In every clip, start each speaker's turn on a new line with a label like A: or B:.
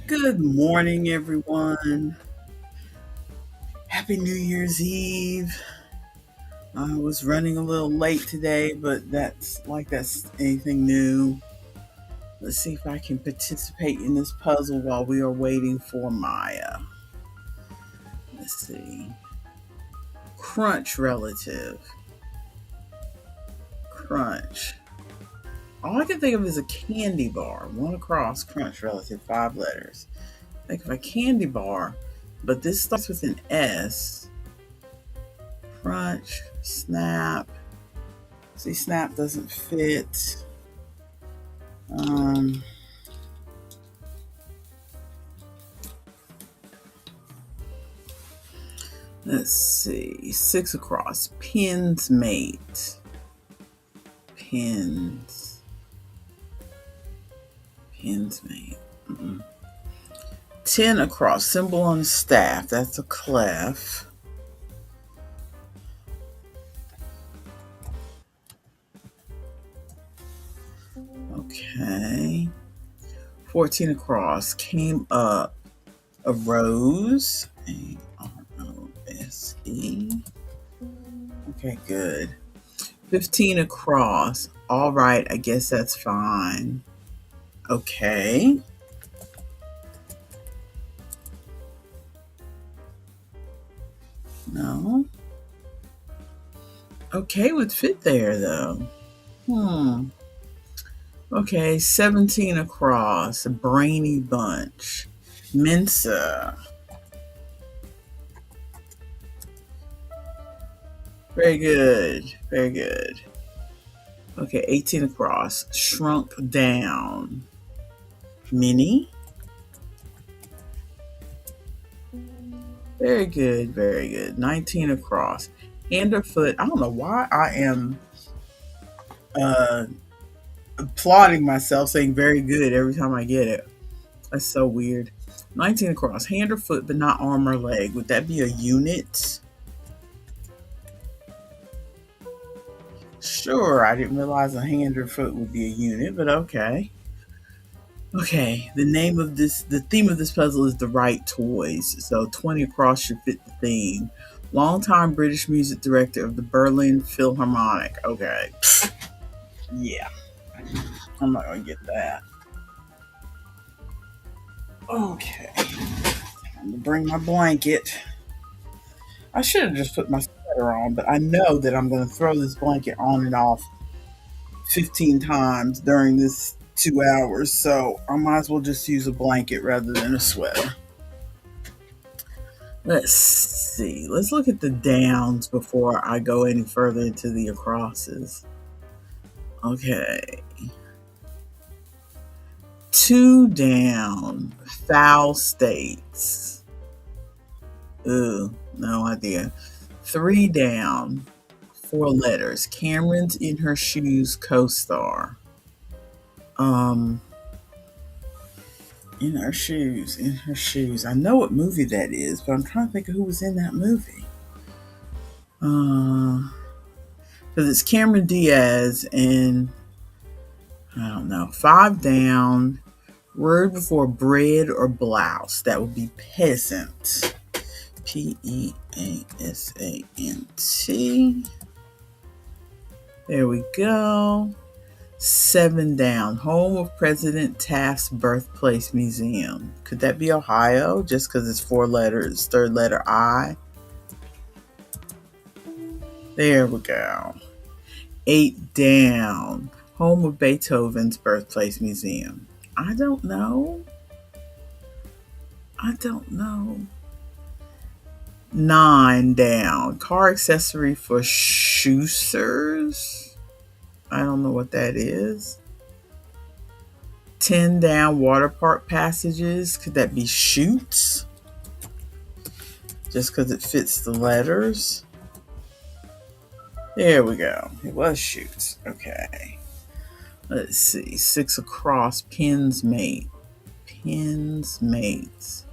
A: Good morning, everyone. Happy New Year's Eve. I was running a little late today, but that's anything new. Let's see if I can participate in this puzzle while we are waiting for Maya. Let's see. Crunch relative. Crunch. All I can think of is a candy bar. One across, crunch relative, 5 letters. Think of a candy bar, but this starts with an S. Crunch, snap. See, snap doesn't fit. Um, let's see. 6 across. Pins mate. Pins. Pins mate. 10 across. Symbol on the staff. That's a clef. Okay. 14 across. Came up. Arose. A-R-O-S-E. Okay, good. 15 across. All right, I guess that's fine. Okay. No. Okay would fit there, though. Okay, 17 across. A brainy bunch. Mensa. Very good. Very good. Okay, 18 across. Shrunk down. Mini. Very good. Very good. 19 across. Hand or foot. I don't know why I am applauding myself saying very good every time I get it. That's so weird. 19 across. Hand or foot, but not arm or leg. Would that be a unit? Sure, I didn't realize a hand or foot would be a unit, but okay. Okay, the theme of this puzzle is the right toys. So 20 across should fit the theme. Longtime British music director of the Berlin Philharmonic. Okay. Yeah, I'm not going to get that. Okay. Time to bring my blanket. I should have just put my sweater on, but I know that I'm going to throw this blanket on and off 15 times during this 2 hours, so I might as well just use a blanket rather than a sweater. Let's see. Let's look at the downs before I go any further into the acrosses. Okay. 2 down. Foul states. Ooh, no idea. 3 down. 4 letters. Cameron's in her shoes co-star. In her shoes. I know what movie that is, but I'm trying to think of who was in that movie. Because it's Cameron Diaz and I don't know. 5 down. Word before bread or blouse. That would be peasant. Peasant. There we go. 7 down. Home of President Taft's Birthplace Museum. Could that be Ohio? Just because it's 4 letters. Third letter I. There we go. 8 down. Home of Beethoven's Birthplace Museum. I don't know. 9 down. Car accessory for shoesters. I don't know what that is. 10 down. Water park passages. Could that be chutes? Just because it fits the letters. There we go. It was chutes. Okay. Let's see. 6 across. Pins mate. Pins mates.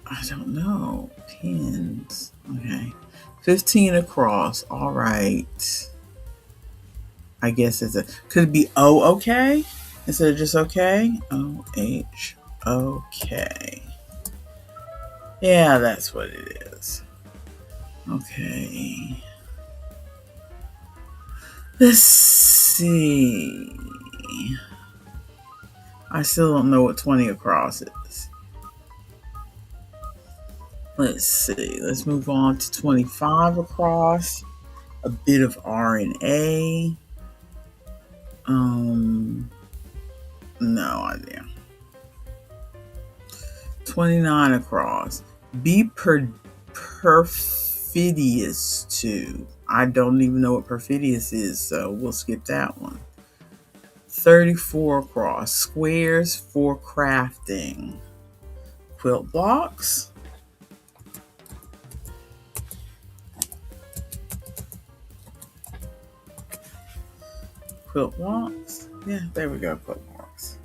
A: I don't know. Pins. Okay. 15 across. All right. I guess could it be O okay? Instead of just okay? O-H-O. Okay. Yeah, that's what it is. Okay. Let's see. I still don't know what 20 across is. Let's see. Let's move on to 25 across. A bit of RNA. No idea. 29 across. Be perfidious to. I don't even know what perfidious is, so we'll skip that one. 34 across. Squares for crafting. Quilt blocks. Quilt blocks. Yeah, there we go. Quilt blocks.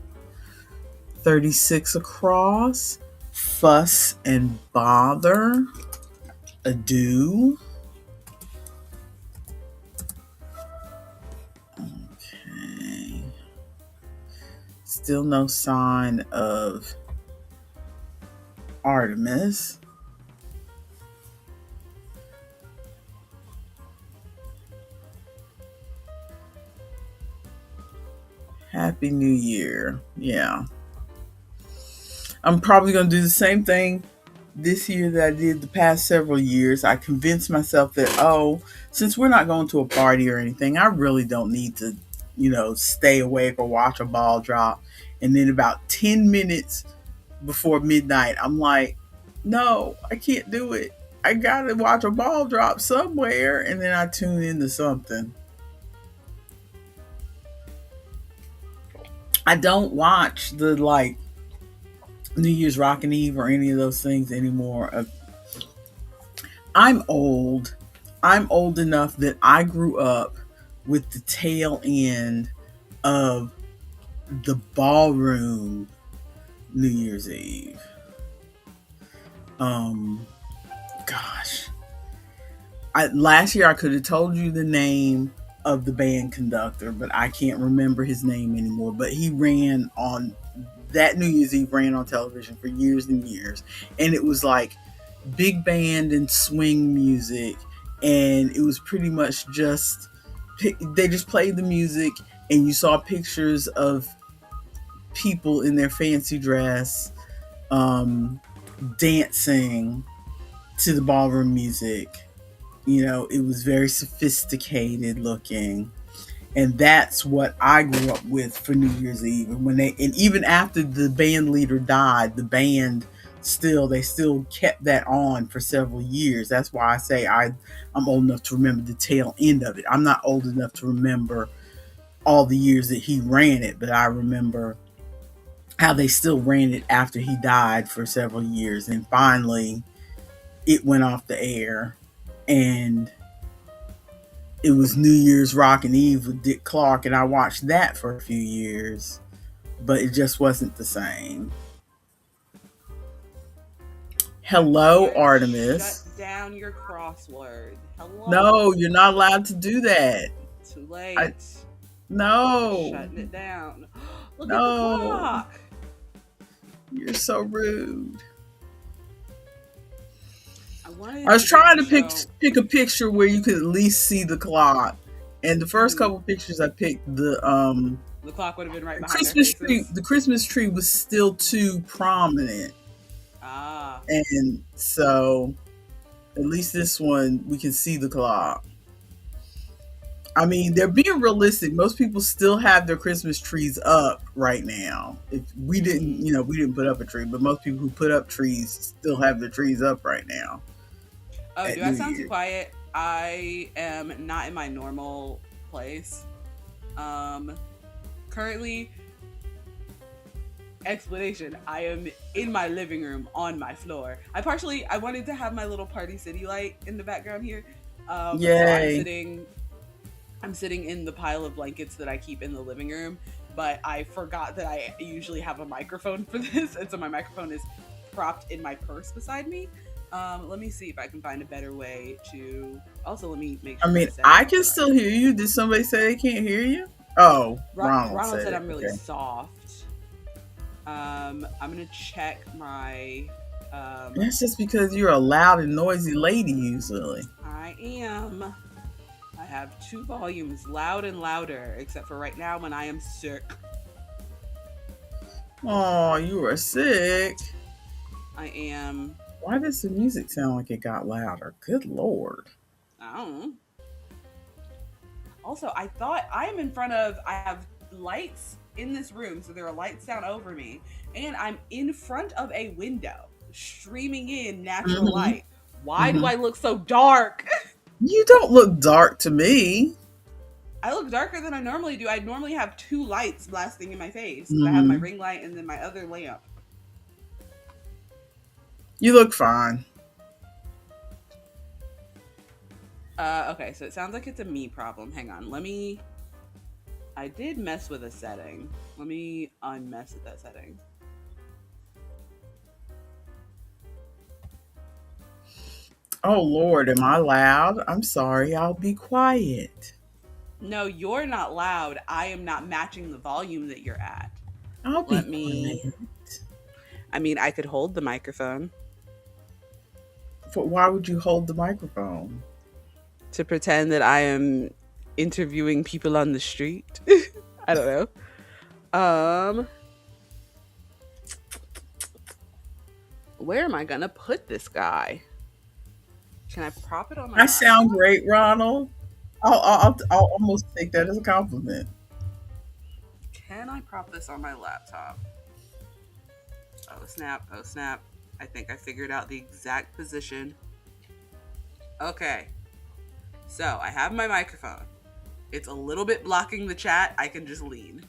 A: 36 across. Fuss and bother. Ado. Okay. Still no sign of Artemis. Happy New Year. Yeah. I'm probably going to do the same thing this year that I did the past several years. I convinced myself that, since we're not going to a party or anything, I really don't need to, stay awake or watch a ball drop. And then about 10 minutes before midnight, I'm like, no, I can't do it. I got to watch a ball drop somewhere. And then I tune into something. I don't watch the New Year's Rockin' Eve or any of those things anymore. I'm old. I'm old enough that I grew up with the tail end of the ballroom New Year's Eve. Gosh. Last year I could have told you the name of the band conductor, but I can't remember his name anymore. But he ran on that New Year's Eve, ran on television for years and years, and it was like big band and swing music, and it was pretty much just they just played the music, and you saw pictures of people in their fancy dress dancing to the ballroom music. It was very sophisticated looking. And that's what I grew up with for New Year's Eve. And even after the band leader died, the band they still kept that on for several years. That's why I say I'm old enough to remember the tail end of it. I'm not old enough to remember all the years that he ran it, but I remember how they still ran it after he died for several years. And finally, it went off the air. And it was New Year's Rockin' Eve with Dick Clark, and I watched that for a few years, but it just wasn't the same. Hello, Artemis.
B: Shut down your crossword. Hello.
A: No, you're not allowed to do that.
B: Too late.
A: No.
B: Shutting it down. Look
A: no.
B: at the clock.
A: You're so rude.
B: I
A: was trying to pick a picture where you could at least see the clock, and the first couple pictures I picked, the
B: clock would have been right behind
A: Christmas tree. The Christmas tree was still too prominent. And so, at least this one we can see the clock. I mean, they're being realistic. Most people still have their Christmas trees up right now. If we didn't, we didn't put up a tree, but most people who put up trees still have their trees up right now.
B: Oh, do I sound too quiet? I am not in my normal place. Currently, explanation, I am in my living room on my floor. I wanted to have my little Party City light in the background here.
A: Yay.
B: So I'm sitting in the pile of blankets that I keep in the living room, but I forgot that I usually have a microphone for this, and so my microphone is propped in my purse beside me. Let me see if I can find a better way to... Also, let me make sure...
A: I can still hear you. Did somebody say they can't hear you? Oh,
B: Ronald said I'm really soft. I'm gonna check my.
A: That's just because you're a loud and noisy lady usually.
B: I am. I have two volumes, loud and louder, except for right now when I am sick.
A: Oh, you were sick.
B: I am.
A: Why does the music sound like it got louder? Good Lord.
B: I don't know. Also, I thought I am in front of. I have lights in this room, so there are lights down over me, and I'm in front of a window, streaming in natural
A: Mm-hmm.
B: light. Why do
A: Mm-hmm.
B: I look so dark?
A: You don't look dark to me.
B: I look darker than I normally do. I normally have two lights blasting in my face because I have my
A: Mm-hmm.
B: ring light and then my other lamp.
A: You look fine.
B: Okay, so it sounds like it's a me problem. Hang on, let me. I did mess with a setting. Let me unmess with that setting.
A: Oh Lord, am I loud? I'm sorry, I'll be quiet.
B: No, you're not loud. I am not matching the volume that you're at.
A: I'll be
B: Let me.
A: quiet.
B: I mean, I could hold the microphone
A: But why would you hold the microphone?
B: to pretend that I am interviewing people on the street. I don't know. Where am I gonna put this guy? Can I prop it on my
A: I
B: laptop?
A: sound great, Ronald. I'll almost take that as a compliment.
B: Can I prop this on my laptop? Oh snap! Oh snap! I think I figured out the exact position. Okay, so I have my microphone. It's a little bit blocking the chat. I can just lean.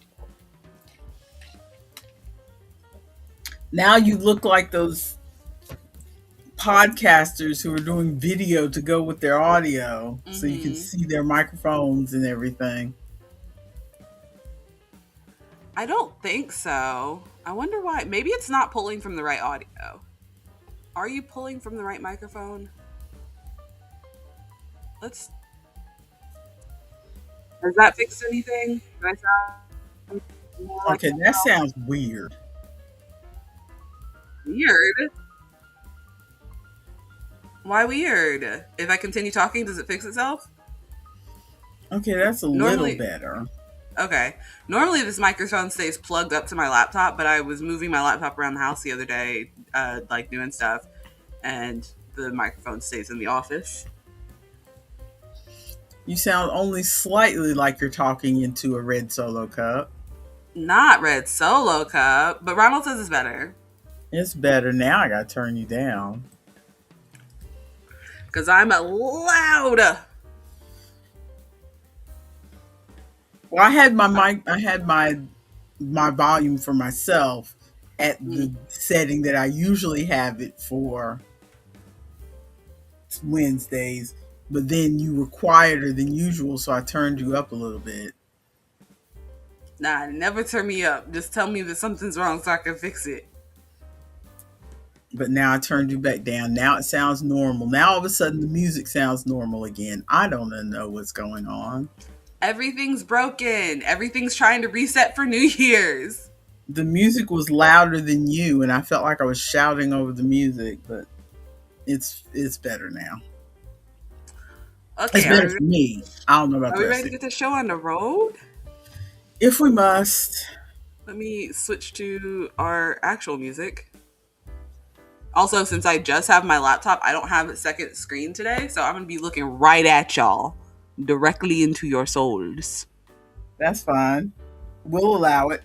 A: Now you look like those podcasters who are doing video to go with their audio so you can
B: Mm-hmm.
A: see their microphones and everything.
B: I don't think so. I wonder why. Maybe it's not pulling from the right audio. Are you pulling from the right microphone? Let's. Has that fixed anything? Do I sound more like
A: Okay, that sounds weird.
B: weird? Why weird? If I continue talking, does it fix itself?
A: Okay, that's a little
B: Normally,
A: better.
B: okay. Normally, this microphone stays plugged up to my laptop, but I was moving my laptop around the house the other day, like doing stuff, and the microphone stays in the office.
A: You sound only slightly like you're talking into a red solo cup.
B: Not red solo cup, but Ronald says it's better
A: It's better now. I gotta turn you down.
B: because I'm loud.
A: Well, I had my mic. I had my volume for myself at the setting that I usually have it for Wednesdays, but then you were quieter than usual, so I turned you up a little bit.
B: Nah, never turn me up. Just tell me that something's wrong so I can fix it.
A: But now I turned you back down. Now it sounds normal. Now all of a sudden the music sounds normal again. I don't know what's going on.
B: Everything's broken. Everything's trying to reset for New Year's.
A: The music was louder than you, and I felt like I was shouting over the music, but it's better now. It's
B: Okay,
A: better for me. I don't know about
B: are
A: the
B: we
A: rest
B: ready to
A: of you.
B: get the show on the road?
A: If we must.
B: Let me switch to our actual music. Also, since I just have my laptop, I don't have a second screen today, so I'm going to be looking right at y'all, directly into your souls.
A: That's fine. We'll allow it.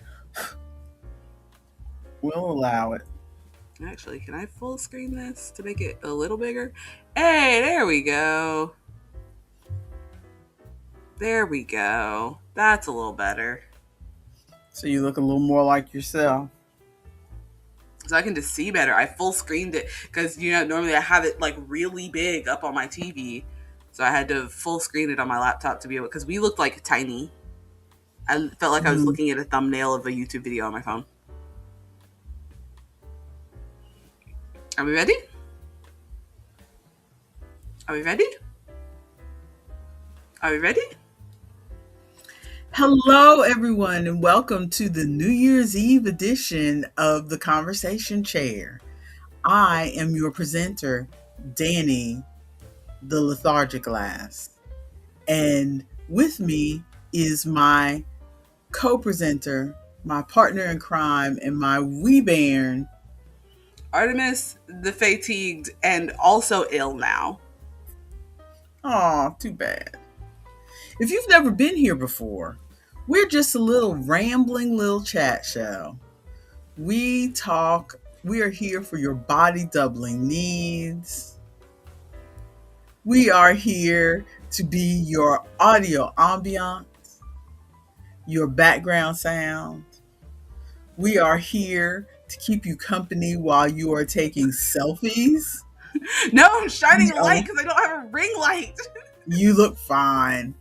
A: We'll allow it.
B: Actually, can I full screen this to make it a little bigger? Hey, there we go. There we go. That's a little better.
A: So you look a little more like yourself.
B: So I can just see better. I full screened it because, normally I have it like really big up on my TV. So I had to full screen it on my laptop to be able, because we looked like tiny. I felt like I was looking at a thumbnail of a YouTube video on my phone. Are we ready? Are we ready? Are we ready?
A: Hello, everyone, and welcome to the New Year's Eve edition of the Conversation Chair. I am your presenter, Dani, the Lethargic Glass, and with me is my co-presenter, my partner in crime, and my wee bairn.
B: Artemis, the fatigued, and also ill now.
A: Aw, too bad. If you've never been here before, we're just a little rambling little chat show. We are here for your body doubling needs. We are here to be your audio ambiance, your background sound. We are here to keep you company while you are taking selfies.
B: No, I'm shining a light
A: No,
B: because I don't have a ring light.
A: you look fine.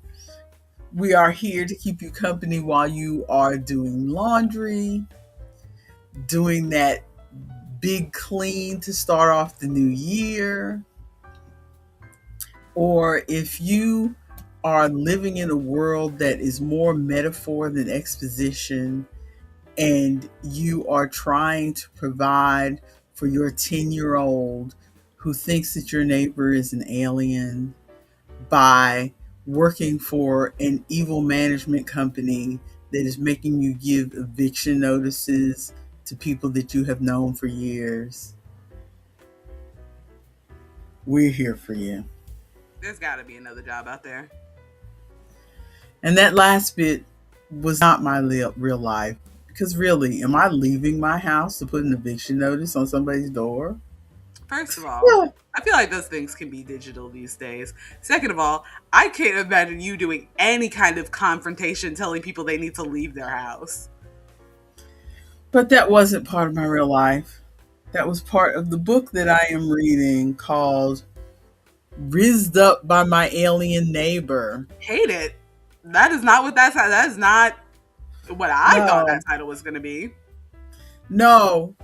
A: We are here to keep you company while you are doing laundry, doing that big clean to start off the new year. Or if you are living in a world that is more metaphor than exposition, and you are trying to provide for your 10-year-old who thinks that your neighbor is an alien by working for an evil management company that is making you give eviction notices to people that you have known for years, we're here for you.
B: There's got to be another job out there.
A: And that last bit was not my real life. Because really, am I leaving my house to put an eviction notice on somebody's door?
B: First of all,
A: Yeah.
B: I feel like those things can be digital these days. Second of all, I can't imagine you doing any kind of confrontation telling people they need to leave their house.
A: But that wasn't part of my real life. That was part of the book that I am reading called Rizzed Up by My Alien Neighbor.
B: Hate it. That is not what that is not what I thought that
A: No,
B: title was going to be.
A: no.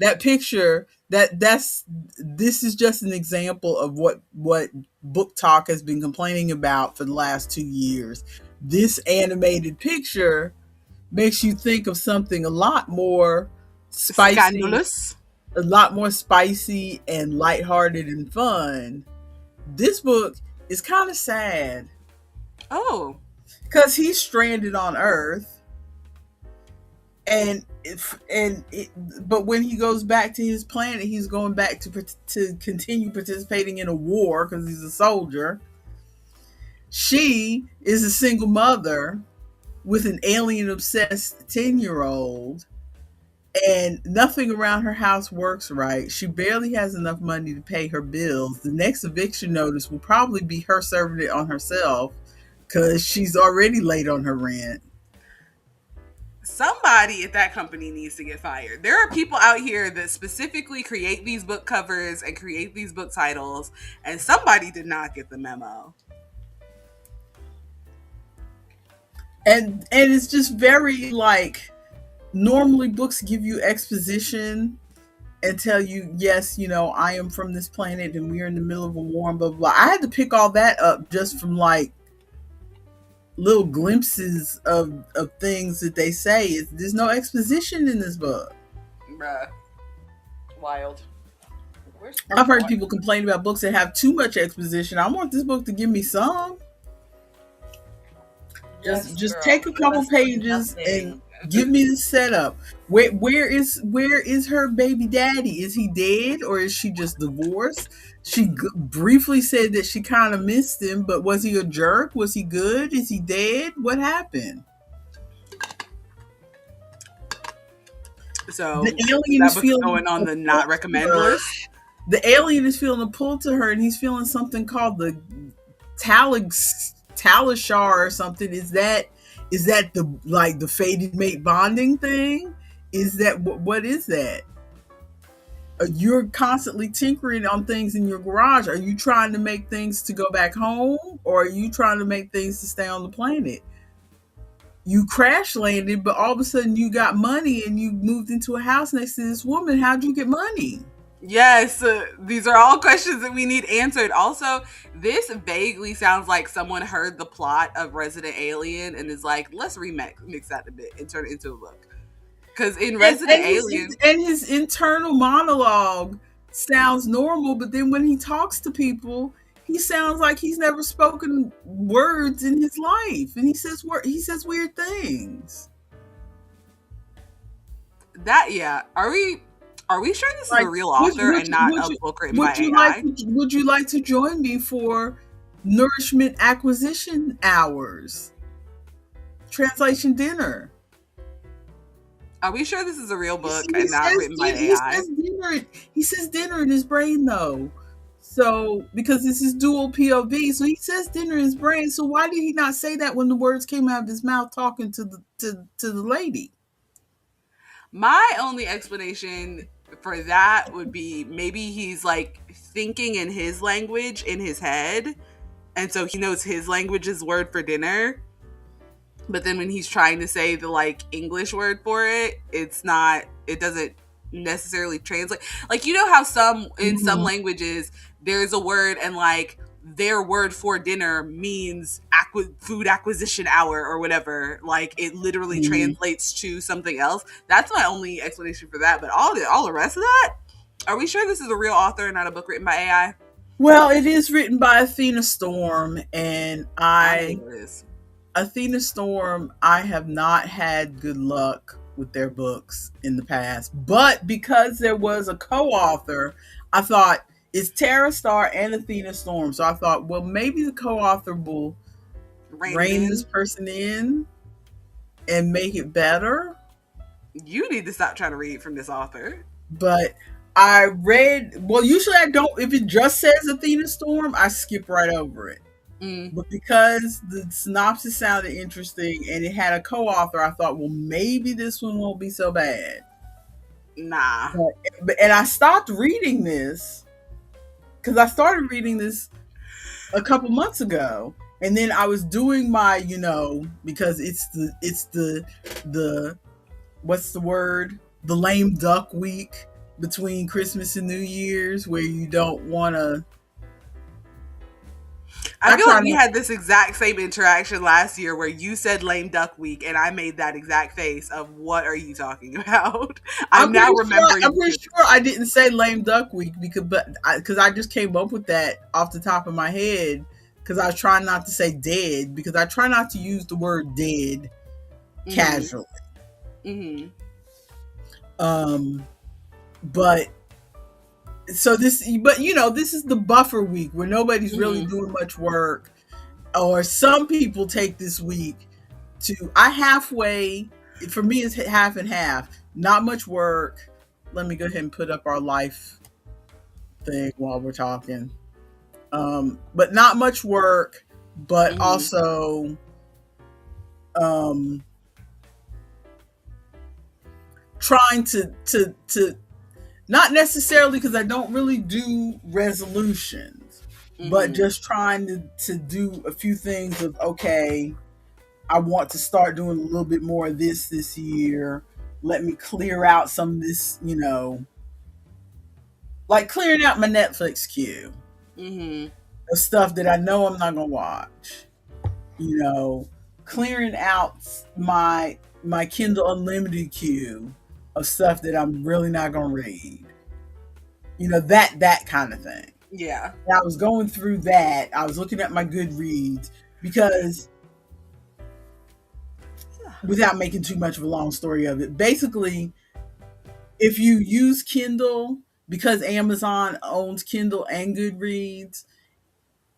A: That picture, that's this is just an example of what Book Talk has been complaining about for the last 2 years. This animated picture makes you think of something spicy,
B: Scandalous.
A: a lot more spicy and lighthearted and fun. This book is kind of sad
B: Oh,
A: because he's stranded on Earth, and but when he goes back to his planet, he's going back to continue participating in a war because he's a soldier. She is a single mother with an alien obsessed 10-year-old, and nothing around her house works right. She barely has enough money to pay her bills. The next eviction notice will probably be her serving it on herself because she's already late on her rent.
B: somebody at that company needs to get fired. There are people out here that specifically create these book covers and create these book titles, and somebody did not get the memo.
A: And it's just very like, normally books give you exposition and tell you, yes, I am from this planet and we're in the middle of a war and blah blah blah. I had to pick all that up just from like little glimpses of things that they say. There's no exposition in this book.
B: Bruh. Wild. Where's
A: I've heard people complain about books that have too much exposition. I want this book to give me some.
B: Yes,
A: Just
B: girl.
A: take a couple pages and give me the setup. Where is her baby daddy? Is he dead or is she just divorced? She briefly said that she kind of missed him, but was he a jerk? Was he good? Is he dead? What happened?
B: So
A: The alien
B: that
A: is
B: book's
A: feeling
B: going on
A: a
B: the
A: pull
B: not
A: to
B: recommend
A: her.
B: list.
A: The alien is feeling a pull to her, and he's feeling something called the talishar or something. Is that the fated mate bonding thing? Is that what is that? You're constantly tinkering on things in your garage. Are you trying to make things to go back home, or are you trying to make things to stay on the planet? You crash landed, but all of a sudden you got money and you moved into a house next to this woman. How'd you get money?
B: Yes, these are all questions that we need answered. Also, this vaguely sounds like someone heard the plot of Resident Alien and is like, let's remix mix that a bit and turn it into a book. Because in
A: And,
B: Resident
A: and his
B: Alien,
A: and his internal monologue sounds normal, but then when he talks to people, he sounds like he's never spoken words in his life, and he says weird things.
B: that yeah, are we sure this is a
A: Like,
B: real author and not a book written by AI?
A: would you like to join me for nourishment acquisition hours, translation dinner?
B: Are we sure this is a real book
A: He
B: and not
A: says
B: written by
A: he
B: AI?
A: says dinner. He says dinner in his brain though. So because this is dual POV, so he says dinner in his brain. So why did he not say that when the words came out of his mouth talking to the lady?
B: My only explanation for that would be maybe he's like thinking in his language in his head, and so he knows his language is word for dinner. But then when he's trying to say the like English word for it, it doesn't necessarily translate. Like, you know how in some
A: Mm-hmm.
B: languages there's a word and like their word for dinner means food acquisition hour or whatever. Like, it literally
A: Mm-hmm.
B: translates to something else. That's my only explanation for that. But all the rest of that, are we sure this is a real author and not a book written by AI?
A: Well, it is written by Athena Storm, and
B: I know who it is.
A: Athena Storm, I have not had good luck with their books in the past. But because there was a co-author, I thought it's Tara Star and Athena Storm. So I thought, well, maybe the co-author will
B: Rein it
A: rein this
B: in.
A: person in and make it better.
B: You need to stop trying to read from this author.
A: But I read, well, usually I don't, if it just says Athena Storm, I skip right over it.
B: Mm,
A: But because the synopsis sounded interesting and it had a co-author, I thought, well, maybe this one won't be so bad.
B: nah.
A: And I stopped reading this because I started reading this a couple months ago, and then I was doing my, because it's the what's the word? The lame duck week between Christmas and New Year's, where you don't want to.
B: I
A: I
B: feel
A: try
B: like we
A: not.
B: had this exact same interaction last year where you said lame duck week and I made that exact face of what are you talking about? I'm now remembering.
A: I'm pretty sure I didn't say lame duck week because I just came up with that off the top of my head because I was trying not to say dead because I try not to use the word dead
B: Mm-hmm,
A: casually.
B: mm-hmm,
A: Um, but this is the buffer week where nobody's really
B: mm-hmm.
A: doing much work, or some people take this week to. I halfway for me it's half and half. Not much work. Let me go ahead and put up our life thing while we're talking. But not much work, but
B: Mm-hmm.
A: also um, trying to not necessarily because I don't really do resolutions, but
B: Mm-hmm.
A: just trying to do a few things of okay, I want to start doing a little bit more of this year. Let me clear out some of this, like clearing out my Netflix queue
B: Mm-hmm.
A: of stuff that I know I'm not gonna watch. You know, clearing out my Kindle Unlimited queue of stuff that I'm really not gonna read. That kind of thing.
B: Yeah.
A: And I was going through that. I was looking at my Goodreads because, without making too much of a long story of it, basically, if you use Kindle, because Amazon owns Kindle and Goodreads,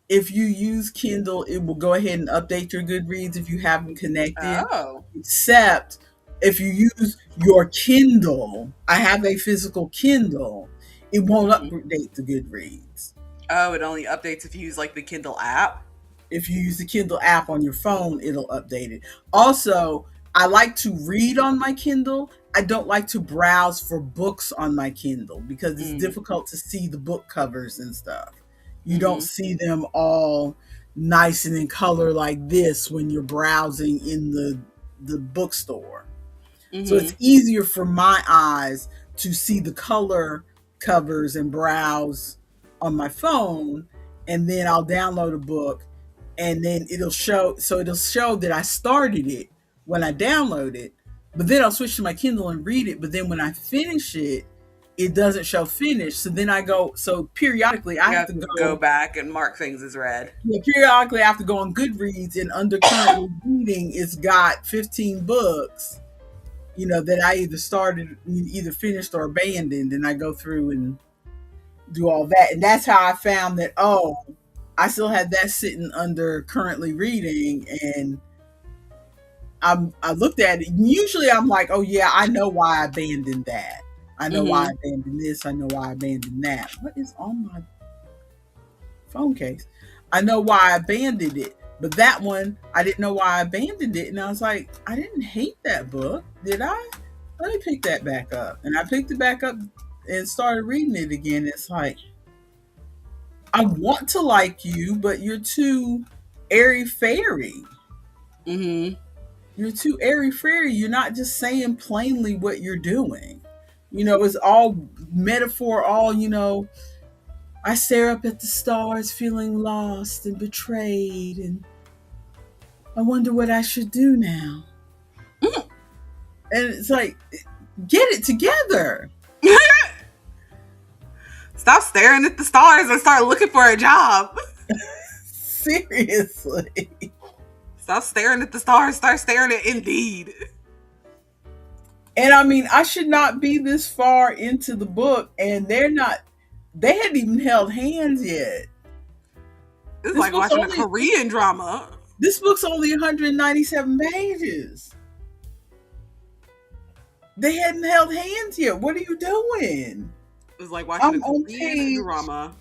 A: if you use Kindle, it will go ahead and update your Goodreads if you have them connected.
B: Oh.
A: Except if you use your Kindle, I have a physical Kindle, it won't
B: Mm-hmm.
A: update the Goodreads.
B: Oh, it only updates if you use like the Kindle app.
A: If you use the Kindle app on your phone, it'll update it. Also, I like to read on my Kindle. I don't like to browse for books on my Kindle because it's
B: Mm.
A: difficult to see the book covers and stuff. You don't
B: Mm-hmm.
A: see them all nice and in color like this when you're browsing in the bookstore. So
B: Mm-hmm.
A: it's easier for my eyes to see the color covers and browse on my phone, and then I'll download a book, and then it'll show. So it'll show that I started it when I download it, but then I'll switch to my Kindle and read it. But then when I finish it, it doesn't show finished. So then I go. So periodically, I
B: You
A: have
B: have
A: to
B: to
A: go.
B: go back and mark things as read.
A: Yeah, periodically, I have to go on Goodreads, and under currently reading, it's got 15 books. That I either started, either finished or abandoned, and I go through and do all that. And that's how I found that, oh, I still had that sitting under currently reading. And I looked at it. And usually I'm like, oh, yeah, I know why I abandoned that. I know why I abandoned this. I know why I abandoned that. What is on my phone case? I know why I abandoned it. But that one, I didn't know why I abandoned it. And I was like, I didn't hate that book, did I? Let me pick that back up. And I picked it back up and started reading it again. It's like, I want to like you, but you're too airy fairy.
B: Mm-hmm.
A: You're too airy fairy. You're not just saying plainly what you're doing. It's all metaphor, all. I stare up at the stars feeling lost and betrayed, and I wonder what I should do now.
B: Mm.
A: And it's like, get it together.
B: Stop staring at the stars and start looking for a job.
A: Seriously.
B: Stop staring at the stars, start staring at Indeed.
A: And I mean, I should not be this far into the book, and they hadn't even held hands yet.
B: It's like watching a Korean drama.
A: This book's only 197 pages. They hadn't held hands yet. What are you doing?
B: It's like watching a Korean drama.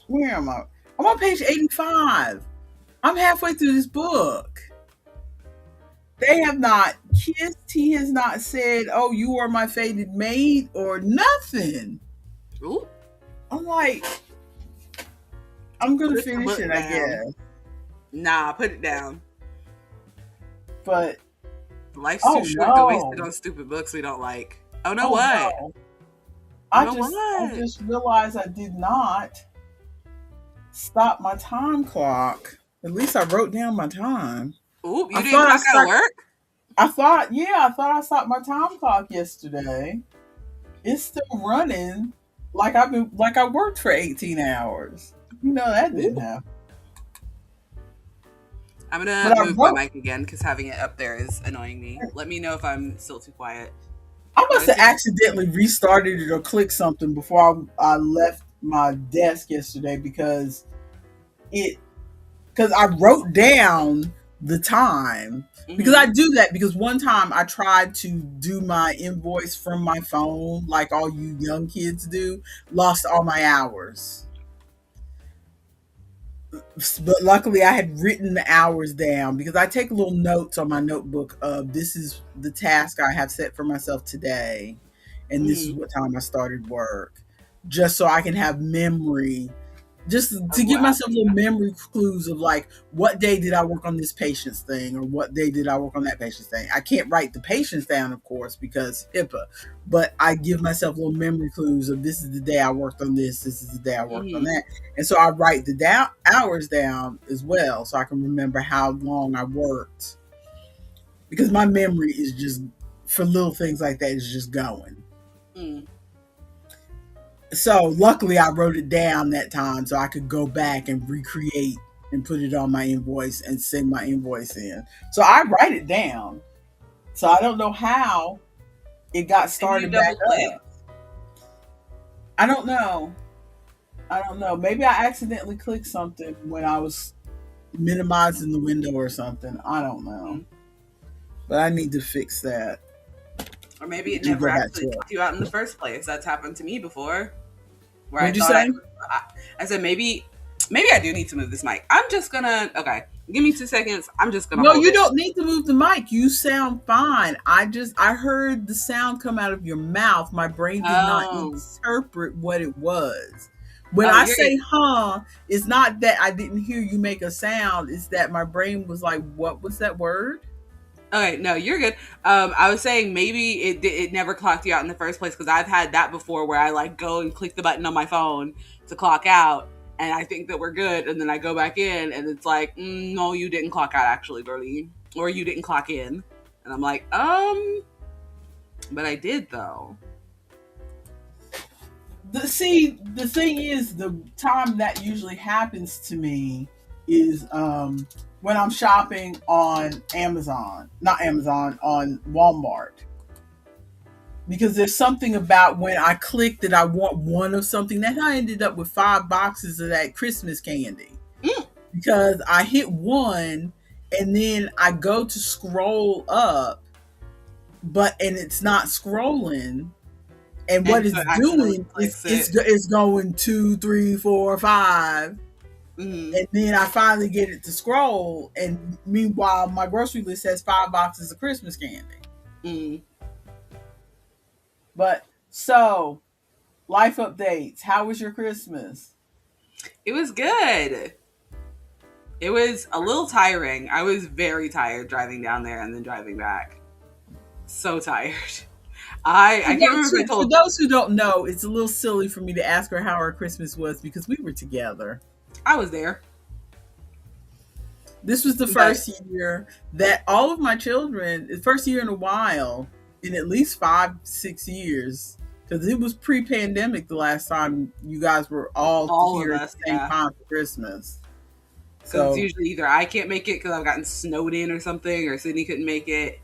A: Where am I? I'm on page 85. I'm halfway through this book. They have not kissed. He has not said, oh, you are my fated mate, or nothing.
B: Ooh.
A: I'm like, I'm going to finish it, I guess.
B: Nah, put it down.
A: But
B: life's too short to waste it on stupid books we don't like. Oh, no, what?
A: No. I just realized I did not stop my time clock. At least I wrote down my time.
B: Ooh, you didn't clock out of work?
A: I thought I stopped my time clock yesterday. It's still running like I worked for 18 hours. That didn't happen.
B: I'm gonna move my mic again because having it up there is annoying me. Let me know if I'm still too quiet.
A: I must have accidentally restarted it or clicked something before I left my desk yesterday because I wrote down the time. Mm-hmm. Because I do that because one time I tried to do my invoice from my phone like all you young kids do, lost all my hours. But luckily I had written the hours down because I take little notes on my notebook of this is the task I have set for myself today and this is what time I started work, just so I can have memory, just to give myself little memory clues of like, what day did I work on this patient's thing or what day did I work on that patient's thing. I can't write the patients down, of course, because HIPAA, but I give myself little memory clues of this is the day I worked on this is the day I worked on that. And so I write the hours down as well so I can remember how long I worked, because my memory is just, for little things like that, is just going. So luckily I wrote it down that time so I could go back and recreate and put it on my invoice and send my invoice in. So I write it down. So I don't know how it got started back up. I don't know. Maybe I accidentally clicked something when I was minimizing the window or something. I don't know. But I need to fix that.
B: Or maybe it never actually took you out in the first place. That's happened to me before.
A: What'd you say?
B: I said maybe I do need to move this mic. I'm just gonna, okay, give me 2 seconds. I'm just gonna
A: No, you don't need to move the mic. You sound fine. I heard the sound come out of your mouth. My brain did not interpret what it was. When I say it's not that I didn't hear you make a sound. It's that my brain was like, what was that word?
B: Okay, no, you're good. I was saying maybe it never clocked you out in the first place because I've had that before where I like go and click the button on my phone to clock out, and I think that we're good, and then I go back in, and it's like, no, you didn't clock out actually, Berlie, or you didn't clock in, and I'm like, but I did though.
A: The thing is, the time that usually happens to me is when I'm shopping on Amazon, not Amazon, on Walmart. Because there's something about when I click that I want one of something that I ended up with 5 boxes of that Christmas candy.
B: Mm.
A: Because I hit one and then I go to scroll up, and it's not scrolling. And what
B: And so
A: it's
B: it accidentally
A: doing is
B: clicks it.
A: it's going 2, 3, 4, 5,
B: Mm.
A: and then I finally get it to scroll. And meanwhile, my grocery list has 5 boxes of Christmas candy.
B: Mm.
A: But so, life updates. How was your Christmas?
B: It was good. It was a little tiring. I was very tired driving down there and then driving back. So tired. I can't remember if I
A: For
B: told.
A: those who don't know, it's a little silly for me to ask her how her Christmas was because we were together.
B: I was there.
A: This was the
B: But
A: first year that all of my children, the first year in a while, in at least 5, 6 years, because it was pre-pandemic the last time you guys were all
B: all of
A: here at
B: us,
A: the same
B: yeah.
A: time for Christmas.
B: Because it's
A: So
B: usually either I can't make it because I've gotten snowed in or something, or Sydney couldn't make it.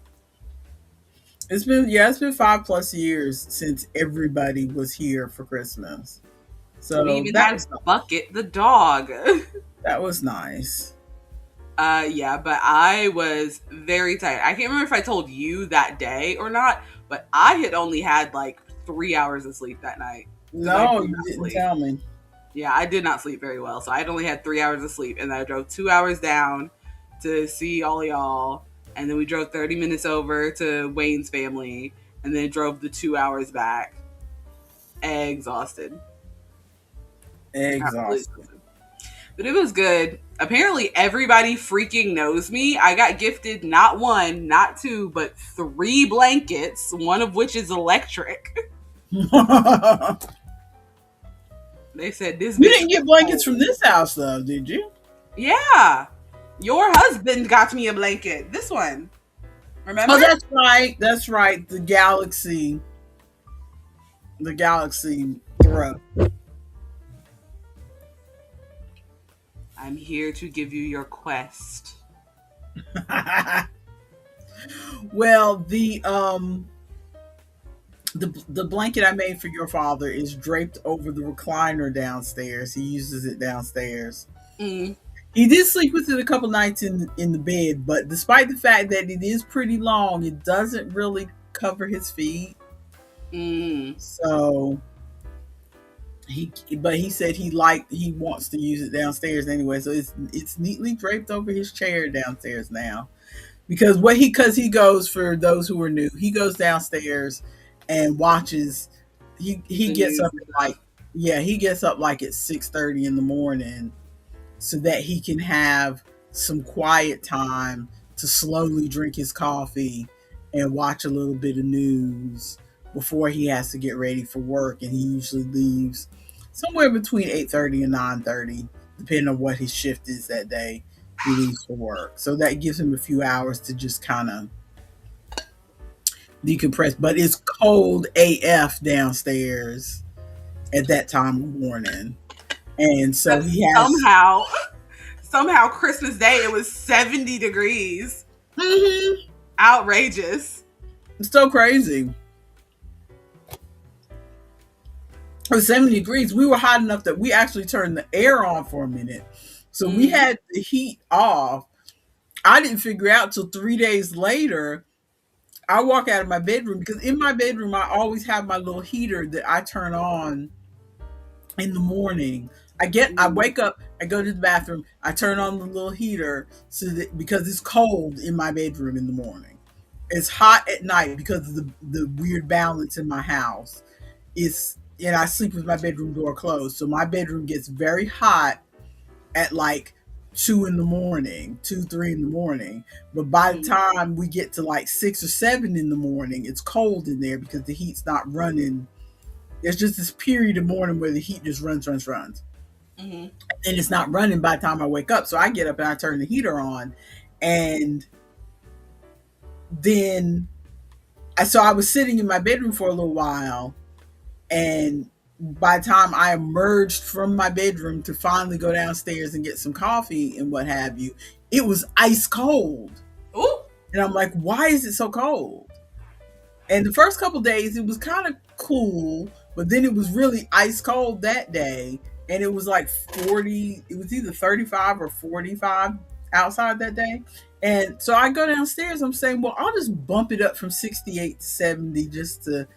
A: it's been 5+ years since everybody was here for Christmas.
B: We
A: So
B: even had Bucket the dog.
A: that was nice.
B: Yeah, but I was very tired. I can't remember if I told you that day or not, but I had only had like 3 hours of sleep that night because I
A: No,
B: did
A: you
B: not
A: didn't
B: sleep.
A: tell me.
B: Yeah, I did not sleep very well, so I'd only had 3 hours of sleep, and then I drove 2 hours down to see all y'all, and then we drove 30 minutes over to Wayne's family, and then drove the 2 hours back. Exhausted. Absolutely
A: Exhausted.
B: exhausted. But it was good. Apparently, everybody freaking knows me. I got gifted not one, not two, but 3 blankets, one of which is electric. They said this
A: You
B: bitch
A: didn't
B: is
A: get blankets from
B: cold.
A: this house though, did you?
B: Yeah. Your husband got me a blanket. This one.
A: Oh,
B: Remember?
A: that's right. That's right. The Galaxy throw.
B: I'm here to give you your quest.
A: Well, the blanket I made for your father is draped over the recliner downstairs. He uses it downstairs.
B: Mm,
A: He did sleep with it a couple nights in the bed, but despite the fact that it is pretty long, it doesn't really cover his feet.
B: mm.
A: So he said he wants to use it downstairs anyway. So it's neatly draped over his chair downstairs now. Because he goes, for those who are new, he goes downstairs and watches. He
B: The
A: gets
B: news
A: up
B: and
A: at
B: stuff.
A: like, yeah, he gets up like at 6:30 in the morning so that he can have some quiet time to slowly drink his coffee and watch a little bit of news before he has to get ready for work. And he usually leaves somewhere between 8:30 and 9:30, depending on what his shift is that day. He leaves for work, so that gives him a few hours to just kind of decompress. But it's cold AF downstairs at that time of morning, and so
B: But
A: he has.
B: somehow Christmas Day it was 70 degrees.
A: Mhm.
B: Outrageous.
A: It's so crazy. It was 70 degrees. We were hot enough that we actually turned the air on for a minute. So we
B: Mm,
A: had the heat off. I didn't figure out till 3 days later. I walk out of my bedroom because in my bedroom I always have my little heater that I turn on in the morning. I
B: mm,
A: wake up, I go to the bathroom, I turn on the little heater so that because it's cold in my bedroom in the morning. It's hot at night because of the weird balance in my house. And I sleep with my bedroom door closed. So my bedroom gets very hot at like 2 in the morning, 2, 3 in the morning. But by the time we get to like 6 or 7 in the morning, it's cold in there because the heat's not running. There's just this period of morning where the heat just runs.
B: Mm-hmm.
A: And it's not running by the time I wake up. So I get up and I turn the heater on. And then so I was sitting in my bedroom for a little while, and by the time I emerged from my bedroom to finally go downstairs and get some coffee and what have you, it was ice cold.
B: Ooh.
A: And I'm like, why is it so cold? And the first couple days it was kind of cool, but then it was really ice cold that day. And it was like 40, it was either 35 or 45 outside that day. And so I go downstairs, I'm saying, well, I'll just bump it up from 68 to 70 just to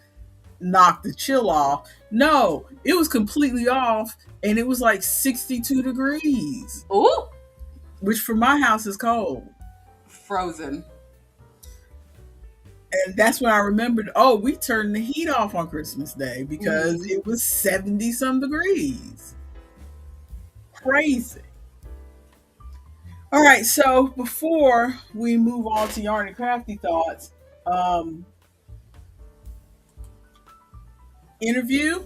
A: knock the chill off. No, it was completely off, and it was like 62 degrees.
B: Ooh.
A: Which for my house is cold.
B: Frozen.
A: And that's when I remembered, oh, we turned the heat off on Christmas Day because it was 70 some degrees. Crazy. All right, so before we move on to Yarn and Crafty Thoughts, job interview.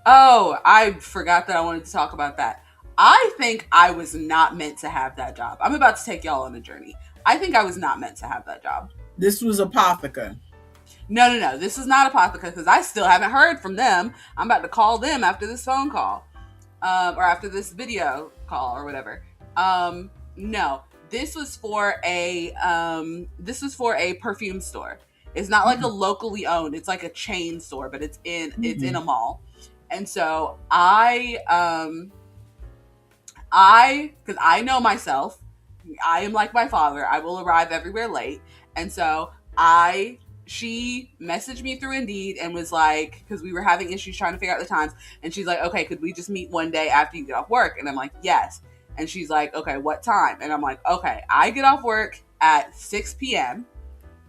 B: Oh, I forgot that I wanted to talk about that. I think I was not meant to have that job. I'm about to take y'all on a journey. I think I was not meant to have that job.
A: This was Apotheca.
B: No. This is not Apotheca because I still haven't heard from them. I'm about to call them after this phone call, or after this video call or whatever. No, this was for a perfume store. It's not like a locally owned. It's like a chain store, but it's in a mall. And so because I know myself, I am like my father. I will arrive everywhere late. And so she messaged me through Indeed and was like, because we were having issues trying to figure out the times. And she's like, okay, could we just meet one day after you get off work? And I'm like, yes. And she's like, okay, what time? And I'm like, okay, I get off work at 6 p.m.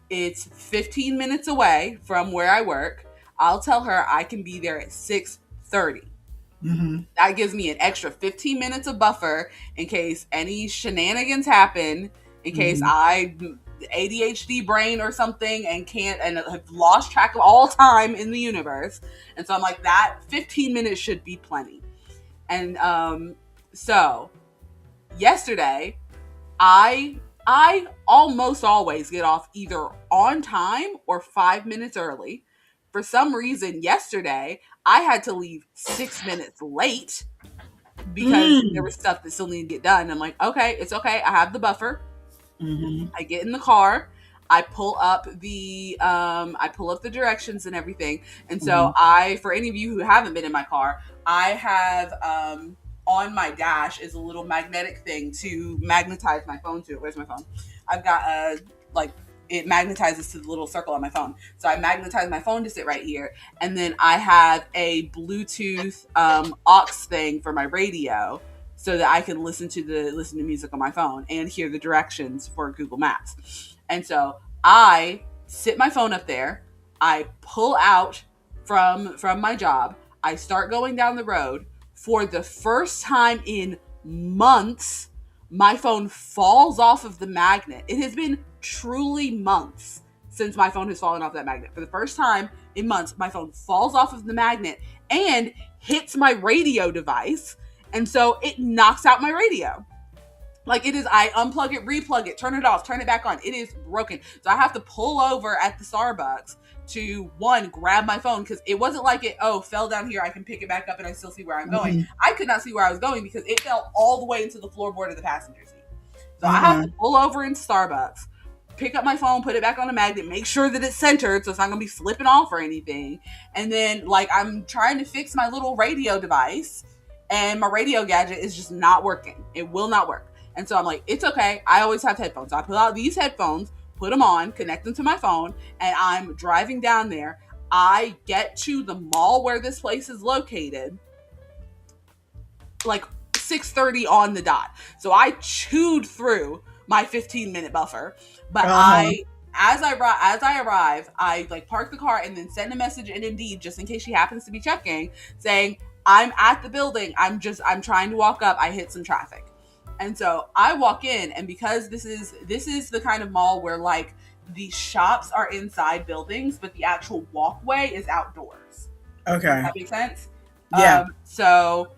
B: It's 15 minutes away from where I work. I'll tell her I can be there at 6:30.
A: Mm-hmm.
B: That gives me an extra 15 minutes of buffer in case any shenanigans happen, in case I ADHD brain or something and have lost track of all time in the universe. And so I'm like, that 15 minutes should be plenty. And so yesterday, I almost always get off either on time or 5 minutes early. For some reason, yesterday, I had to leave 6 minutes late because there was stuff that still needed to get done. I'm like, okay, it's okay. I have the buffer. I get in the car. I pull up the directions and everything. And so for any of you who haven't been in my car, I have on my dash is a little magnetic thing to magnetize my phone to it. Where's my phone? I've got it magnetizes to the little circle on my phone. So I magnetize my phone to sit right here. And then I have a Bluetooth aux thing for my radio so that I can listen to music on my phone and hear the directions for Google Maps. And so I sit my phone up there. I pull out from my job. I start going down the road. For the first time in months, my phone falls off of the magnet. It has been truly months since my phone has fallen off that magnet. For the first time in months, my phone falls off of the magnet and hits my radio device. And so it knocks out my radio. Like it is, I unplug it, replug it, turn it off, turn it back on. It is broken. So I have to pull over at the Starbucks to grab my phone, because it wasn't like it fell down here, I can pick it back up and I still see where I'm going. I could not see where I was going because it fell all the way into the floorboard of the passenger seat. So I have to pull over in Starbucks, pick up my phone, put it back on a magnet, make sure that it's centered so it's not gonna be slipping off or anything. And then I'm trying to fix my little radio device, and my radio gadget is just not working. It will not work. And so I'm like, it's okay, I always have headphones. So I pull out these headphones, put them on, connect them to my phone, and I'm driving down there. I get to the mall where this place is located, like 6:30 on the dot. So I chewed through my 15-minute buffer. But as I arrive, I park the car and then send a message in Indeed, just in case she happens to be checking, saying, I'm at the building. I'm trying to walk up. I hit some traffic. And so I walk in, and because this is the kind of mall where like the shops are inside buildings, but the actual walkway is outdoors. Does
A: Okay.
B: that make sense?
A: Yeah.
B: So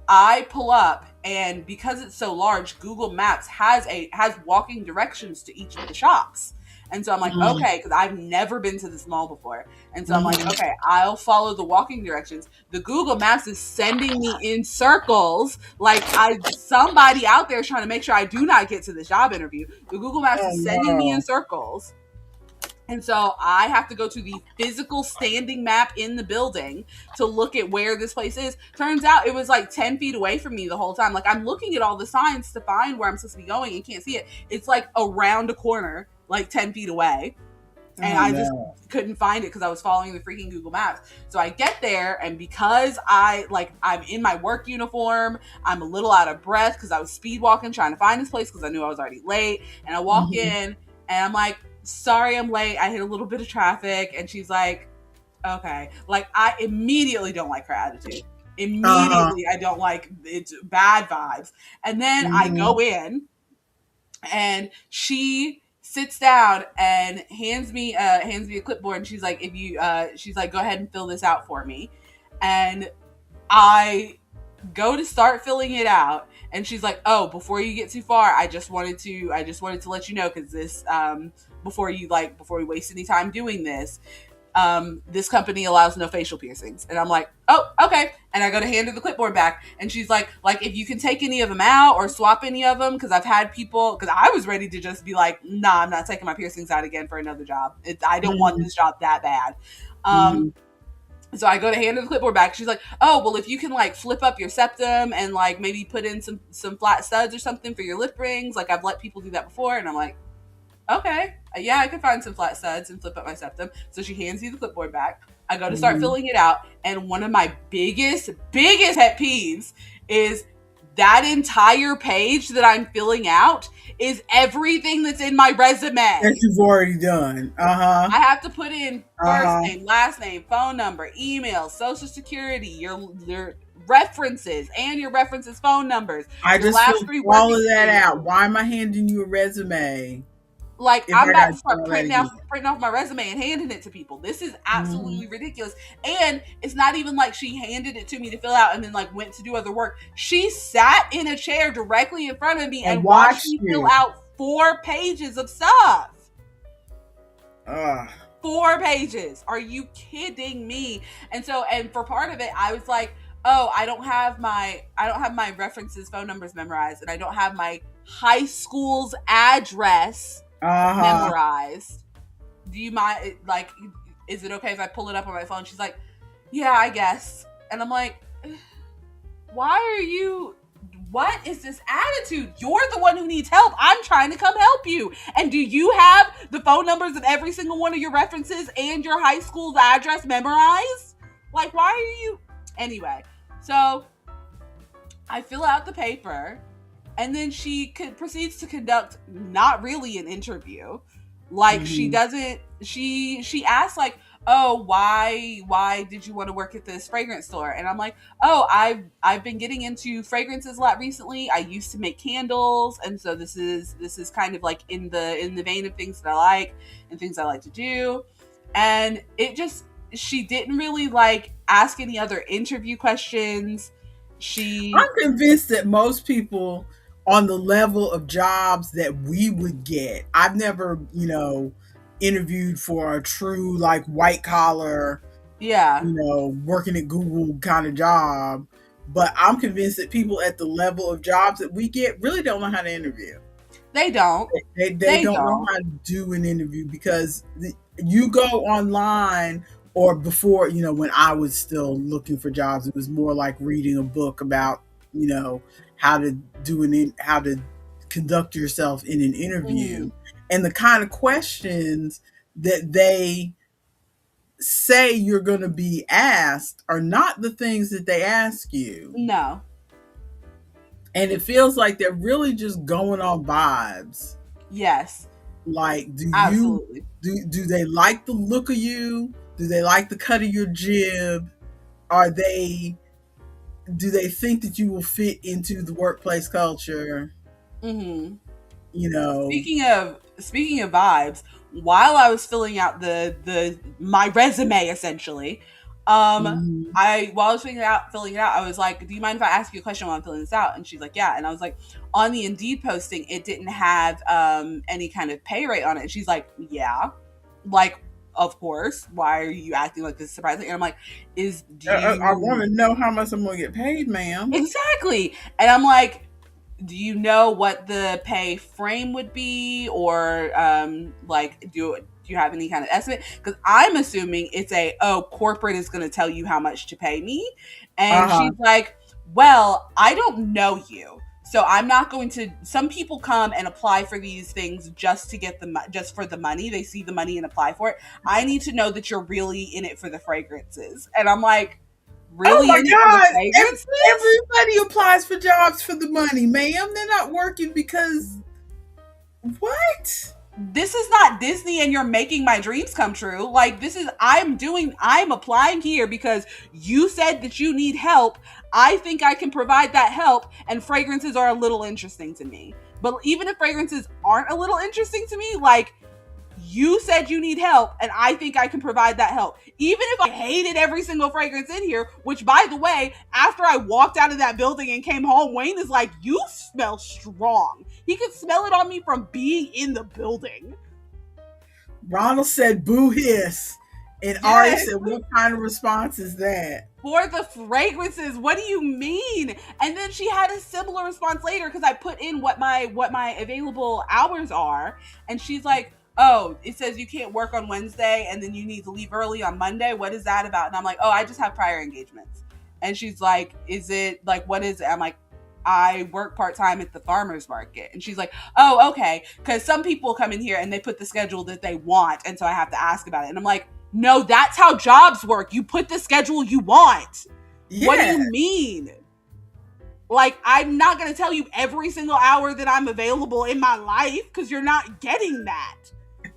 B: I pull up, and because it's so large, Google Maps has walking directions to each of the shops. And so I'm like,
A: Mm-hmm.
B: okay, because I've never been to this mall before. And so I'm like,
A: Mm-hmm.
B: okay, I'll follow the walking directions. The Google Maps is sending me in circles. Like somebody out there is trying to make sure I do not get to the job interview. The Google Maps
A: Oh
B: is sending me in
A: no.
B: circles. And so I have to go to the physical standing map in the building to look at where this place is. Turns out it was like 10 feet away from me the whole time. Like I'm looking at all the signs to find where I'm supposed to be going and can't see it. It's like around a corner, like 10 feet away. And
A: Oh
B: I just
A: no.
B: couldn't find it because I was following the freaking Google Maps. So I get there, and because I'm in my work uniform, I'm a little out of breath because I was speed walking trying to find this place because I knew I was already late. And I walk
A: Mm-hmm.
B: in, and I'm like, sorry I'm late. I hit a little bit of traffic. And she's like, okay. Like I immediately don't like her attitude.
A: Uh-huh.
B: Immediately I don't like it's bad vibes. And then I
A: Mm-hmm.
B: go in, and she sits down and hands me a clipboard, and she's like, if you she's like, go ahead and fill this out for me. And I go to start filling it out, and she's like, oh, before you get too far, I just wanted to let you know, because this before we waste any time doing this, this company allows no facial piercings. And I'm like, oh, okay. And I go to hand her the clipboard back, and she's like, if you can take any of them out or swap any of them, because I've had people, because I was ready to just be like, nah, I'm not taking my piercings out again for another job. I don't want
A: Mm-hmm.
B: this job that bad.
A: Mm-hmm.
B: So I go to hand her the clipboard back. She's like, oh, well, if you can like flip up your septum and like maybe put in some flat studs or something for your lip rings, like I've let people do that before. And I'm like, okay, yeah, I can find some flat studs and flip up my septum. So she hands me the clipboard back. I go to start
A: Mm-hmm.
B: filling it out, and one of my biggest pet peeves is that entire page that I'm filling out is everything that's in my
A: That
B: resume.
A: you've already done. Uh-huh.
B: I have to put in first
A: Uh-huh.
B: name, last name, phone number, email, social security, your references, and your references phone numbers,
A: I
B: your
A: just
B: last
A: filled
B: three work
A: all of that out.
B: experiences.
A: Why am I handing you a resume
B: Like
A: if
B: I'm
A: I
B: about
A: got
B: to
A: to do
B: start
A: all that again?
B: printing off my resume and handing it to people. This is
A: Mm-hmm.
B: absolutely ridiculous. And it's not even like she handed it to me to fill out and then like went to do other work. She sat in a chair directly in front of me
A: And
B: and watched
A: watch
B: me fill
A: you.
B: out 4 pages of stuff.
A: Ugh.
B: 4 pages. Are you kidding me? And for part of it, I was like, oh, I don't have my references phone numbers memorized, and I don't have my high school's address
A: Uh-huh.
B: memorized. Do you mind, like, is it okay if I pull it up on my phone? She's like, yeah, I guess. And I'm like, why are you, what is this attitude? You're the one who needs help. I'm trying to come help you. And do you have the phone numbers of every single one of your references and your high school's address memorized? Like, why are you? Anyway, so I fill out the paper, and then proceeds to conduct not really an interview. Like she
A: Mm-hmm.
B: doesn't. She asks like, "Oh, why did you want to work at this fragrance store?" And I'm like, "Oh, I've been getting into fragrances a lot recently. I used to make candles, and so this is kind of like in the vein of things that I like and things I like to do." And it just she didn't really like ask any other interview questions.
A: I'm
B: She
A: convinced that most people on the level of jobs that we would get, I've never, interviewed for a true like white collar,
B: Yeah,
A: working at Google kind of job. But I'm convinced that people at the level of jobs that we get really don't know how to interview.
B: they don't.
A: They
B: They
A: don't know
B: don't.
A: how to do an interview because you go online or before, when I was still looking for jobs, it was more like reading a book about, you know, how to how to conduct yourself in an interview
B: Mhm.
A: and the kind of questions that they say you're going to be asked are not the things that they ask you.
B: No.
A: And it feels like they're really just going on vibes.
B: Yes.
A: Like,
B: Absolutely.
A: do they like the look of you? Do they like the cut of your jib? Are they do they think that you will fit into the workplace culture?
B: Mm-hmm.
A: You know.
B: Speaking of vibes, while I was filling out the my resume essentially,
A: Mhm.
B: I while I was filling it out, I was like, "Do you mind if I ask you a question while I'm filling this out?" And she's like, "Yeah." And I was like, "On the Indeed posting, it didn't have any kind of pay rate on it." And she's like, "Yeah." Like, of course. Why are you acting like this is surprising? And I'm like, "Is do
A: I want
B: you
A: to know how much I'm going to get paid, ma'am.
B: exactly?" And I'm like, do you know what the pay frame would be, or like do you have any kind of estimate? Because I'm assuming it's corporate is going to tell you how much to pay me. And
A: Uh-huh.
B: she's like, well, I don't know you, so I'm not going to. Some people come and apply for these things just to get just for the money. They see the money and apply for it. I need to know that you're really in it for the fragrances. And I'm like,
A: Oh
B: really
A: my
B: in it for the
A: God.
B: fragrances?
A: Everybody applies for jobs for the money, ma'am. They're not working because what?
B: This is not Disney and you're making my dreams come true. Like, I'm applying here because you said that you need help. I think I can provide that help, and fragrances are a little interesting to me. But even if fragrances aren't a little interesting to me, like, you said you need help, and I think I can provide that help. Even if I hated every single fragrance in here, which, by the way, after I walked out of that building and came home, Wayne is like, you smell strong. He could smell it on me from being in the building.
A: Ronald said boo hiss. And Ari
B: Yes.
A: said, what kind of response is that?
B: For the fragrances, what do you mean? And then she had a similar response later because I put in what my available hours are, and she's like, oh, it says you can't work on Wednesday and then you need to leave early on Monday. What is that about? And I'm like, oh, I just have prior engagements. And she's like, is it like, what is it? I'm like, I work part-time at the farmer's market. And she's like, oh, okay. Because some people come in here and they put the schedule that they want, and so I have to ask about it. And I'm like, no, that's how jobs work. You put the schedule you want.
A: Yeah.
B: What do you mean? Like, I'm not going to tell you every single hour that I'm available in my life because you're not getting that.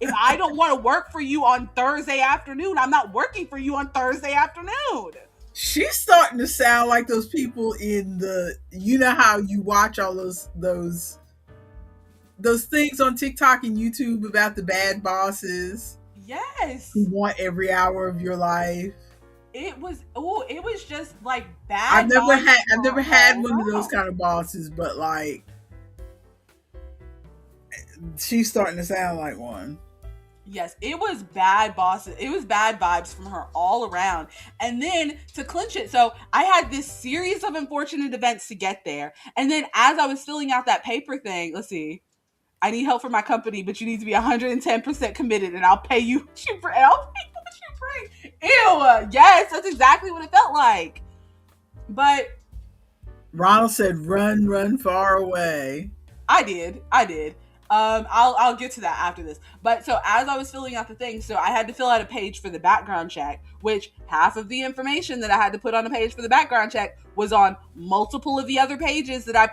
B: If I don't want to work for you on Thursday afternoon, I'm not working for you on Thursday afternoon.
A: She's starting to sound like those people in you know how you watch all those things on TikTok and YouTube about the bad bosses
B: Yes.
A: who want every hour of your life.
B: It was just like bad.
A: I've never had one of those kind of bosses, but like she's starting to sound like one.
B: Yes, it was bad bosses. It was bad vibes from her all around. And then to clinch it, so I had this series of unfortunate events to get there. And then as I was filling out that paper thing, let's see, I need help for my company, but you need to be 110% committed, and I'll pay you what you bring. I'll pay you what you bring. Ew. Yes, that's exactly what it felt like. But
A: Ronald said, run far away.
B: I did. I'll get to that after this. But so as I was filling out the thing, so I had to fill out a page for the background check, which half of the information that I had to put on a page for the background check was on multiple of the other pages that I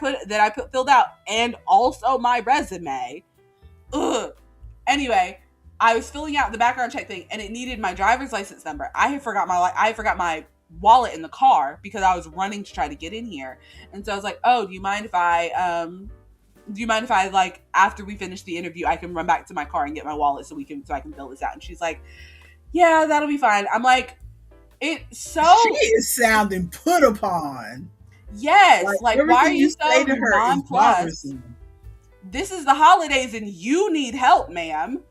B: filled out, and also my resume. Ugh. Anyway, I was filling out the background check thing, and it needed my driver's license number. I had forgot my wallet in the car because I was running to try to get in here, and so I was like, "Oh, do you mind if I like after we finish the interview I can run back to my car and get my wallet so I can fill this out?" And she's like, yeah, that'll be fine. I'm like, she
A: is sounding put upon.
B: Yes, like why are you so
A: nonplussed?
B: This is the holidays and you need help, ma'am.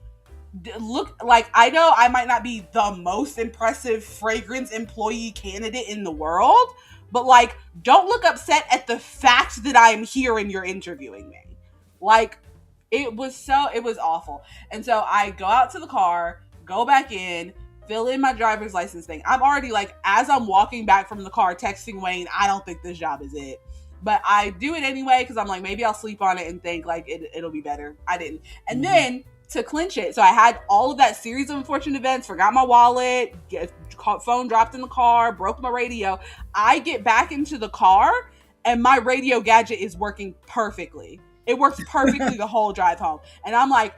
B: Look, like, I know I might not be the most impressive fragrance employee candidate in the world, but like, don't look upset at the fact that I'm here and you're interviewing me. Like, it was awful. And so I go out to the car, go back in, fill in my driver's license thing. I'm already like, as I'm walking back from the car, texting Wayne, I don't think this job is it. But I do it anyway because I'm like, maybe I'll sleep on it and think like it'll be better. I didn't. And then to clinch it, so I had all of that series of unfortunate events, forgot my wallet, phone dropped in the car, broke my radio. I get back into the car and my radio gadget is working perfectly. It works perfectly the whole drive home. And I'm like,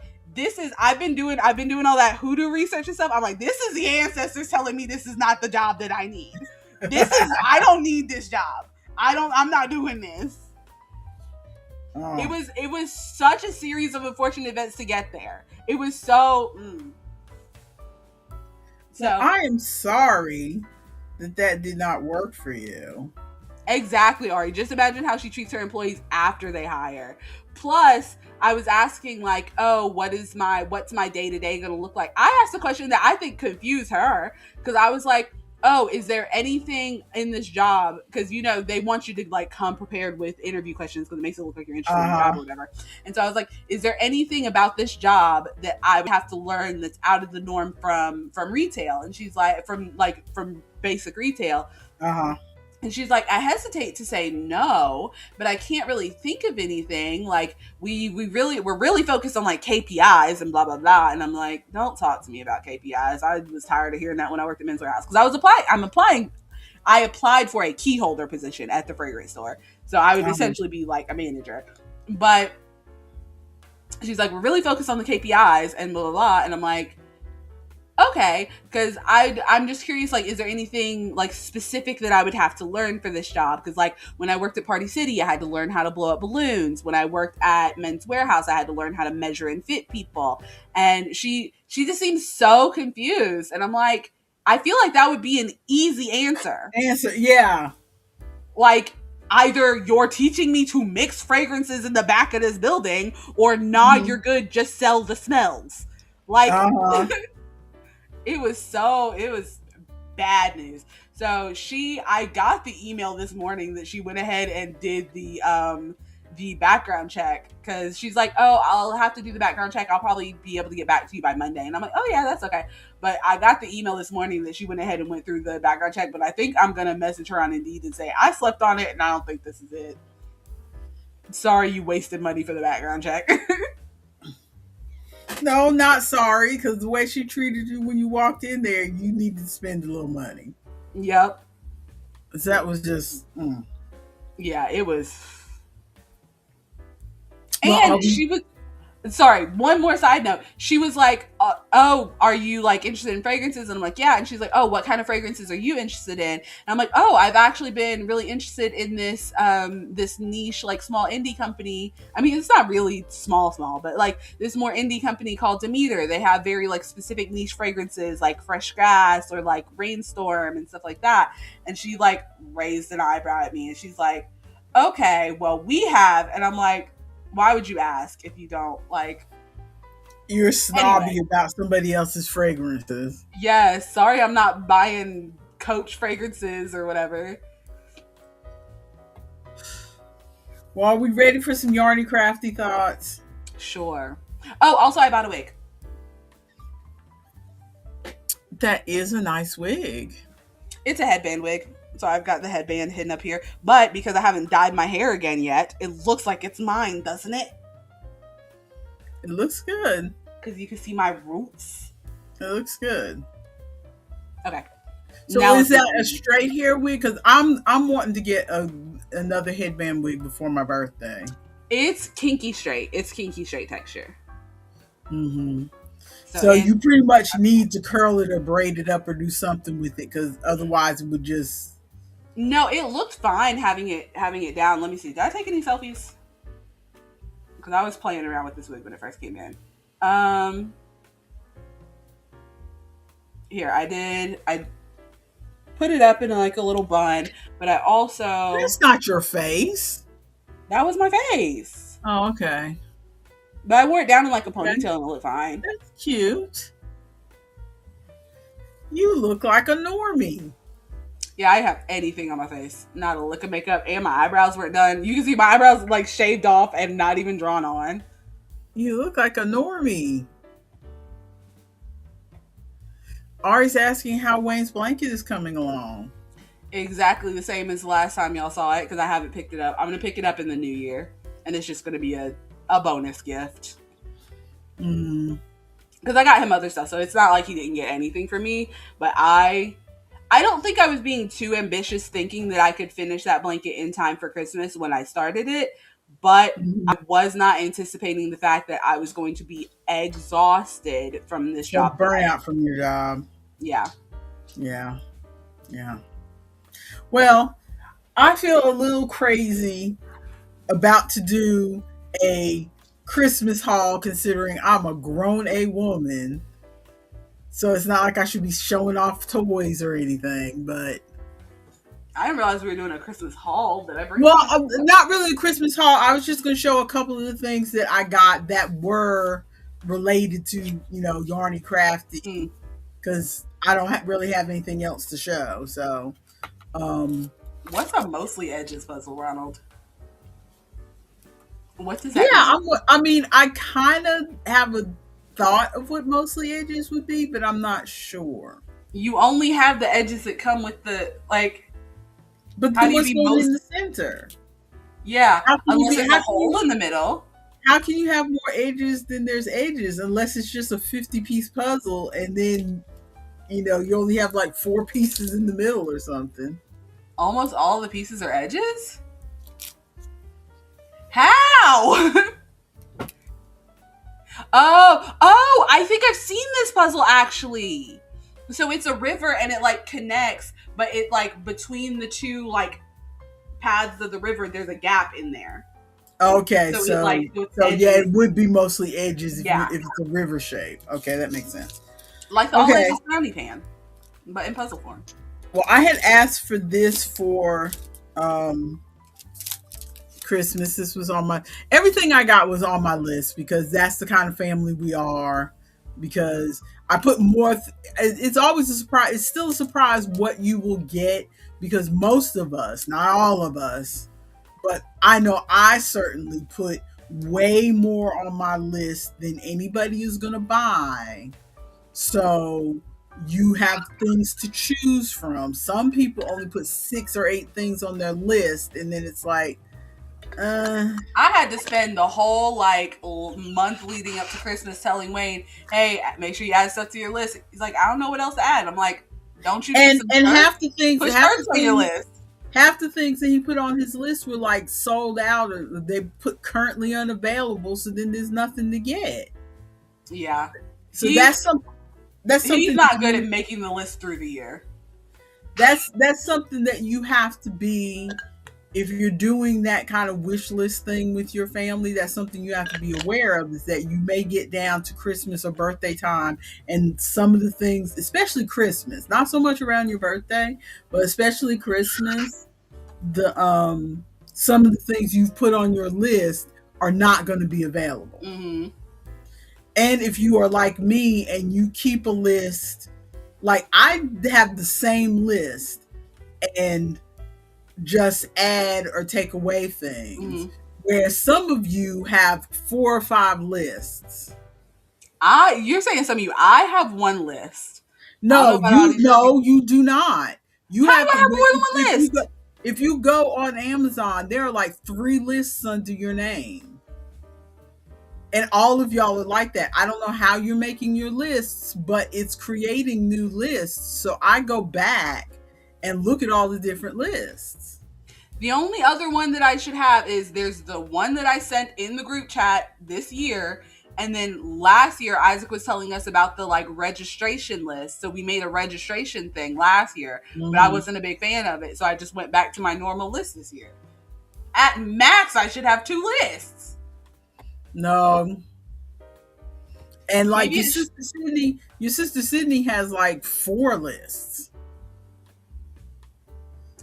B: I've been doing all that hoodoo research and stuff. I'm like, this is the ancestors telling me this is not the job that I need. I don't need this job. I'm not doing this.
A: Oh.
B: It was such a series of unfortunate events to get there. It was so
A: Well,
B: so
A: I am sorry that did not work for you.
B: exactly, Ari. Just imagine how she treats her employees after they hire. Plus, I was asking like, oh, what's my day to day gonna look like? I asked a question that I think confused her because I was like, oh, is there anything in this job? Because they want you to like come prepared with interview questions because it makes it look like you're interested in the
A: Uh
B: job or whatever. And so I was like, is there anything about this job that I would have to learn that's out of the norm from retail? And she's like, from basic retail.
A: huh. Uh huh.
B: And she's like, I hesitate to say no, but I can't really think of anything. Like we're really focused on like KPIs and blah blah blah. And I'm like, don't talk to me about KPIs. I was tired of hearing that when I worked at Men's Warehouse because I applied for a key holder position at the fragrance store, so I would essentially be like a manager. But she's like, we're really focused on the KPIs and blah blah blah. And I'm like, okay, because I'm just curious, like, is there anything like specific that I would have to learn for this job? Because like when I worked at Party City, I had to learn how to blow up balloons. When I worked at Men's Warehouse, I had to learn how to measure and fit people. And she just seems so confused. And I'm like, I feel like that would be an easy answer.
A: Answer. Yeah.
B: Like either you're teaching me to mix fragrances in the back of this building, or nah, you're good, just sell the smells. Like
A: Uh huh.
B: it was bad news. So I got the email this morning that she went ahead and did the background check because she's like, oh, I'll have to do the background check. I'll probably be able to get back to you by Monday. And I'm like, oh yeah, that's okay. But I got the email this morning that she went ahead and went through the background check. But I think I'm gonna message her on Indeed and say I slept on it and I don't think this is it. Sorry, you wasted money for the background check.
A: No, not sorry, because the way she treated you when you walked in there, you needed to spend a little money.
B: Yep.
A: So that was just.
B: Yeah, it was.
A: Well,
B: And she was. Sorry, one more side note. She was like, oh, are you like interested in fragrances? And I'm like, yeah. And she's like, oh, what kind of fragrances are you interested in? And I'm like, oh, I've actually been really interested in this niche, like small indie company. I mean, it's not really small, but like this more indie company called Demeter. They have very like specific niche fragrances like Fresh Grass or like Rainstorm and stuff like that. And she like raised an eyebrow at me and she's like, okay, well, we have. And I'm like, why would you ask if you don't like?
A: You're snobby
B: Anyway.
A: about somebody else's fragrances.
B: Yes, sorry, I'm not buying Coach fragrances or whatever.
A: Well, are we ready for some yarny crafty thoughts?
B: Sure. Oh, also, I bought a wig.
A: That is a nice wig.
B: It's a headband wig. So I've got the headband hidden up here. But because I haven't dyed my hair again yet, it looks like it's mine, doesn't it?
A: It looks good.
B: Because you can see my roots.
A: It looks good.
B: Okay.
A: So
B: Now
A: is
B: it's
A: that a straight hair wig? Because I'm wanting to get another headband wig before my birthday.
B: It's kinky straight. It's kinky straight texture.
A: Mm-hmm. So you pretty much need to curl it or braid it up or do something with it, because otherwise it would just.
B: No, it looked fine having it down. Let me see. Did I take any selfies? Because I was playing around with this wig when it first came in. Here, I did. I put it up in like a little bun, but I also.
A: That's not your face.
B: That was my face.
A: Oh, okay.
B: But I wore it down in like a ponytail and it looked fine.
A: That's cute. You look like a normie.
B: Yeah, I have anything on my face. Not a lick of makeup, and my eyebrows weren't done. You can see my eyebrows like shaved off and not even drawn on.
A: You look like a normie. Ari's asking how Wayne's Blanket is coming along.
B: Exactly the same as the last time y'all saw it, because I haven't picked it up. I'm going to pick it up in the new year, and it's just going to be a bonus gift. Because I got him other stuff, so it's not like he didn't get anything from me, but I don't think I was being too ambitious thinking that I could finish that blanket in time for Christmas when I started it, but I was not anticipating the fact that I was going to be exhausted from this job.
A: Burnout from your job.
B: Yeah.
A: Yeah. Yeah. Well, I feel a little crazy about to do a Christmas haul considering I'm a grown A woman. So it's not like I should be showing off toys or anything, but
B: I didn't realize we were doing a Christmas haul. Did I bring
A: well,
B: something?
A: not really a Christmas haul. I was just going to show a couple of the things that I got that were related to, Yarny Crafty,
B: Mm.
A: because I don't really have anything else to show. So, um,
B: What's a mostly edges puzzle, Ronald? What does that
A: yeah,
B: mean?
A: I mean, I kind of have a thought of what mostly edges would be, but I'm not sure.
B: You only have the edges that come with the like.
A: But
B: How
A: then
B: do you
A: what's
B: be
A: going in
B: most?
A: the center?
B: Yeah,
A: How can you
B: unless
A: be?
B: there's a hole in the middle.
A: How can you have more edges than there's edges unless it's just a 50-piece puzzle and then you only have like 4 pieces in the middle or something.
B: Almost all the pieces are edges. How? Oh, I think I've seen this puzzle actually. So it's a river and it like connects, but it like between the two like paths of the river, there's a gap in there.
A: Okay,
B: So it like
A: so yeah, it would be mostly edges
B: Yeah,
A: if it's a river shape. Okay, that makes sense.
B: like the all
A: Okay,
B: edges brownie pan, but in puzzle form.
A: well, I had asked for this for um Christmas. This was on my everything I got was on my list because that's the kind of family we are. Because I put more. It's always a surprise. It's still a surprise what you will get because most of us, not all of us, but I know I certainly put way more on my list than anybody is going to buy. So you have things to choose from. Some people only put 6 or 8 things on their list, and then it's like,
B: I had to spend the whole like month leading up to Christmas telling Wayne, "Hey, make sure you add stuff to your list." He's like, "I don't know what else to add." I'm like, "Don't you need
A: and
B: some
A: and
B: shirts?
A: half the things,
B: Put shirts on your list."
A: half the things that he put on his list were like sold out or they put currently unavailable. So then there's nothing to get.
B: Yeah,
A: So
B: he's
A: that's
B: he's
A: something
B: not good at making the list through the year.
A: that's something that you have to be if you're doing that kind of wish list thing with your family. That's something you have to be aware of, is that you may get down to Christmas or birthday time and some of the things, especially Christmas, not so much around your birthday, but especially Christmas, the some of the things you've put on your list are not going to be available.
B: Mm-hmm.
A: And if you are like me and you keep a list, like I have the same list and just add or take away things,
B: Mm-hmm.
A: where some of you have 4 or 5 lists.
B: You're saying some of you. I have one list. I don't know
A: No,
B: about all these other people.
A: you do not. You
B: How do
A: have
B: I
A: to
B: have more than one list?
A: if you go on Amazon, there are like 3 lists under your name. And all of y'all are like that. I don't know how you're making your lists, but it's creating new lists. So I go back and look at all the different lists.
B: The only other one that I should have is there's the one that I sent in the group chat this year. And then last year, Isaac was telling us about the like registration list. So we made a registration thing last year, but I wasn't a big fan of it. So I just went back to my normal list this year. At max, I should have 2 lists.
A: No. And like
B: Maybe
A: your sister Sydney has like 4 lists.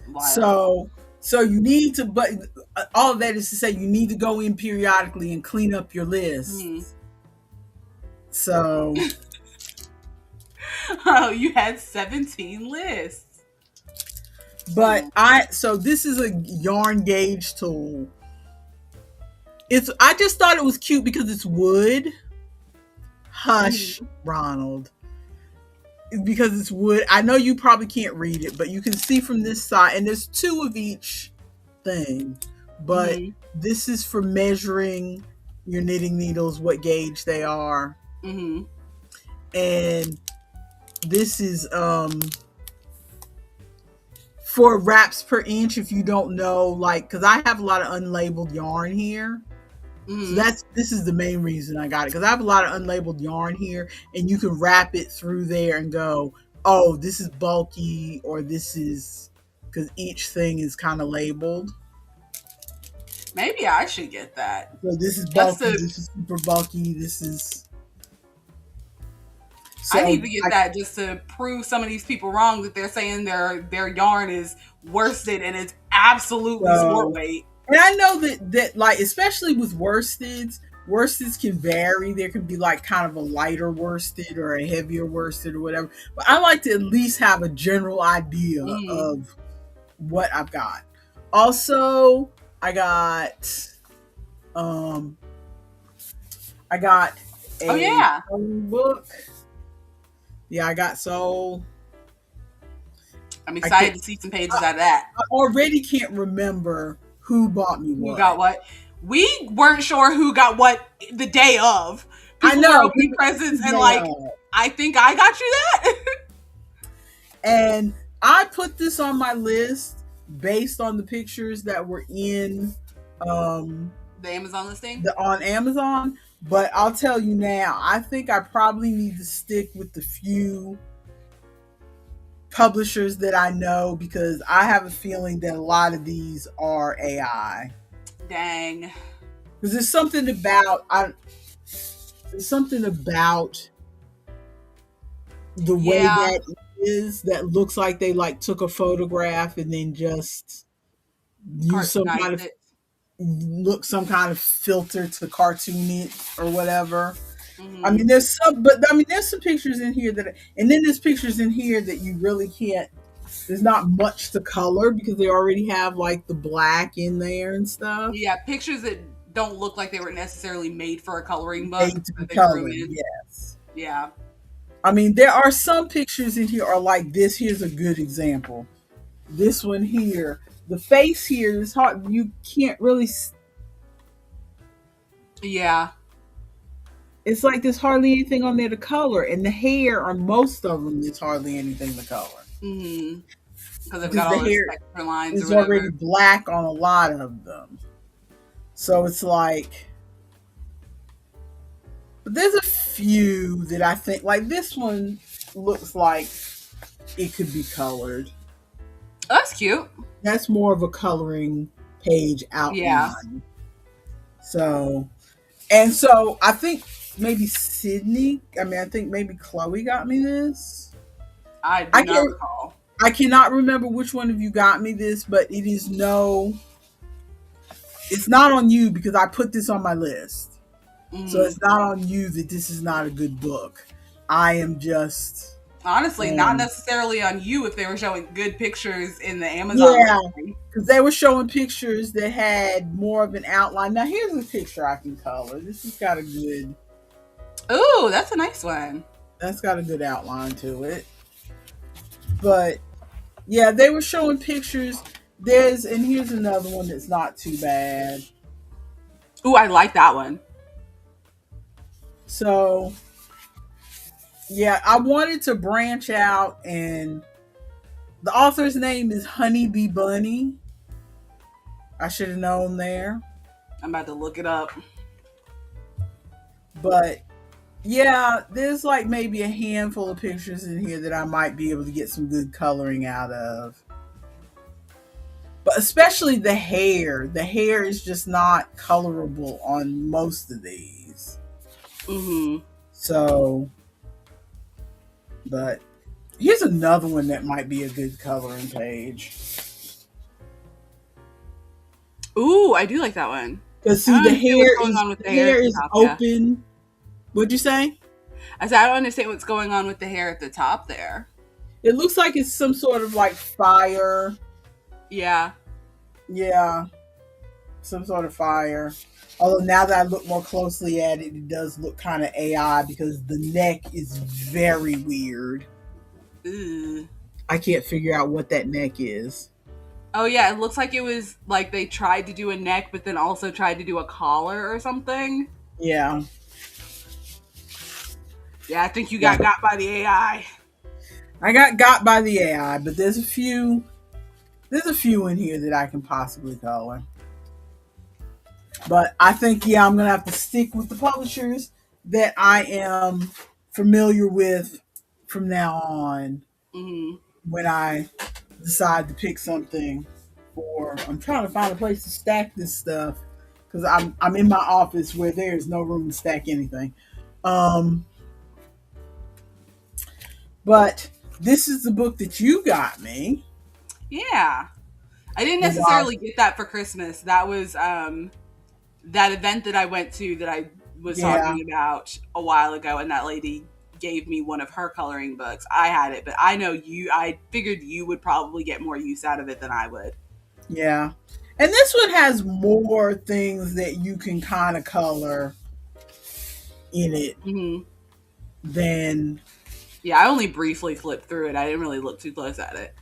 B: Wild.
A: So you need to, but all of that is to say you need to go in periodically and clean up your lists.
B: Mhm.
A: So
B: Oh, you had 17 lists.
A: but so this is a yarn gauge tool. I just thought it was cute because it's wood. Hush, Ronald. Because it's wood. I know you probably can't read it, but you can see from this side, and there's 2 of each thing. But this is for measuring your knitting needles, what gauge they are.
B: Mm-hmm.
A: And this is for wraps per inch, if you don't know, like, because I have a lot of unlabeled yarn here. So this is the main reason I got it, because I have a lot of unlabeled yarn here, and you can wrap it through there and go, oh, this is bulky, or this is because each thing is kind of labeled.
B: Maybe I should get that.
A: So this is
B: Just
A: bulky,
B: to,
A: this is super bulky, this is
B: I
A: so
B: need to get that just to prove some of these people wrong that they're saying their yarn is worsted and it's absolutely sport
A: so
B: weight.
A: and I know that like especially with worsteds can vary. There can be like kind of a lighter worsted or a heavier worsted or whatever. But I like to at least have a general idea
B: Mm.
A: of what I've got. Also, um I got
B: Oh
A: a
B: yeah,
A: coloring book. Yeah, I got so
B: I'm
A: I
B: excited
A: can't
B: to see some pages out of that.
A: I already can't remember who bought me
B: Who
A: what.
B: got what? We weren't sure who got what the day of.
A: I
B: People were
A: know
B: opening presents and
A: they
B: like,
A: are.
B: I think I got you that.
A: And I put this on my list based on the pictures that were in
B: The Amazon listing.
A: on Amazon. But I'll tell you now, I think I probably need to stick with the few publishers that I know because I have a feeling that a lot of these are AI.
B: Dang.
A: Because there's something about the way
B: Yeah.
A: that is that looks like they like took a photograph and then just use
B: Cartoonized it.
A: some kind of filter to cartoon it or whatever. I
B: Hmm.
A: mean, there's some pictures in here and then there's pictures in here that you really can't. There's not much to color because they already have like the black in there and stuff.
B: Yeah, pictures that don't look like they were necessarily made for a coloring book
A: Made to be
B: that they threw
A: colored,
B: in.
A: yes.
B: Yeah.
A: I mean, there are some pictures in here are like this. Here's a good example. This one here, the face here is hard. You can't really.
B: Yeah.
A: It's like there's hardly anything on there to color, and the hair on most of them there's hardly anything to color
B: Hmm. Because they've
A: because
B: got
A: the
B: all those
A: hair
B: texture lines or
A: is already
B: whatever.
A: black on a lot of them. So it's like, but there's a few that I think like this one looks like it could be colored.
B: Oh, that's cute.
A: That's more of a coloring page
B: Yeah.
A: outline. So, and so I think maybe Sydney, I think maybe Chloe got me this.
B: I do
A: I
B: not
A: can't,
B: recall.
A: I cannot remember which one of you got me this, but it's not on you because I put this on my list. So
B: Hmm.
A: it's not on you that this is not a good book. I am just,
B: Honestly, not
A: um,
B: necessarily on you if they were showing good pictures in the Amazon
A: yeah,
B: listing.
A: because they were showing pictures that had more of an outline. Now here's a picture I can color.
B: Ooh, that's a nice one.
A: That's got a good outline to it. But yeah, they were showing pictures. And here's another one that's not too bad.
B: Ooh, I like that one.
A: So yeah, I wanted to branch out, and the author's name is Honeybee Bunny. I should have known there.
B: I'm about to look it up.
A: But yeah, there's like maybe a handful of pictures in here that I might be able to get some good coloring out of. But especially the hair. The hair is just not colorable on most of these.
B: Hmm.
A: So, but here's another one that might be a good coloring page.
B: Ooh, I do like that one.
A: Because
B: I
A: see,
B: don't understand what's going on with
A: the
B: the hair at
A: hair
B: the
A: is
B: top. Yeah.
A: open. What'd you say?
B: I said I don't understand what's going on with the hair at the top there.
A: It looks like it's some sort of like fire.
B: Yeah.
A: Yeah, some sort of fire. Although now that I look more closely at it, it does look kind of AI because the neck is very weird.
B: Ooh.
A: I can't figure out what that neck is.
B: Oh yeah, it looks like it was like they tried to do a neck, but then also tried to do a collar or something.
A: Yeah.
B: Yeah, I think you got by the AI.
A: I got by the AI, but there's a few in here that I can possibly color. But I think I'm gonna have to stick with the publishers that I am familiar with from now on
B: Hmm.
A: when I decide to pick something for. I'm trying to find a place to stack this stuff because I'm in my office where there's no room to stack anything. Um, but this is the book that you got me.
B: Yeah. I didn't
A: Wow.
B: necessarily get that for Christmas. That was that event that I went to that I was
A: Yeah,
B: talking about a while ago, and that lady gave me one of her coloring books. I had it, but I know I figured you would probably get more use out of it than I would.
A: yeah. And this one has more things that you can kind of color in it
B: Hmm.
A: than
B: Yeah, I only briefly flipped through it. I didn't really look too close at it.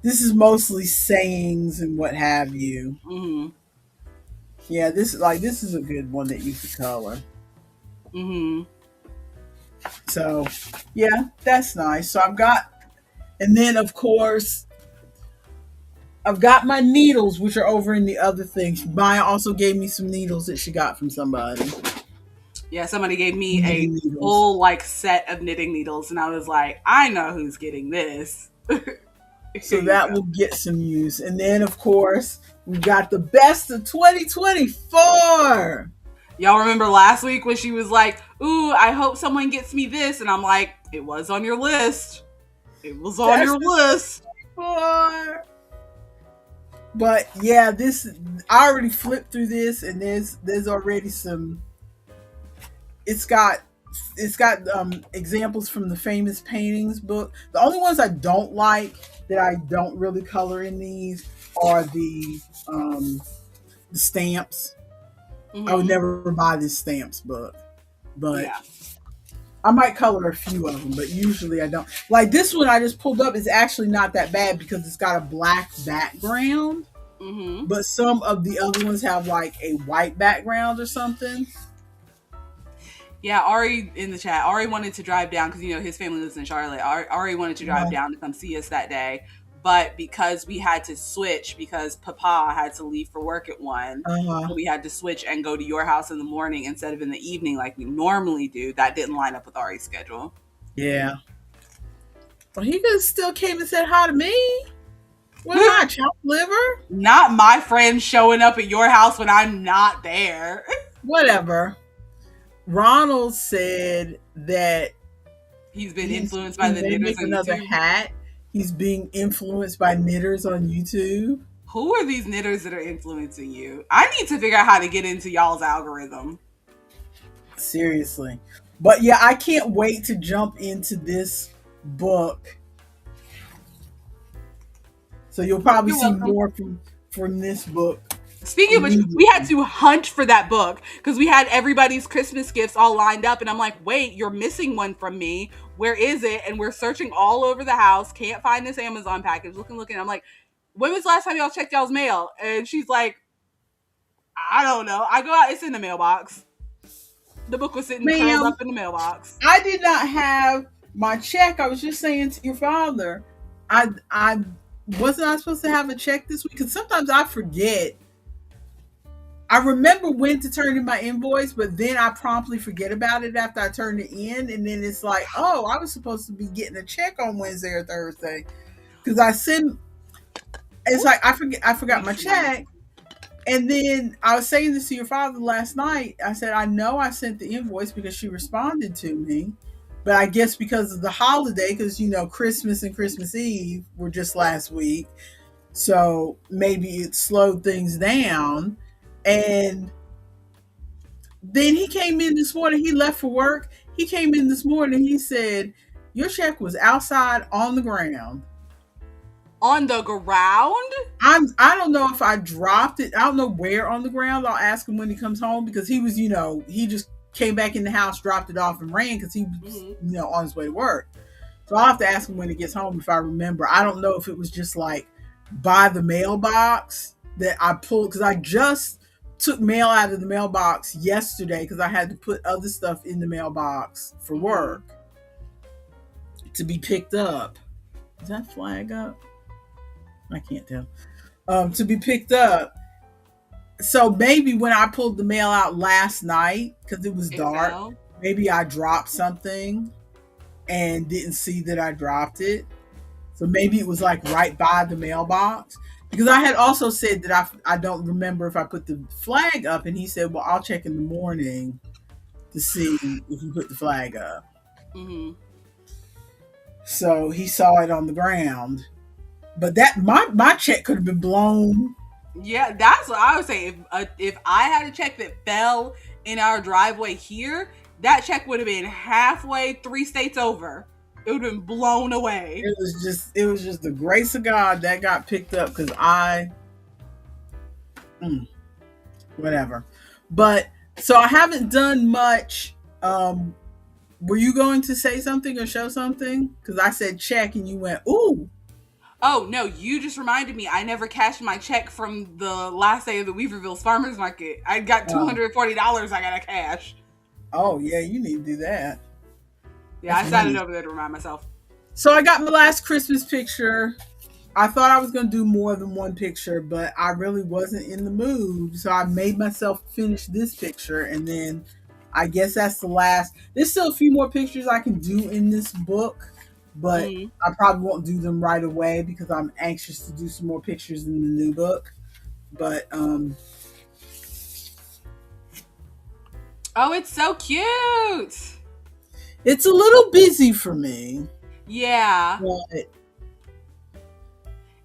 A: this is mostly sayings and what have you.
B: Hmm.
A: Yeah, this is a good one that you could color.
B: Hmm.
A: So, yeah, that's nice. So I've got, and then of course I've got my needles, which are over in the other thing. Maya also gave me some needles that she got from somebody.
B: Yeah, somebody gave me a
A: Knitting needles.
B: full like set of knitting needles, and I was like, I know who's getting this. Here
A: So
B: you
A: that
B: go.
A: will get some use. And then, of course, we got the best of 2024.
B: Y'all remember last week when she was like, "Ooh, I hope someone gets me this," and I'm like, "It was on your list. It was on
A: Best
B: your
A: of
B: list."
A: 24. But yeah, this I already flipped through this, and there's already some. It's got examples from the famous paintings book. The only ones I don't like that I don't really color in these are the stamps. I would
B: Hmm.
A: never buy this stamps book, but
B: Yeah.
A: I might color a few of them, but usually I don't. Like this one I just pulled up is actually not that bad because it's got a black background,
B: Hmm.
A: but some of the other ones have like a white background or something.
B: Yeah, Ari in the chat. Ari wanted to drive down because his family lives in Charlotte. Ari wanted to drive
A: Uh,
B: down to come see us that day, but because we had to switch because Papa had to leave for work at 1,
A: uh,
B: so we had to switch and go to your house in the morning instead of in the evening like we normally do. That didn't line up with Ari's schedule.
A: yeah. Well, he could still came and said hi to me. What am I, chopped liver?
B: Not my friend showing up at your house when I'm not there.
A: Whatever. Ronald said that
B: He's been
A: he's
B: influenced by
A: when
B: the
A: they
B: knitters
A: make
B: on
A: another
B: YouTube.
A: hat, he's being influenced by knitters on YouTube.
B: Who are these knitters that are influencing you? I need to figure out how to get into y'all's algorithm.
A: Seriously. But yeah, I can't wait to jump into this book. So you'll probably
B: You're
A: see
B: welcome.
A: more from this book
B: Speaking of which, we had
A: immediately.
B: to hunt for that book because we had everybody's Christmas gifts all lined up. And I'm like, wait, you're missing one from me. Where is it? And we're searching all over the house. Can't find this Amazon package. Looking. I'm like, when was the last time y'all checked y'all's mail? And she's like, I don't know. I go out, it's in the mailbox. The book was sitting curled
A: Ma'am,
B: up in the mailbox.
A: I did not have my check. I was just saying to your father, I wasn't I supposed to have a check this week? Because sometimes I forget. I remember when to turn in my invoice, but then I promptly forget about it after I turn it in, and then it's like, oh, I was supposed to be getting a check on Wednesday or Thursday because I send. It's
B: Ooh,
A: like I forgot my
B: thank you.
A: check, and then I was saying this to your father last night. I said I know I sent the invoice because she responded to me, but I guess because of the holiday, because Christmas and Christmas Eve were just last week, so maybe it slowed things down, and then he came in this morning. He left for work. He came in this morning. He said, "Your check was outside on the ground."
B: On the ground?
A: I don't know if I dropped it. I don't know where on the ground. I'll ask him when he comes home because he was, he just came back in the house, dropped it off, and ran because he was,
B: Mm-hmm.
A: on his way to work. So I'll have to ask him when he gets home if I remember. I don't know if it was just like by the mailbox that I pulled because I just took mail out of the mailbox yesterday because I had to put other stuff in the mailbox for
B: Mm-hmm.
A: work to be picked up. Is that flag up? I can't tell. To be picked up. So maybe when I pulled the mail out last night because it was
B: It
A: dark,
B: fell.
A: maybe I dropped something and didn't see that I dropped it. So maybe it was like right by the mailbox. Because I had also said that I don't remember if I put the flag up, and he said, "Well, I'll check in the morning to see if you put the flag up."
B: Mm-hmm.
A: So he saw it on the ground. But that my check could have been blown.
B: Yeah, that's what I would say. If I had a check that fell in our driveway here, that check would have been halfway 3 states over. It would have been blown away.
A: It was just the grace of God that got picked up because mm, whatever. But so I haven't done much. Were you going to say something or show something? Because I said check and you went, ooh.
B: Oh no, you just reminded me. I never cashed my check from the last day of the Weaverville's farmers market. I got
A: Oh,
B: $240. I got to cash.
A: oh yeah, you need to do that.
B: Yeah,
A: That's
B: I signed it
A: money.
B: over there to remind myself.
A: So I got my last Christmas picture. I thought I was going to do more than one picture, but I really wasn't in the mood. So I made myself finish this picture, and then I guess that's the last. There's still a few more pictures I can do in this book, but
B: Mm.
A: I probably won't do them right away because I'm anxious to do some more pictures in the new book. But
B: Oh, it's so cute.
A: it's a little busy for me.
B: Yeah,
A: But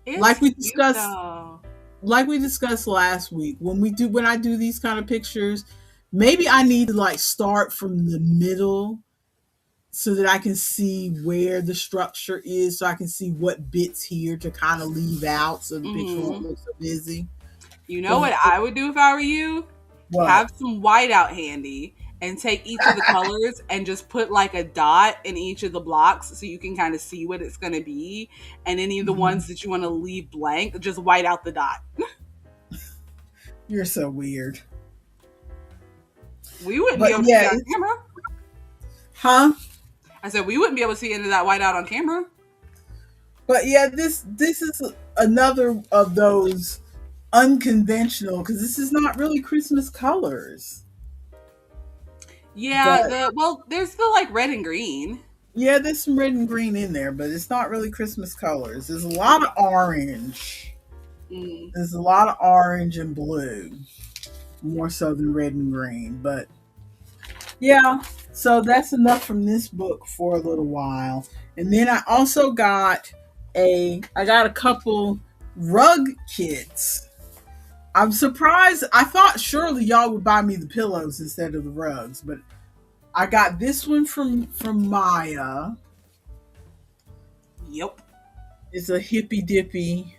B: it's
A: like we
B: cute
A: discussed
B: though.
A: like we discussed last week, when I do these kind of pictures, maybe I need to like start from the middle so that I can see where the structure is, so I can see what bits here to kind of leave out so the picture won't
B: Hmm.
A: look so busy.
B: You know
A: Because
B: what I would do if I were you?
A: what?
B: Have some whiteout handy and take each of the colors and just put like a dot in each of the blocks so you can kind of see what it's going to be. And any of the
A: Mhm.
B: ones that you want to leave blank, just white out the dot.
A: You're so weird.
B: We wouldn't be
A: But
B: able to see
A: yeah,
B: that on
A: it's
B: camera.
A: huh?
B: I said we wouldn't be able to see into that whiteout on camera.
A: But yeah, this is another of those unconventional because this is not really Christmas colors.
B: Yeah,
A: But
B: there's the like red and green.
A: yeah, there's some red and green in there, but it's not really Christmas colors. There's a lot of orange.
B: Mm.
A: There's a lot of orange and blue, more so than red and green. But yeah, so that's enough from this book for a little while. And then I also got I got a couple rug kits. I'm surprised. I thought surely y'all would buy me the pillows instead of the rugs, but I got this one from Maya.
B: Yep.
A: It's a hippy dippy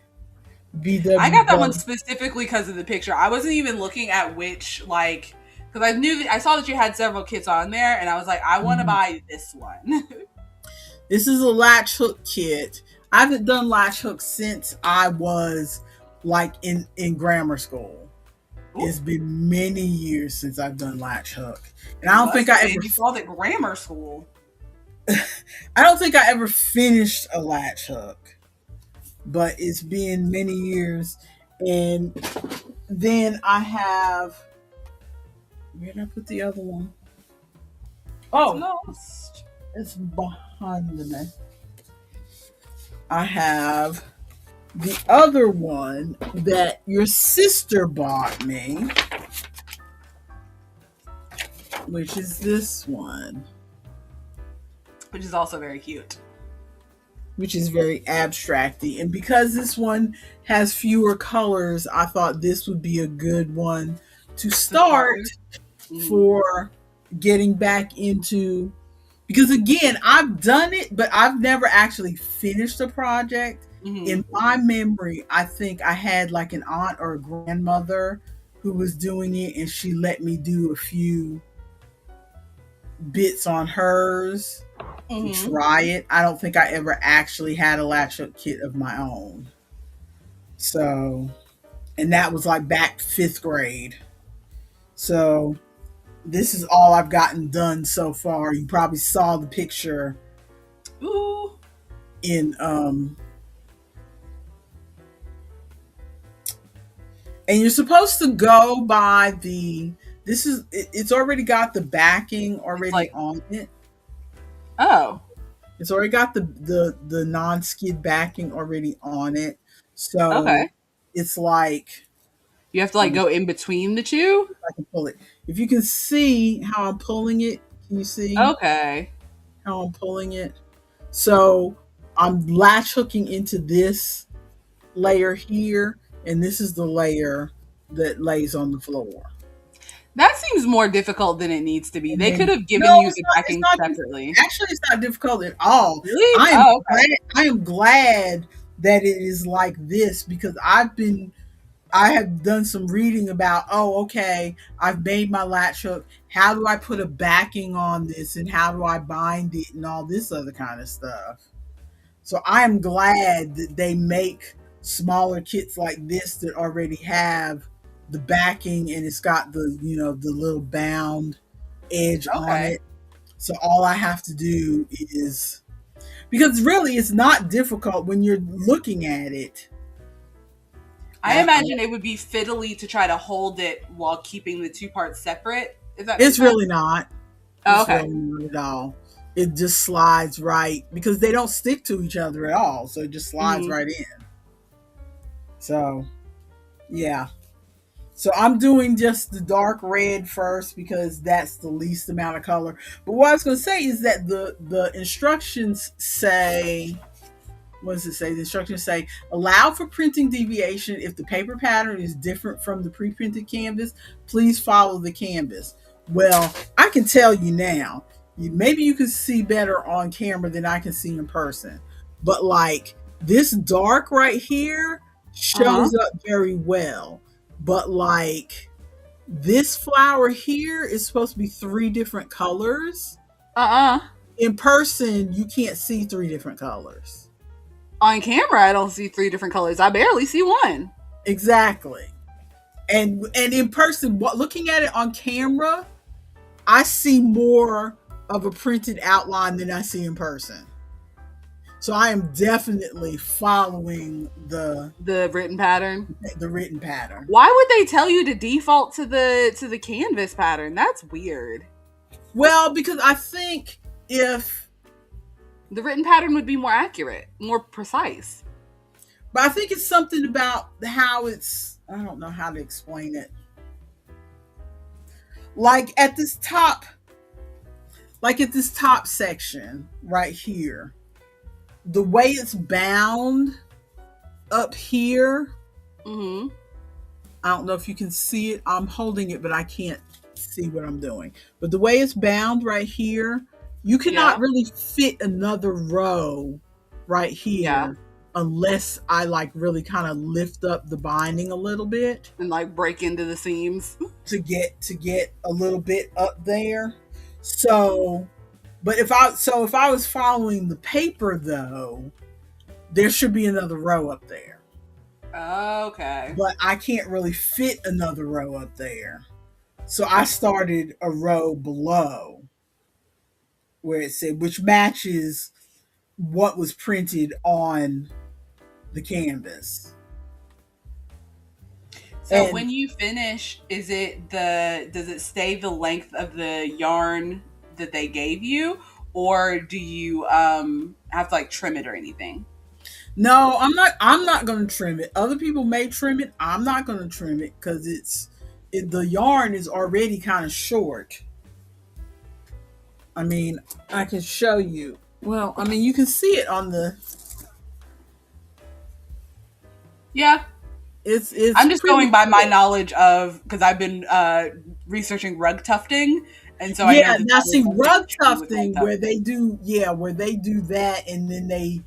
B: I got that one
A: BWW.
B: specifically because of the picture. I wasn't even looking at which like because I knew that I saw that you had several kits on there, and I was like, I want to
A: Mhm.
B: buy this one.
A: This is a latch hook kit. I haven't done latch hook since I was like in grammar school.
B: Ooh,
A: It's been many years since I've done latch hook, and
B: you must have been. You called it grammar school.
A: I don't think I ever finished a latch hook, but it's been many years. And then I have, where did I put the other one?
B: It's
A: Oh,
B: lost.
A: it's behind me. I have the other one that your sister bought me, which is this one,
B: Which is also very cute.
A: which is very abstracty. And because this one has fewer colors, I thought this would be a good one to
B: To start
A: start
B: with. Mm.
A: for getting back into, because again, I've done it, but I've never actually finished a project.
B: Mm-hmm.
A: In my memory, I think I had like an aunt or a grandmother who was doing it, and she let me do a few bits on hers to
B: Mm-hmm.
A: try it. I don't think I ever actually had a latch up kit of my own. So, and that was like back fifth grade. So, this is all I've gotten done so far. You probably saw the picture
B: Ooh.
A: in and you're supposed to go by the, it's already got the backing
B: It's
A: already
B: like,
A: on it.
B: oh.
A: It's already got the non-skid backing already on it. So
B: Okay.
A: it's like,
B: You have to
A: let
B: like
A: me
B: go in between the two?
A: see if I can pull it. If you can see how I'm pulling it, can you see
B: Okay.
A: how I'm pulling it? So I'm latch hooking into this layer here, and this is the layer that lays on the floor.
B: That seems more difficult than it needs to be.
A: And
B: They could
A: then
B: have
A: no,
B: given you
A: it's
B: the
A: not. It's
B: backing
A: not.
B: separately.
A: Actually, it's not difficult at all.
B: Really?
A: I am
B: Oh, okay.
A: glad. I am glad that it is like this because I have done some reading about, oh, okay, I've made my latch hook. How do I put a backing on this and how do I bind it and all this other kind of stuff? So I am glad that they make smaller kits like this that already have the backing and it's got the little bound edge on
B: Okay.
A: it. So all I have to do is, because really it's not difficult when you're looking at it.
B: I imagine it would be fiddly to try to hold it while keeping the two parts separate, if that makes
A: It's
B: sense.
A: really not.
B: Oh,
A: It's
B: okay.
A: really not at all. It just slides right because they don't stick to each other at all. So it just slides
B: Hmm.
A: right in. So yeah. So I'm doing just the dark red first because that's the least amount of color. But what I was going to say is that the instructions say, what does it say? The instructions say allow for printing deviation if the paper pattern is different from the pre-printed canvas. Please follow the canvas. Well, I can tell you now. Maybe you can see better on camera than I can see in person. But like this dark right here
B: Uh-huh.
A: shows up very well. But like this flower here is supposed to be three different colors.
B: Uh-uh.
A: In person, you can't see three different colors.
B: On camera, I don't see three different colors. I barely see one.
A: Exactly. And in person, looking at it on camera, I see more of a printed outline than I see in person. So I am definitely following
B: The written pattern.
A: the written pattern.
B: Why would they tell you to default to the canvas pattern? That's weird.
A: Well, because I think if
B: The written pattern would be more accurate, more precise.
A: but I think it's something about how it's, I don't know how to explain it. Like at this top, like at this top section right here, the way it's bound up here,
B: Mm-hmm.
A: I don't know if you can see it. I'm holding it, but I can't see what I'm doing. But the way it's bound right here, you
B: Yeah.
A: cannot really fit another row right
B: Yeah.
A: here unless I like really kind of lift up the binding a little bit
B: And like break into the seams.
A: to get a little bit up there. So, but if I was following the paper though, there should be another row up there.
B: Okay.
A: But I can't really fit another row up there. So I started a row below where it said, which matches what was printed on the canvas.
B: So
A: And
B: when you finish, does it stay the length of the yarn that they gave you, or do you have to like trim it or anything?
A: no, I'm not going to trim it. Other people may trim it. I'm not going to trim it because the yarn is already kind of short. I mean, I can show you. Well, I mean, you can see it on the.
B: Yeah,
A: It's
B: I'm just
A: pretty
B: going by my
A: short.
B: knowledge of because I've been researching rug tufting, and so I know
A: Yeah,
B: that
A: now
B: that is
A: see
B: a big
A: rug
B: issue with rug
A: tufting where
B: tufting.
A: they do, yeah, where they do that and then they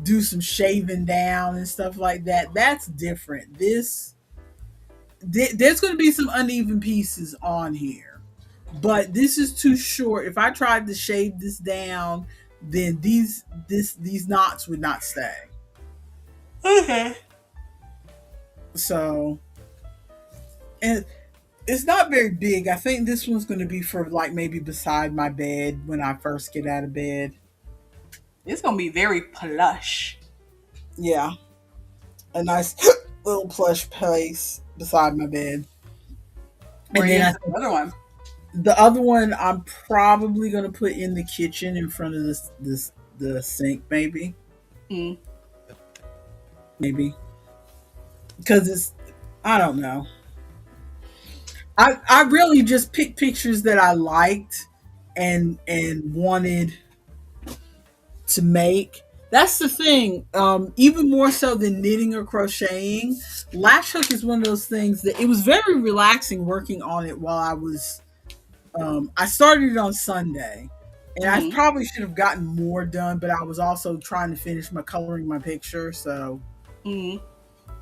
A: do some shaving down and stuff like that. That's different. There's going to be some uneven pieces on here, but this is too short. If I tried to shave this down, then these knots would not stay.
B: Okay.
A: So, and it's not very big. I think this one's going to be for like maybe beside my bed when I first get out of bed.
B: It's gonna be very plush.
A: Yeah, a nice little plush place beside my bed.
B: Where
A: And
B: are you
A: then
B: gonna
A: I
B: put
A: think
B: the other one?
A: the other one I'm probably going to put in the kitchen in front of the sink, maybe.
B: Mm.
A: Maybe. Because it's, I don't know. I really just picked pictures that I liked and wanted to make. That's the thing. Even more so than knitting or crocheting, lash hook is one of those things that it was very relaxing working on it while I was. I started it on Sunday, and I
B: Mm-hmm.
A: probably should have gotten more done, but I was also trying to finish my coloring my picture. So,
B: Mm-hmm.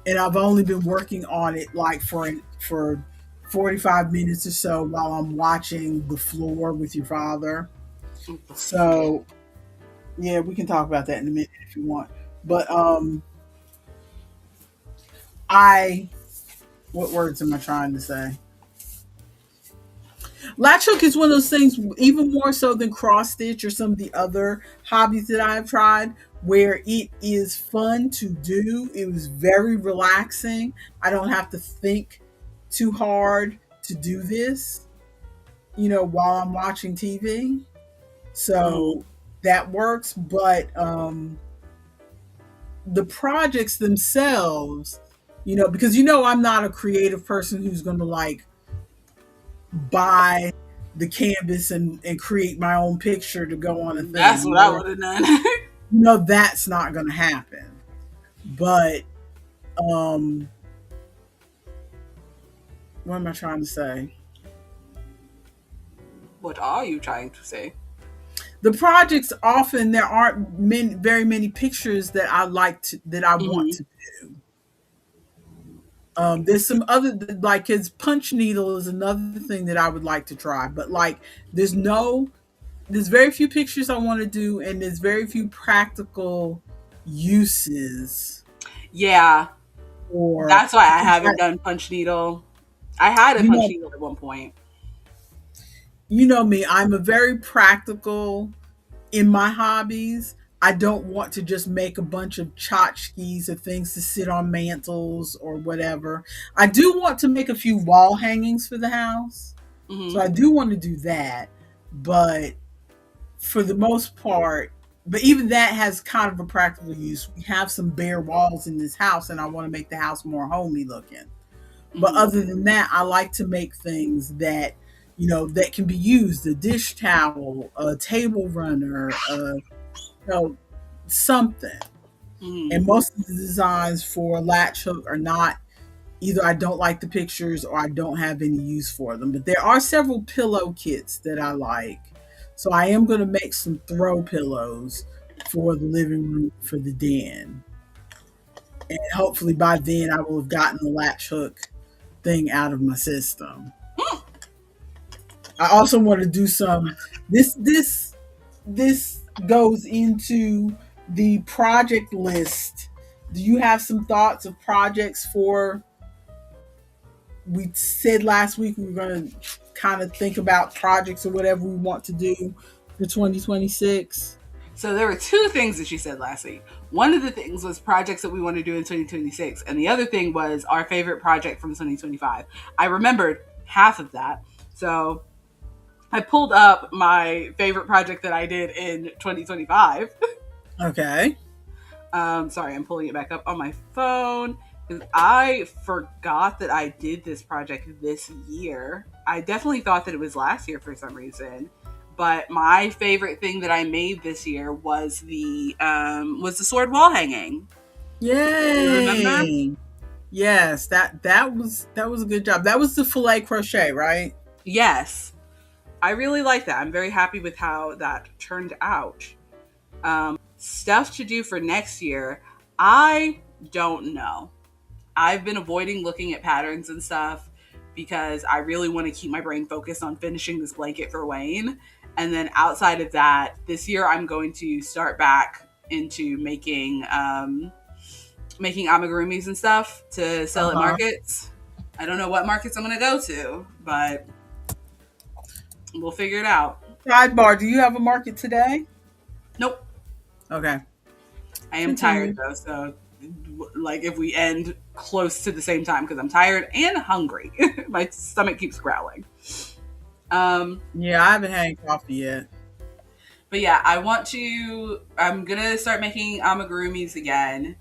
A: and I've only been working on it like for 45 minutes or so while I'm watching The Floor with Your Father.
B: The floor.
A: So yeah, we can talk about that in a minute if you want. But I what words am I trying to say? Latch hook is one of those things, even more so than cross stitch or some of the other hobbies that I've tried, where it is fun to do. It was very relaxing. I don't have to think too hard to do this, while I'm watching TV.
B: Mm-hmm.
A: So that works. But the projects themselves, because I'm not a creative person who's going to like buy the canvas and create my own picture to go on a
B: That's
A: thing.
B: what I would have done.
A: That's not going to happen. But um, what am I trying to say?
B: What are you trying to say?
A: The projects often there aren't very many pictures that I want
B: Mm-hmm.
A: to do. There's some other like his punch needle is another thing that I would like to try, but like there's no there's very few pictures I want to do, and there's very few practical uses
B: Yeah,
A: or
B: that's why I
A: because
B: haven't done punch needle. I had a
A: you
B: punch
A: know
B: needle at one point.
A: you know me, I'm a very practical in my hobbies. I don't want to just make a bunch of tchotchkes or things to sit on mantles or whatever. I do want to make a few wall hangings for the house. So
B: Mm-hmm.
A: I do want to do that. But for the most part, but even that has kind of a practical use. We have some bare walls in this house, and I want to make the house more homey looking. But
B: Mm-hmm.
A: other than that, I like to make things that that can be used: a dish towel, a table runner, know, something.
B: Mm-hmm.
A: And most of the designs for latch hook are not either I don't like the pictures or I don't have any use for them. But there are several pillow kits that I like. So I am going to make some throw pillows for the living room for the den. And hopefully by then I will have gotten the latch hook thing out of my system. I also want to do some this goes into the project list. Do you have some thoughts of projects for we said last week we were going to kind of think about projects or whatever we want to do for 2026?
B: So there were two things that she said last week. One of the things was projects that we want to do in 2026, and the other thing was our favorite project from 2025. I remembered half of that. So I pulled up my favorite project that I did in 2025.
A: Okay.
B: Sorry, I'm pulling it back up on my phone because I forgot that I did this project this year. I definitely thought that it was last year for some reason. But my favorite thing that I made this year was the sword wall hanging. You remember?
A: Yay. Yes, that was a good job. That was the filet crochet, right?
B: Yes, I really like that. I'm very happy with how that turned out. Stuff to do for next year, I don't know. I've been avoiding looking at patterns and stuff because I really want to keep my brain focused on finishing this blanket for Wayne. And then outside of that, this year I'm going to start back into making amigurumis and stuff to sell at
A: Uh-huh.
B: markets. I don't know what markets I'm going to go to, but we'll figure it out.
A: Sidebar, do you have a market today?
B: Nope.
A: Okay.
B: I am tired
A: Continue.
B: though, so like if we end close to the same time because I'm tired and hungry. My stomach keeps growling. Um,
A: Yeah, I haven't had any coffee yet.
B: But yeah, I'm gonna start making amigurumis again.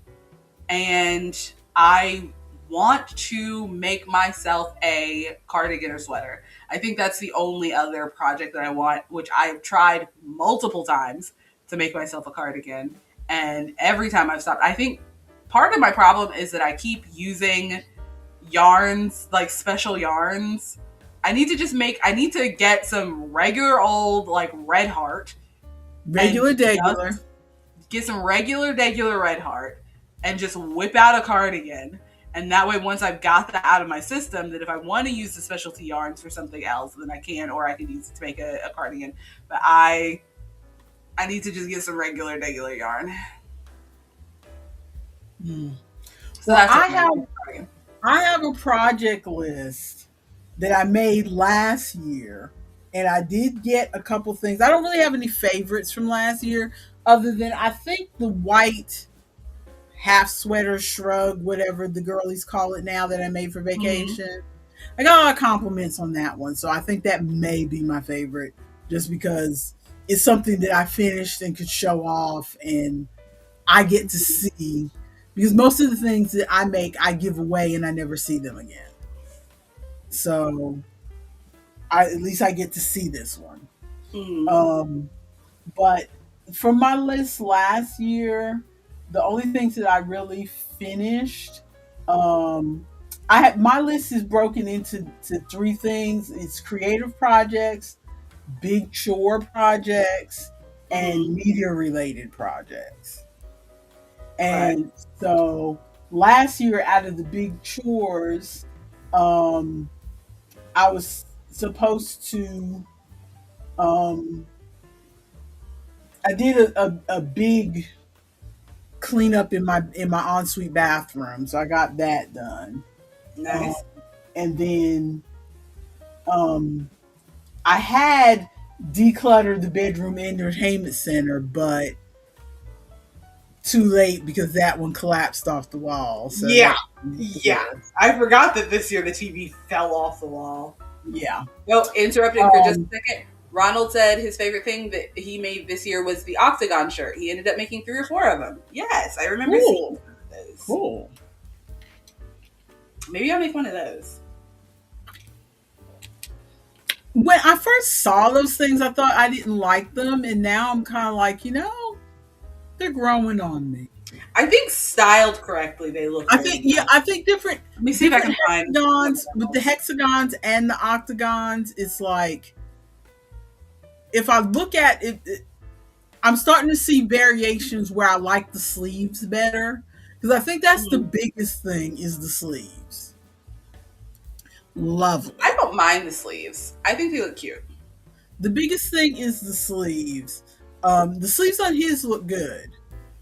B: And I want to make myself a cardigan or sweater. I think that's the only other project that I want, which I've tried multiple times to make myself a cardigan. And every time I've stopped, I think part of my problem is that I keep using yarns, like special yarns. I need to get some regular old, like Red Heart, and
A: Regular, regular.
B: just get some regular Red Heart and just whip out a cardigan. And that way, once I've got that out of my system, that if I want to use the specialty yarns for something else, then I can, or I can use it to make a cardigan. But I need to just get some regular yarn.
A: Hmm.
B: So
A: Well,
B: that's what I'm doing.
A: I have a project list that I made last year, and I did get a couple things. I don't really have any favorites from last year, other than I think the white half sweater shrug, whatever the girlies call it now, that I made for
B: Mm-hmm.
A: vacation. I got a lot of compliments on that one, so I think that may be my favorite, just because it's something that I finished and could show off, and I get to see, because most of the things that I make I give away and I never see them again. So at least I get to see this one.
B: Mm-hmm.
A: Um, but from my list last year, the only things that I really finished, um, I had my list is broken into three things. It's creative projects, big chore projects, and
B: Mm-hmm.
A: media related projects.
B: Okay.
A: And so last year, out of the big chores, um, I was supposed to um, I did a big cleanup in my ensuite bathroom, so I got that done. Um,
B: Nice.
A: and then um, I had decluttered the bedroom entertainment center, but too late because that one collapsed off the wall. So
B: Yeah.
A: that
B: Yeah. I forgot that this year the TV fell off the wall.
A: yeah.
B: No, interrupting for just
A: Um,
B: a second. Ronald said his favorite thing that he made this year was the octagon shirt. He ended up making 3 or 4 of them. Yes, I remember seeing
A: cool,
B: those.
A: cool.
B: Maybe I'll make one of those.
A: When I first saw those things, I thought I didn't like them, and now I'm kind of like, they're growing on me.
B: I think styled correctly, they look
A: I
B: very
A: think, yeah,
B: nice.
A: I think
B: Let me see if I
A: different
B: can find some
A: hexagons, with the
B: examples.
A: hexagons and the octagons. It's like, if I look at it, I'm starting to see variations where I like the sleeves better, because I think that's the
B: Mhm.
A: biggest thing is the sleeves.
B: I
A: Lovely.
B: don't mind the sleeves. I think they look cute.
A: The biggest thing is the sleeves. The sleeves on his look good.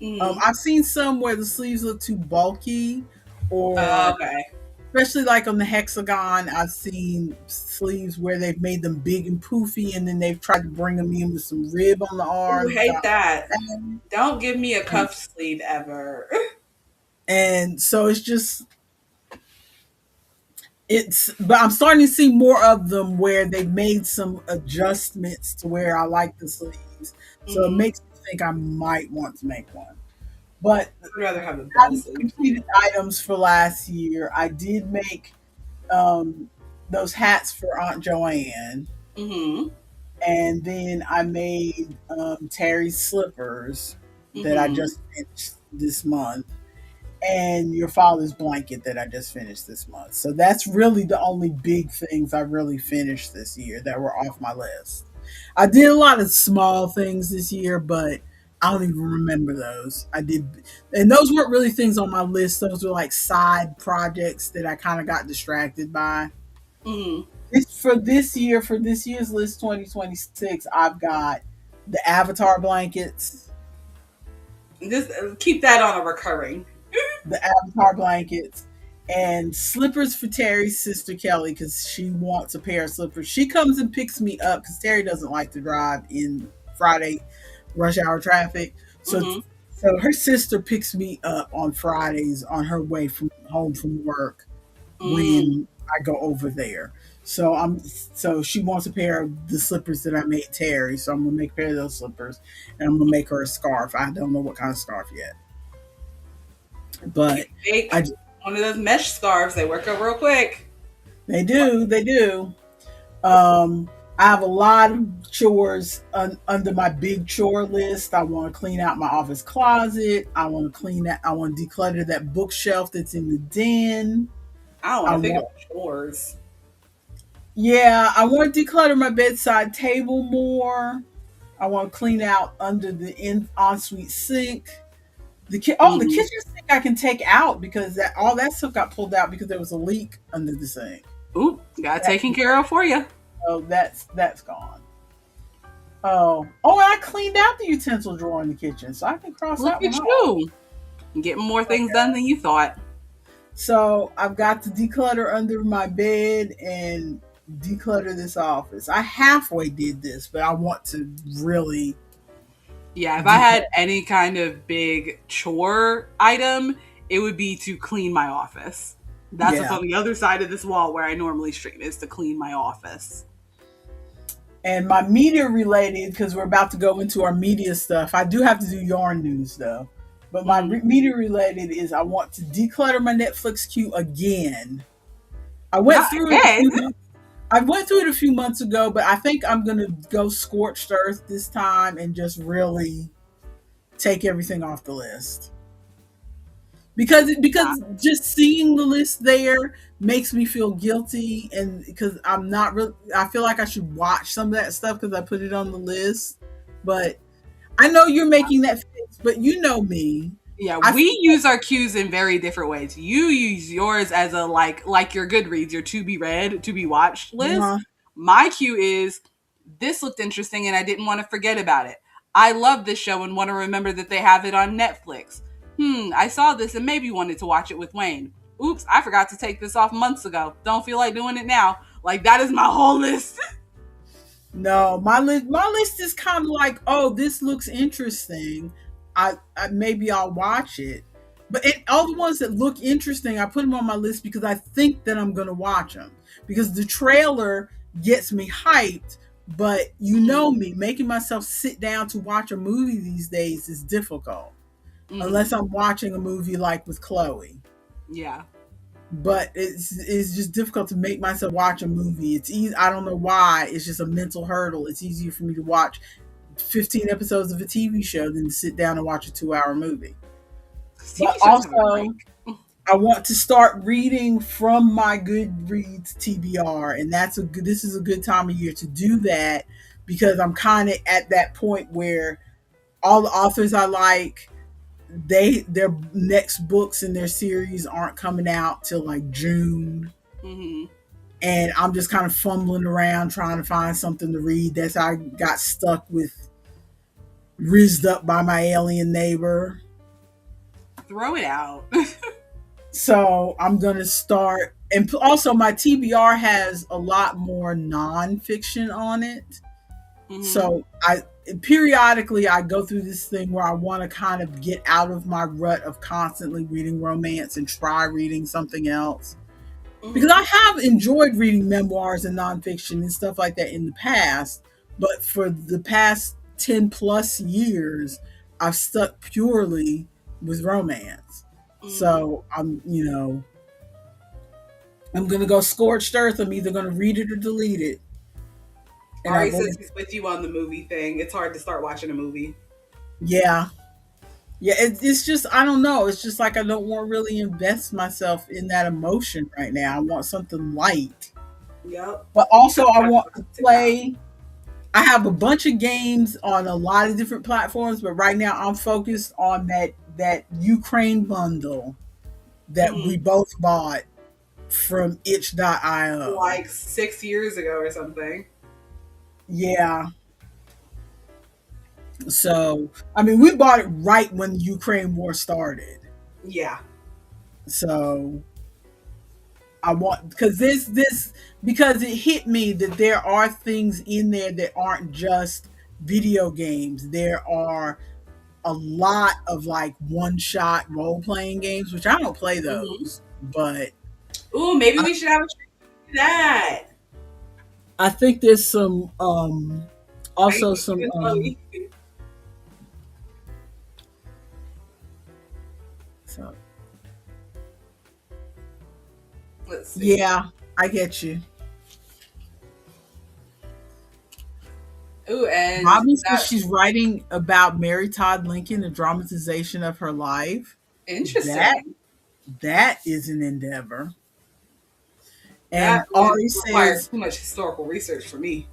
B: Mm.
A: I've seen some where the sleeves look too bulky, or
B: Okay.
A: especially like on the hexagon, I've seen sleeves where they've made them big and poofy, and then they've tried to bring them in with some rib on the
B: Ooh,
A: arms.
B: hate that. Don't give me a cuff sleeve ever.
A: And so but I'm starting to see more of them where they've made some adjustments to where I like the sleeves. So it
B: Hmm.
A: makes me think I might want to make one. But
B: I'd rather have a
A: out
B: bell
A: of
B: sleeve.
A: completed items for last year, I did make um, those hats for Aunt Joanne.
B: Mm-hmm.
A: And then I made Terry's slippers that I
B: Mm-hmm.
A: just finished this month, and your father's blanket that I just finished this month. So that's really the only big things I really finished this year that were off my list. I did a lot of small things this year, but I don't even remember those. I did, and those weren't really things on my list. Those were like side projects that I kind of got distracted by.
B: Mm-hmm.
A: For this year's list 2026, I've got the Avatar blankets,
B: Just keep that on a recurring.
A: the Avatar blankets, and slippers for Terry's sister Kelly because she wants a pair of slippers. She comes and picks me up because Terry doesn't like to drive in Friday rush hour traffic. So
B: Mm-hmm.
A: her sister picks me up on Fridays on her way from home from work
B: Mm.
A: when I go over there. So she wants a pair of the slippers that I made Terry. So I'm gonna make a pair of those slippers, and I'm gonna make her a scarf. I don't know what kind of scarf yet,
B: You
A: but
B: make
A: I
B: one of those mesh scarves. They work out real quick.
A: they do. Um, I have a lot of chores under my big chore list. I want to clean out my office closet. I want to clean that. I want to declutter that bookshelf that's in the den.
B: I don't want
A: I
B: to think
A: want,
B: about chores.
A: yeah, I want to declutter my bedside table more. I want to clean out under the ensuite sink. The
B: Mm-hmm.
A: kitchen sink I can take out because that all that stuff got pulled out because there was a leak under the sink.
B: Ooh, got it
A: That,
B: taken care of for you.
A: so that's gone. And I cleaned out the utensil drawer in the kitchen, so I can cross
B: Look
A: that one
B: at
A: off.
B: you. Getting more things
A: Okay.
B: done than you thought.
A: So I've got to declutter under my bed and declutter this office. I halfway did this, but I want to really
B: Yeah, if I
A: declutter.
B: had any kind of big chore item, it would be to clean my office. That's what's
A: Yeah.
B: on the other side of this wall where I normally stream, is to clean my office.
A: And my media related, because we're about to go into our media stuff. I do have to do yarn news though. But my
B: Mm.
A: media related is I want to declutter my Netflix queue again. I went
B: Not
A: through it a
B: again.
A: few months. I went through it a few months ago, but I think I'm gonna go scorched earth this time and just really take everything off the list. Because just seeing the list there makes me feel guilty, and because I'm not really, I feel like I should watch some of that stuff because I put it on the list. But I know you're making that face, but you know me.
B: Yeah,
A: I
B: we use our cues in very different ways. You use yours as a like your Goodreads, your to be read, to be watched list.
A: uh,
B: My cue is this looked interesting and I didn't want to forget about it. I love this show and want to remember that they have it on Netflix. I saw this and maybe wanted to watch it with Wayne. Oops, I forgot to take this off months ago. Don't feel like doing it now. Like that is my whole list.
A: no, my list is kind of like, oh, this looks interesting. I maybe I'll watch it. But all the ones that look interesting, I put them on my list because I think that I'm gonna watch them because the trailer gets me hyped. But you know me, making myself sit down to watch a movie these days is difficult
B: Mm,
A: unless I'm watching a movie like with Chloe.
B: yeah.
A: But it's just difficult to make myself watch a movie. It's easy. I don't know why. It's just a mental hurdle. It's easier for me to watch 15 episodes of a TV show than to sit down and watch a 2 hour movie.
B: TV
A: But
B: shows have a break.
A: also, I want to start reading from my Goodreads TBR, and this is a good time of year to do that because I'm kind of at that point where all the authors I like, their next books in their series aren't coming out till like June,
B: Hmm.
A: and I'm just kind of fumbling around trying to find something to read. That's how I got stuck with Rizzed Up by My Alien Neighbor.
B: Throw it out.
A: So I'm gonna start, and also my TBR has a lot more nonfiction on it.
B: Hmm.
A: So I periodically I go through this thing where I want to kind of get out of my rut of constantly reading romance and try reading something else because
B: Hmm.
A: I have enjoyed reading memoirs and nonfiction and stuff like that in the past, but for the past 10 plus years, I've stuck purely with romance.
B: Hmm.
A: So I'm going to go scorched earth. I'm either going to read it or delete it. And
B: Ari
A: I've
B: says
A: always,
B: he's with you on the movie thing. It's hard to start watching a movie.
A: yeah. Yeah, it's just, I don't know. It's just like I don't want to really invest myself in that emotion right now. I want something light.
B: Yep.
A: But
B: You
A: also,
B: could
A: I
B: watch
A: want to
B: TikTok.
A: play. I have a bunch of games on a lot of different platforms, but right now I'm focused on that Ukraine bundle that we
B: Hmm.
A: both bought from itch.io.
B: Like 6 years ago or something.
A: Yeah. So, I mean, we bought it right when the Ukraine war started.
B: Yeah.
A: So, I want because it hit me that there are things in there that aren't just video games. There are a lot of like one shot role playing games, which I don't play
B: Hmm.
A: those, but
B: Ooh, maybe
A: I,
B: we should have a stream that.
A: I think there's some
B: I ain't
A: also some
B: even Chloe.
A: so
B: Let's see.
A: yeah, I get you.
B: Ooh, and
A: Bobby says
B: that
A: she's writing about Mary Todd Lincoln, a dramatization of her life. That
B: interesting.
A: that is an endeavor.
B: That
A: And
B: would require too much historical research for me.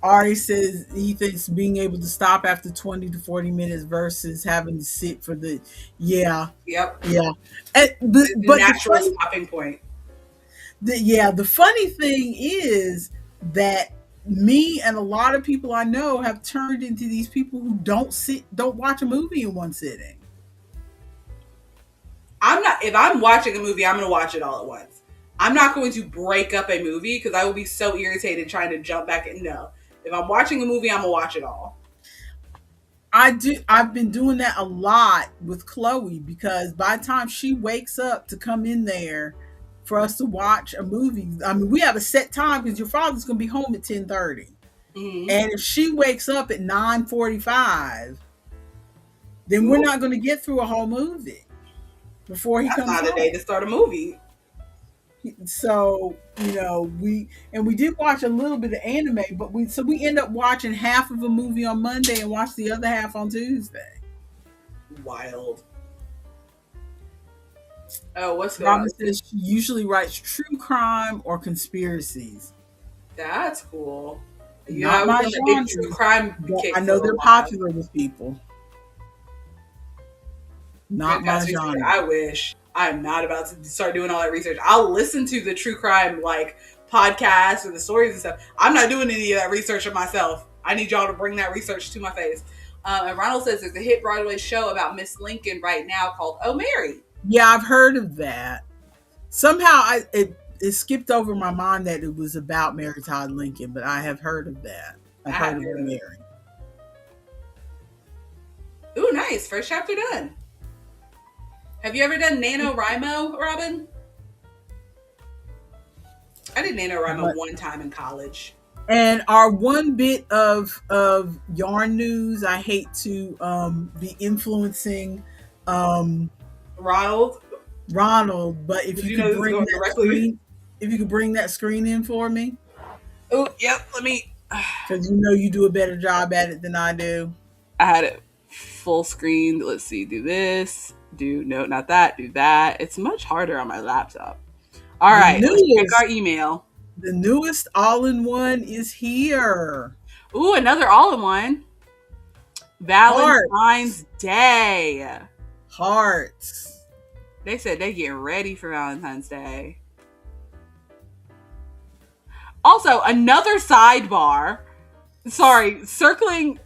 A: Ari says he thinks being able to stop after 20 to 40 minutes versus having to sit for the yeah,
B: Yep.
A: yeah. And, but
B: The
A: but the
B: natural
A: funny
B: stopping point.
A: the funny thing is that me and a lot of people I know have turned into these people who don't watch a movie in one sitting.
B: I'm not, if I'm watching a movie, I'm going to watch it all at once. I'm not going to break up a movie because I will be so irritated trying to jump back in. No. If I'm watching a movie, I'm going to watch it all.
A: I've been doing that a lot with Chloe because by the time she wakes up to come in there for us to watch a movie, I mean we have a set time because your father's gonna be home at 10:30.
B: Mm-hmm.
A: And if she wakes up at 9:45, then we're
B: Ooh,
A: not gonna get through a whole movie before he
B: that's
A: comes
B: not a day to
A: home.
B: start a movie.
A: So, we did watch a little bit of anime, but we end up watching half of a movie on Monday and watch the other half on Tuesday.
B: Wild. Oh, what's going on?
A: Robin says she usually writes true crime or conspiracies.
B: That's cool. Yeah, I
A: Not
B: was
A: my
B: on a big true
A: genres,
B: crime
A: but I
B: kick for
A: know
B: a
A: they're
B: while.
A: popular with people. Not my
B: Fantastic.
A: genre.
B: I wish. I'm not about to start doing all that research. I'll listen to the true crime like podcasts or the stories and stuff. I'm not doing any of that research of myself. I need y'all to bring that research to my face. And Ronald says there's a hit Broadway show about Miss Lincoln right now called Oh Mary.
A: Yeah, I've heard of that. Somehow it skipped over my mind that it was about Mary Todd Lincoln, but I have heard of that.
B: I
A: I've heard
B: hadn't
A: of
B: heard of it.
A: Mary.
B: Ooh, nice. First chapter done. Have you ever done NaNoWriMo, Robin? I did NaNoWriMo
A: But
B: one time in college.
A: and our one bit of yarn news, I hate to be influencing um
B: Ronald,
A: Ronald, but if
B: did
A: you
B: you know
A: could
B: this is
A: bring
B: going
A: that
B: directly?
A: screen, if you could bring that screen in for me,
B: Oh, yep. Let me.
A: because you know you do a better job at it than I do.
B: I had it full screen. Let's see. Do this. Do no, not that. Do that. It's much harder on my laptop. All
A: The
B: right. Let's check our
A: newest,
B: email.
A: the newest all-in-one is here.
B: Ooh, another all-in-one.
A: Hearts,
B: Valentine's Day.
A: hearts.
B: They said they getting ready for Valentine's Day. Also, another sidebar. Sorry, circling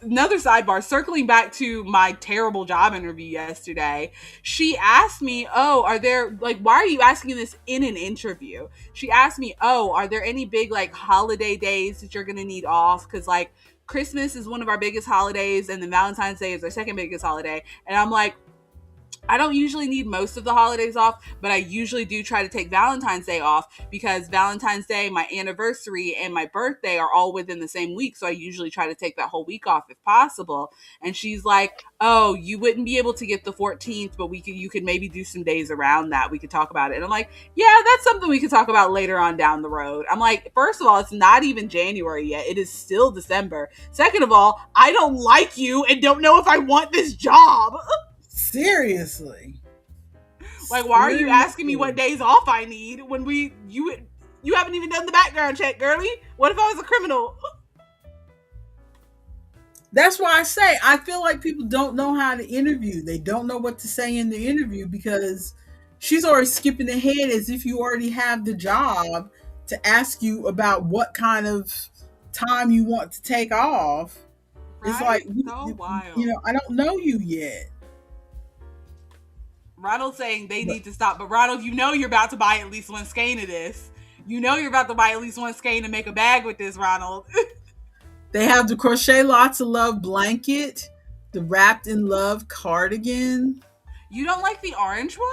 B: back to my terrible job interview yesterday. She asked me, "Oh, are there like why are you asking this in an interview?" She asked me, "Oh, are there any big like holiday days that you're going to need off cuz like Christmas is one of our biggest holidays and then Valentine's Day is our second biggest holiday." And I'm like, I don't usually need most of the holidays off, but I usually do try to take Valentine's Day off because Valentine's Day, my anniversary, and my birthday are all within the same week. So I usually try to take that whole week off if possible. And she's like, "Oh, you wouldn't be able to get the 14th, but you could maybe do some days around that. We could talk about it." And I'm like, "Yeah, that's something we could talk about later on down the road." I'm like, first of all, it's not even January yet. It is still December. Second of all, I don't like you and don't know if I want this job.
A: Seriously.
B: Like, why are you asking me
A: Seriously.
B: what days off I need when you haven't even done the background check, girlie? What if I was a criminal?
A: That's why I say I feel like people don't know how to interview. They don't know what to say in the interview because she's already skipping ahead as if you already have the job to ask you about what kind of time you want to take off. It's like
B: Right? So wild.
A: I don't know you yet.
B: Ronald's saying they
A: But
B: need to stop, but Ronald, you know you're about to buy at least one skein of this. You know you're about to buy at least one skein and make a bag with this, Ronald.
A: they have the crochet lots of love blanket, the wrapped in love cardigan.
B: You don't like the orange one?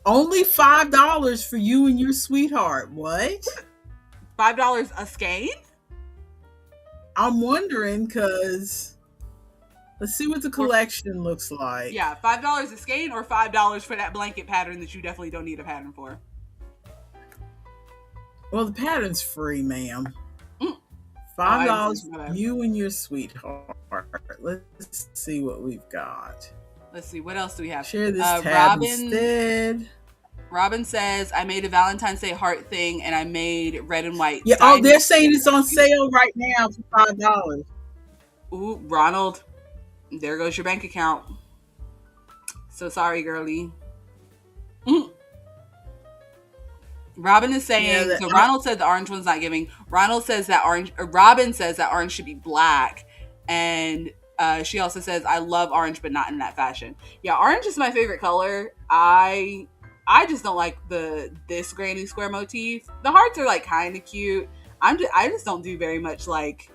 A: Only $5 for you and your sweetheart. What?
B: $5 a skein?
A: I'm wondering because let's see what the collection looks like.
B: Yeah, $5 a skein or $5 for that blanket pattern that you definitely don't need a pattern for.
A: Well, the pattern's free, ma'am.
B: Mm.
A: $5 for you and your sweetheart. Let's see what we've got.
B: Let's see, what else do we have?
A: Share this tab instead.
B: Robin says, I made a Valentine's Day heart thing and I made red and white.
A: Yeah, oh, they're saying it's on sale right now for $5.
B: Ooh, Ronald, there goes your bank account. So sorry, girlie. Robin is saying, so Ronald said the orange one's not giving. Robin says that orange should be black. And she also says, I love orange, but not in that fashion. Yeah, orange is my favorite color. I just don't like this granny square motif. The hearts are like kind of cute. I just don't do very much like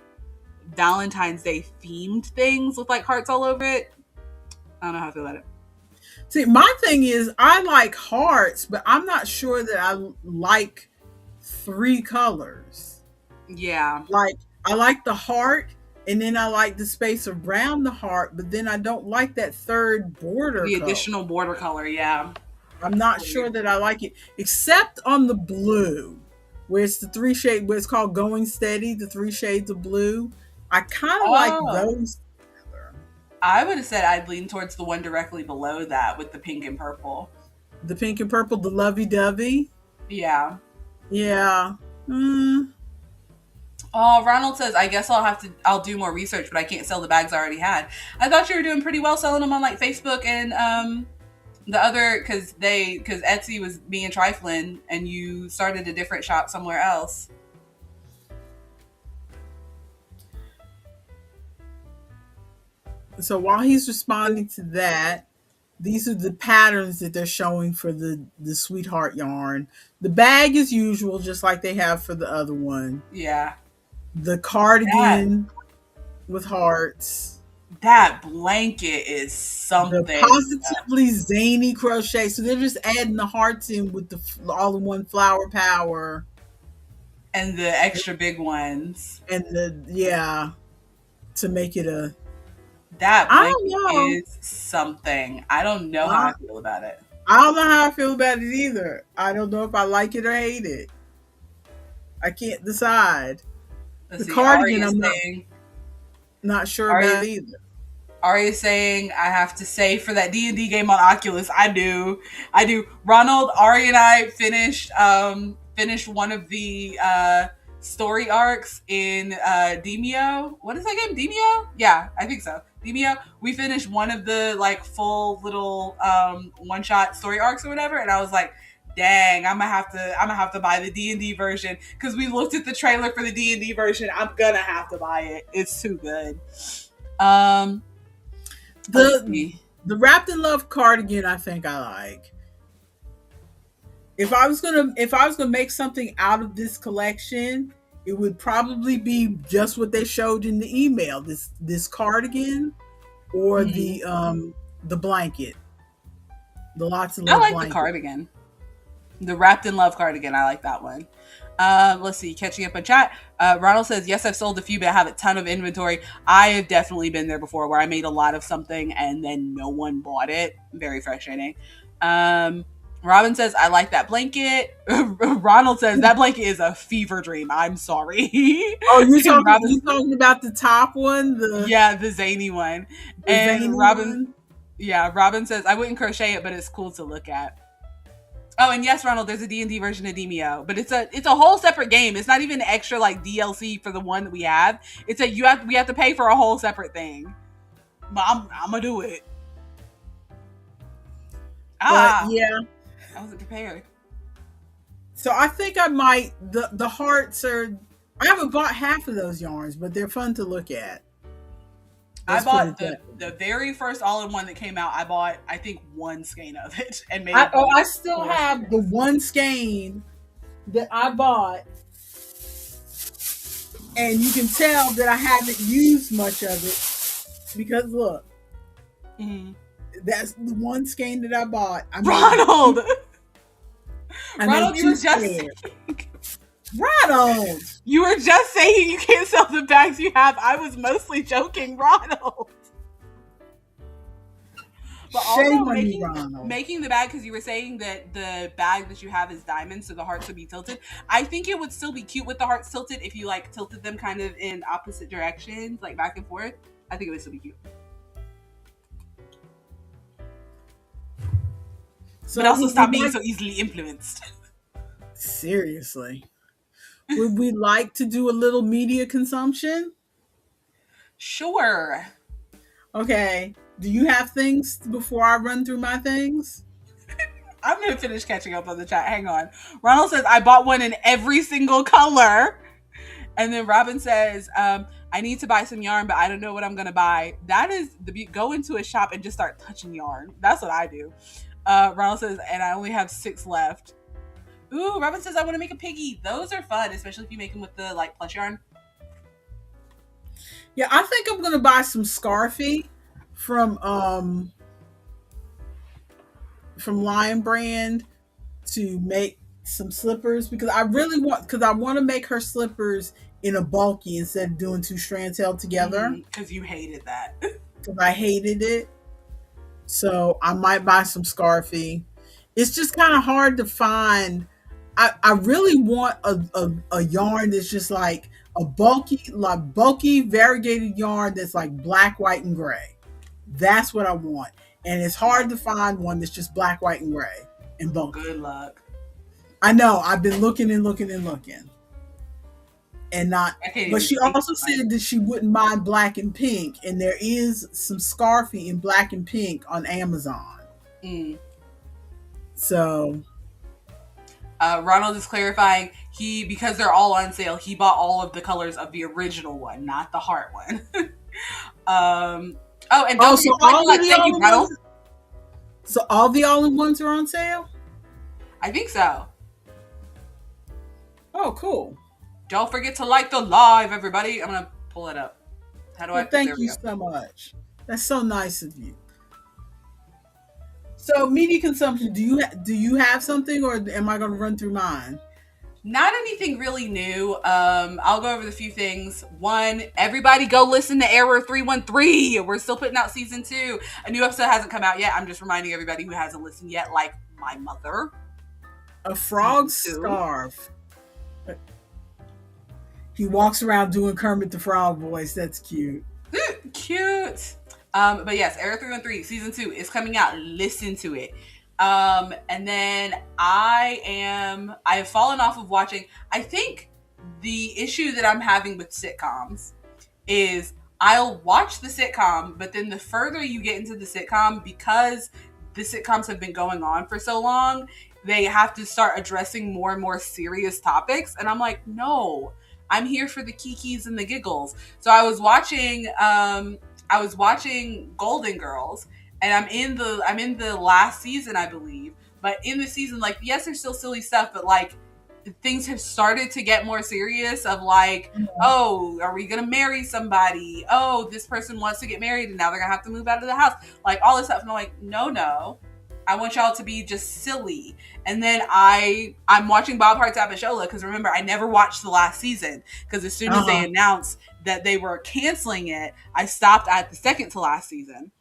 B: Valentine's Day themed things with like hearts all over it. I don't know how I feel about it.
A: See, my thing is I like hearts, but I'm not sure that I like 3 colors.
B: Yeah.
A: Like I like the heart, and then I like the space around the heart, but then I don't like that third border color.
B: Additional border color, yeah.
A: I'm not sure that I like it, except on the blue, where it's the 3 shades, where it's called Going Steady, the 3 shades of blue. I kind of like those.
B: I would have said I'd lean towards the one directly below that with the pink and purple.
A: The pink and purple, the lovey-dovey?
B: Yeah.
A: Yeah.
B: Oh, Ronald says, I guess I'll do more research, but I can't sell the bags I already had. I thought you were doing pretty well selling them on like Facebook and the other, because Etsy was being trifling and you started a different shop somewhere else.
A: So while he's responding to that, these are the patterns that they're showing for the sweetheart yarn. The bag is usual, just like they have for the other one.
B: Yeah.
A: The cardigan with hearts.
B: That blanket is something.
A: The positively zany crochet. So they're just adding the hearts in with the all-in-one flower power.
B: And the extra big ones.
A: And to make it a...
B: That blanket is something. I don't know how I feel about it.
A: I don't know how I feel about it either. I don't know if I like it or hate it. I can't decide.
B: Let's
A: the
B: see,
A: cardigan, I'm not sure about it either.
B: Ari is saying, I have to say for that D&D game on Oculus, I do. Ronald, Ari and I finished one of the story arcs in Demio. What is that game? Demio? Yeah, I think so. Demio. We finished one of the like full little one-shot story arcs or whatever, and I was like, dang, I'm gonna have to buy the D&D version because we looked at the trailer for the D&D version. I'm gonna have to buy it. It's too good.
A: The Wrapped in Love cardigan, I think I like. If I was gonna make something out of this collection, it would probably be just what they showed in the email. This cardigan or the blanket. The Lots of Love blanket.
B: I like the cardigan. The Wrapped in Love cardigan, I like that one. Let's see, catching up on chat. Ronald says, yes, I've sold a few, but I have a ton of inventory. I have definitely been there before where I made a lot of something and then no one bought it. Very frustrating. Robin says, I like that blanket. Ronald says, that blanket is a fever dream. I'm sorry.
A: Oh, you're talking about the top one?
B: The zany one. Robin says, I wouldn't crochet it, but it's cool to look at. Oh, and yes, Ronald, there's a D&D version of Demio, but it's a whole separate game. It's not even extra like DLC for the one that we have. We have to pay for a whole separate thing. But I'm gonna do it.
A: Yeah.
B: I wasn't prepared.
A: So I think I might. The hearts are. I haven't bought half of those yarns, but they're fun to look at.
B: I bought the very first all-in-one that came out. I bought, I think, one skein of it and made.
A: I still have the one skein that I bought, and you can tell that I haven't used much of it because look, that's the one skein that I bought.
B: Ronald.
A: I made
B: Ronald, you
A: two
B: were just
A: squares. Ronald!
B: you were just saying you can't sell the bags you have. I was mostly joking, Ronald. But also
A: Shame on you, Ronald.
B: making the bag, because you were saying that the bag that you have is diamond, so the hearts would be tilted. I think it would still be cute with the hearts tilted if you like tilted them kind of in opposite directions, like back and forth. I think it would still be cute.
A: So
B: but also stop being
A: like,
B: so easily influenced.
A: Seriously. Would we like to do a little media consumption?
B: Sure.
A: Okay. Do you have things before I run through my things?
B: I'm going to finish catching up on the chat. Hang on. Ronald says, I bought one in every single color. And then Robin says, I need to buy some yarn, but I don't know what I'm going to buy. That is, go into a shop and just start touching yarn. That's what I do. Ronald says, and I only have 6 left. Ooh, Robin says, I want to make a piggy. Those are fun, especially if you make them with the like plush yarn.
A: Yeah, I think I'm going to buy some Scarfy from Lion Brand to make some slippers, because I want to make her slippers in a bulky instead of doing 2 strands held together.
B: Because you hated that.
A: Because I hated it. So I might buy some Scarfy. It's just kind of hard to find. I really want a yarn that's just like a bulky variegated yarn that's like black, white, and gray. That's what I want. And it's hard to find one that's just black, white, and gray and bulky.
B: Good luck.
A: I know. I've been looking and looking and looking. And not, but she also said that she wouldn't mind black and pink, and there is some Scarfy in black and pink on Amazon. So
B: Ronald is clarifying, because they're all on sale, he bought all of the colors of the original one, not the heart one. And don't
A: so all the all-in-ones are on sale?
B: I think so.
A: Oh, cool.
B: Don't forget to like the live, everybody. I'm gonna pull it up. How do I?
A: Thank you so much. That's so nice of you. So, media consumption. Do you have something, or am I going to run through mine?
B: Not anything really new. I'll go over the few things. One, everybody go listen to Error 313. We're still putting out season 2. A new episode hasn't come out yet. I'm just reminding everybody who hasn't listened yet, like my mother.
A: A frog scarf. He walks around doing Kermit the Frog voice. That's cute.
B: Cute. But yes, Error 313 season 2 is coming out. Listen to it. And then I have fallen off of watching. I think the issue that I'm having with sitcoms is I'll watch the sitcom, but then the further you get into the sitcom, because the sitcoms have been going on for so long, they have to start addressing more and more serious topics. And I'm like, no, I'm here for the kikis and the giggles. So I was watching Golden Girls, and I'm in the last season, I believe. But in the season, like, yes, there's still silly stuff, but like things have started to get more serious of like, oh, are we gonna marry somebody? Oh, this person wants to get married and now they're gonna have to move out of the house. Like all this stuff. And I'm like, no. I want y'all to be just silly. And then I'm watching Bob Hearts Abishola, because remember, I never watched the last season, because as soon as they announced that they were canceling it, I stopped at the second to last season.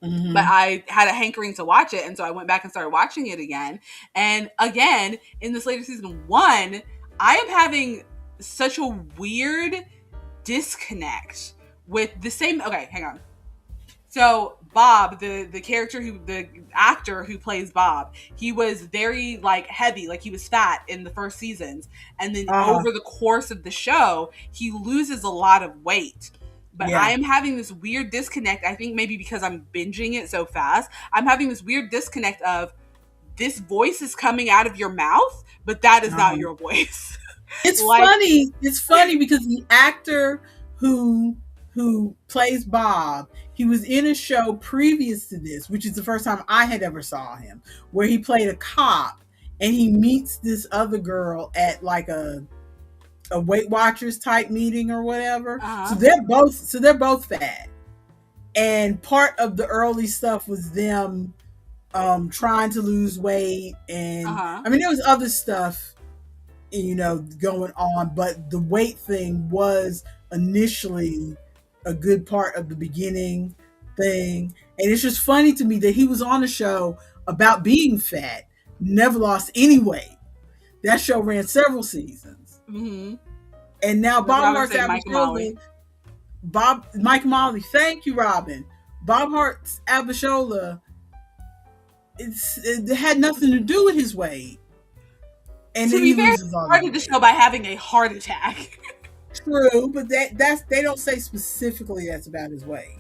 B: Mm-hmm. But I had a hankering to watch it, and so I went back and started watching it again. And again, in this later season 1, I am having such a weird disconnect with the same. Okay, hang on. So Bob, the actor who plays Bob, he was very like heavy, like he was fat in the first seasons, and then over the course of the show, he loses a lot of weight. But I am having this weird disconnect. I think maybe because I'm binging it so fast, I'm having this weird disconnect of this voice is coming out of your mouth, but that is not your voice.
A: It's like, funny. It's funny because the actor who plays Bob, he was in a show previous to this, which is the first time I had ever saw him, where he played a cop, and he meets this other girl at like a Weight Watchers type meeting or whatever. So they're both fat, and part of the early stuff was them trying to lose weight, and
B: Uh-huh.
A: I mean there was other stuff, going on, but the weight thing was initially a good part of the beginning thing. And it's just funny to me that he was on a show about being fat, never lost any weight. That show ran several seasons.
B: Mm-hmm.
A: And now
B: That's what I
A: Bob
B: would
A: Hart's
B: say, Mike and Molly.
A: Mike Molly, thank you, Robin. Bob Hart's Abishola, it had nothing to do with his weight. And
B: To
A: then
B: be
A: he
B: fair, he
A: loses all the
B: started the
A: weight.
B: show by having a heart attack.
A: True, but that's they don't say specifically that's about his weight.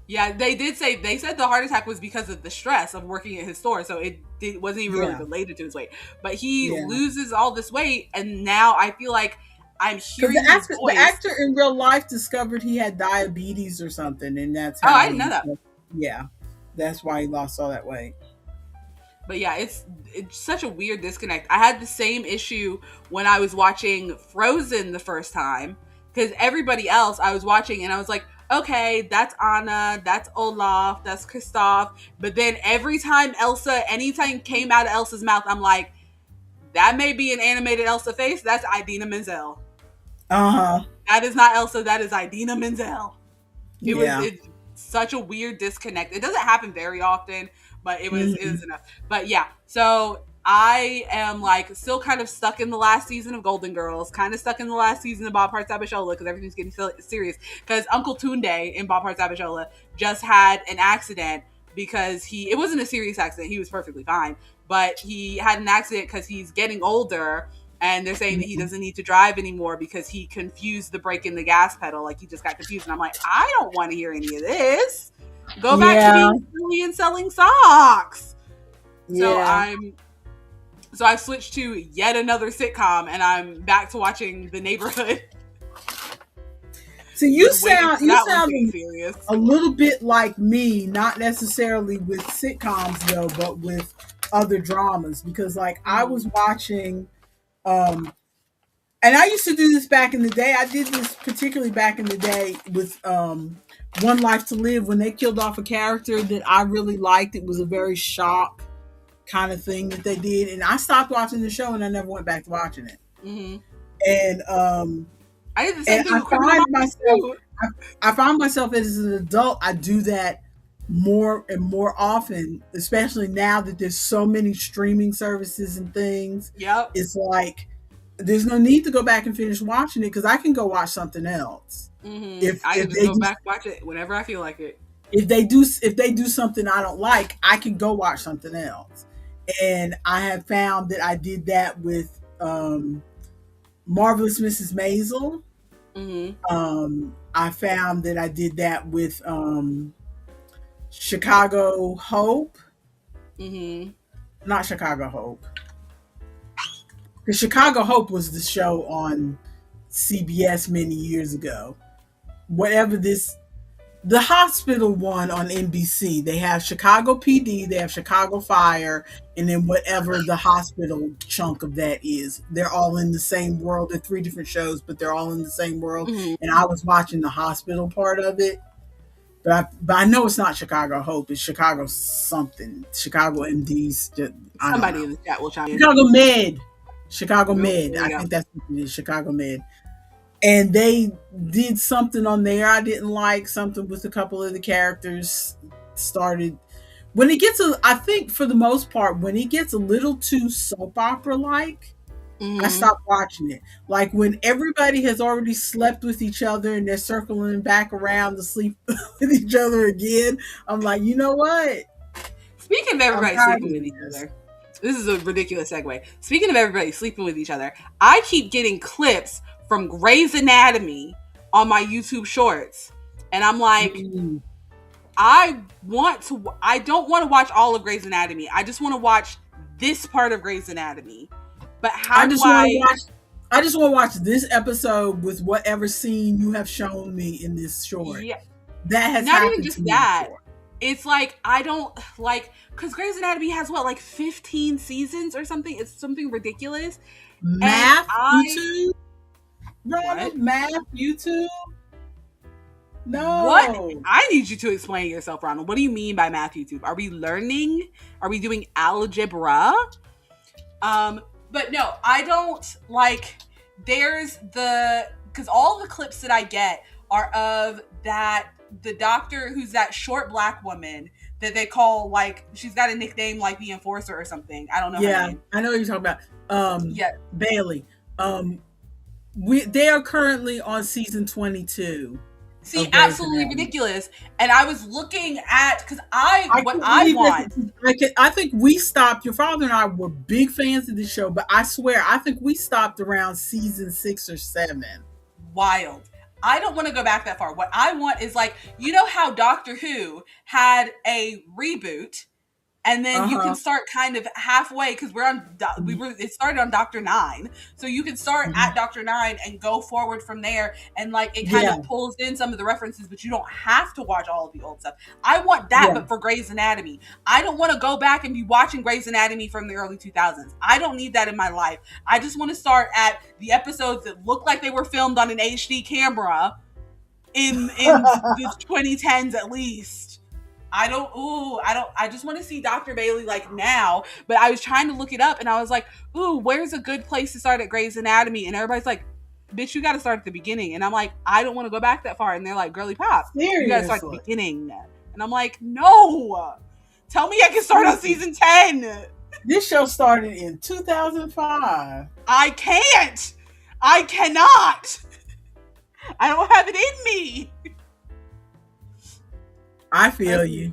B: Yeah, they said the heart attack was because of the stress of working at his store, so it wasn't even really
A: Yeah.
B: related to his weight. But he
A: Yeah.
B: loses all this weight, and now I feel like I'm
A: Because
B: hearing his voice.
A: the actor in real life discovered he had diabetes or something, and that's
B: Oh,
A: how
B: I didn't know that.
A: Yeah, that's why he lost all that weight.
B: But yeah, it's such a weird disconnect. I had the same issue when I was watching Frozen the first time, because everybody else I was watching and I was like, okay, that's Anna, that's Olaf, that's Kristoff. But then every time anytime came out of Elsa's mouth, I'm like, that may be an animated Elsa face. That's Idina Menzel.
A: Uh-huh.
B: That is not Elsa. That is Idina Menzel. It's such a weird disconnect. It doesn't happen very often, but it was enough. But yeah, so I am like still kind of stuck in the last season of Golden Girls, kind of stuck in the last season of Bob Hearts Abishola because everything's getting so serious. Because Uncle Tunde in Bob Hearts Abishola just had an accident because it wasn't a serious accident. He was perfectly fine, but he had an accident because he's getting older. And they're saying that he doesn't need to drive anymore because he confused the brake and the gas pedal. Like, he just got confused. And I'm like, I don't want to hear any of this. Go back to being silly and selling socks.
A: Yeah.
B: So I've switched to yet another sitcom, and I'm back to watching The Neighborhood.
A: So you sound
B: serious.
A: A little bit like me, not necessarily with sitcoms though, but with other dramas. Because like I was watching and I used to do this back in the day. I did this particularly back in the day with One Life to Live, when they killed off a character that I really liked. It was a very shock kind of thing that they did, and I stopped watching the show and I never went back to watching it.
B: Mm-hmm.
A: And
B: I did the same thing.
A: I find myself as an adult, I do that more and more often, especially now that there's so many streaming services and things.
B: Yep.
A: It's like there's no need to go back and finish watching it because I can go watch something else.
B: Mm-hmm. I can just go back watch it whenever I feel like it.
A: If they do something I don't like, I can go watch something else. And I have found that I did that with Marvelous Mrs. Maisel.
B: Mm-hmm.
A: I found that I did that with Chicago Hope.
B: Mm-hmm.
A: Not Chicago Hope. Because Chicago Hope was the show on CBS many years ago. The hospital one on NBC, they have Chicago PD, they have Chicago Fire, and then whatever the hospital chunk of that is. They're all in the same world. They're 3 different shows, but they're all in the same world. Mm-hmm. And I was watching the hospital part of it. But I know it's not Chicago Hope. It's Chicago something. Chicago MDs.
B: Somebody in the chat will chime in.
A: Chicago Med. Chicago Med. I think that's what it is. Chicago Med. And they did something on there I didn't like. Something with a couple of the characters started. When it gets I think for the most part, when it gets a little too soap opera like, mm-hmm. I stopped watching it. Like when everybody has already slept with each other and they're circling back around to sleep with each other again, I'm like, you know what?
B: Speaking of everybody sleeping with each other, this is a ridiculous segue. Speaking of everybody sleeping with each other, I keep getting clips from Grey's Anatomy on my YouTube shorts. And I'm like, I don't want to watch all of Grey's Anatomy. I just want to watch this part of Grey's Anatomy. But I just
A: want to watch this episode with whatever scene you have shown me in this short. Yeah. That has
B: not even just that. Before. It's like, I don't like, because Grey's Anatomy has 15 seasons or something? It's something ridiculous.
A: Math YouTube? Math YouTube?
B: What?
A: No.
B: I need you to explain yourself, Ronald. What do you mean by math YouTube? Are we learning? Are we doing algebra? But no, I don't like. There's because all the clips that I get are of the doctor who's that short black woman that they call, like, she's got a nickname like the Enforcer or something. I don't know her
A: Yeah,
B: name.
A: I know what you're talking about.
B: Yeah.
A: Bailey. They are currently on season 22.
B: See, absolutely ridiculous. And I was looking at, because I
A: think we stopped. Your father and I were big fans of this show, but I swear, I think we stopped around season 6 or 7.
B: Wild. I don't want to go back that far. What I want is, like, you know how Doctor Who had a reboot, and then you can start kind of halfway, because it started on Doctor 9, so you can start at Doctor 9 and go forward from there, and like it kind of pulls in some of the references, but you don't have to watch all of the old stuff. I want that, but for Grey's Anatomy. I don't want to go back and be watching Grey's Anatomy from the early 2000s. I don't need that in my life. I just want to start at the episodes that look like they were filmed on an HD camera in the 2010s at least. I just want to see Dr. Bailey like now, but I was trying to look it up and I was like, ooh, where's a good place to start at Grey's Anatomy? And everybody's like, bitch, you got to start at the beginning. And I'm like, I don't want to go back that far. And they're like, girly pop,
A: seriously?
B: You got to start at the beginning. And I'm like, no, tell me I can start on season 10.
A: This show started in 2005.
B: I can't. I cannot. I don't have it in me.
A: I feel you.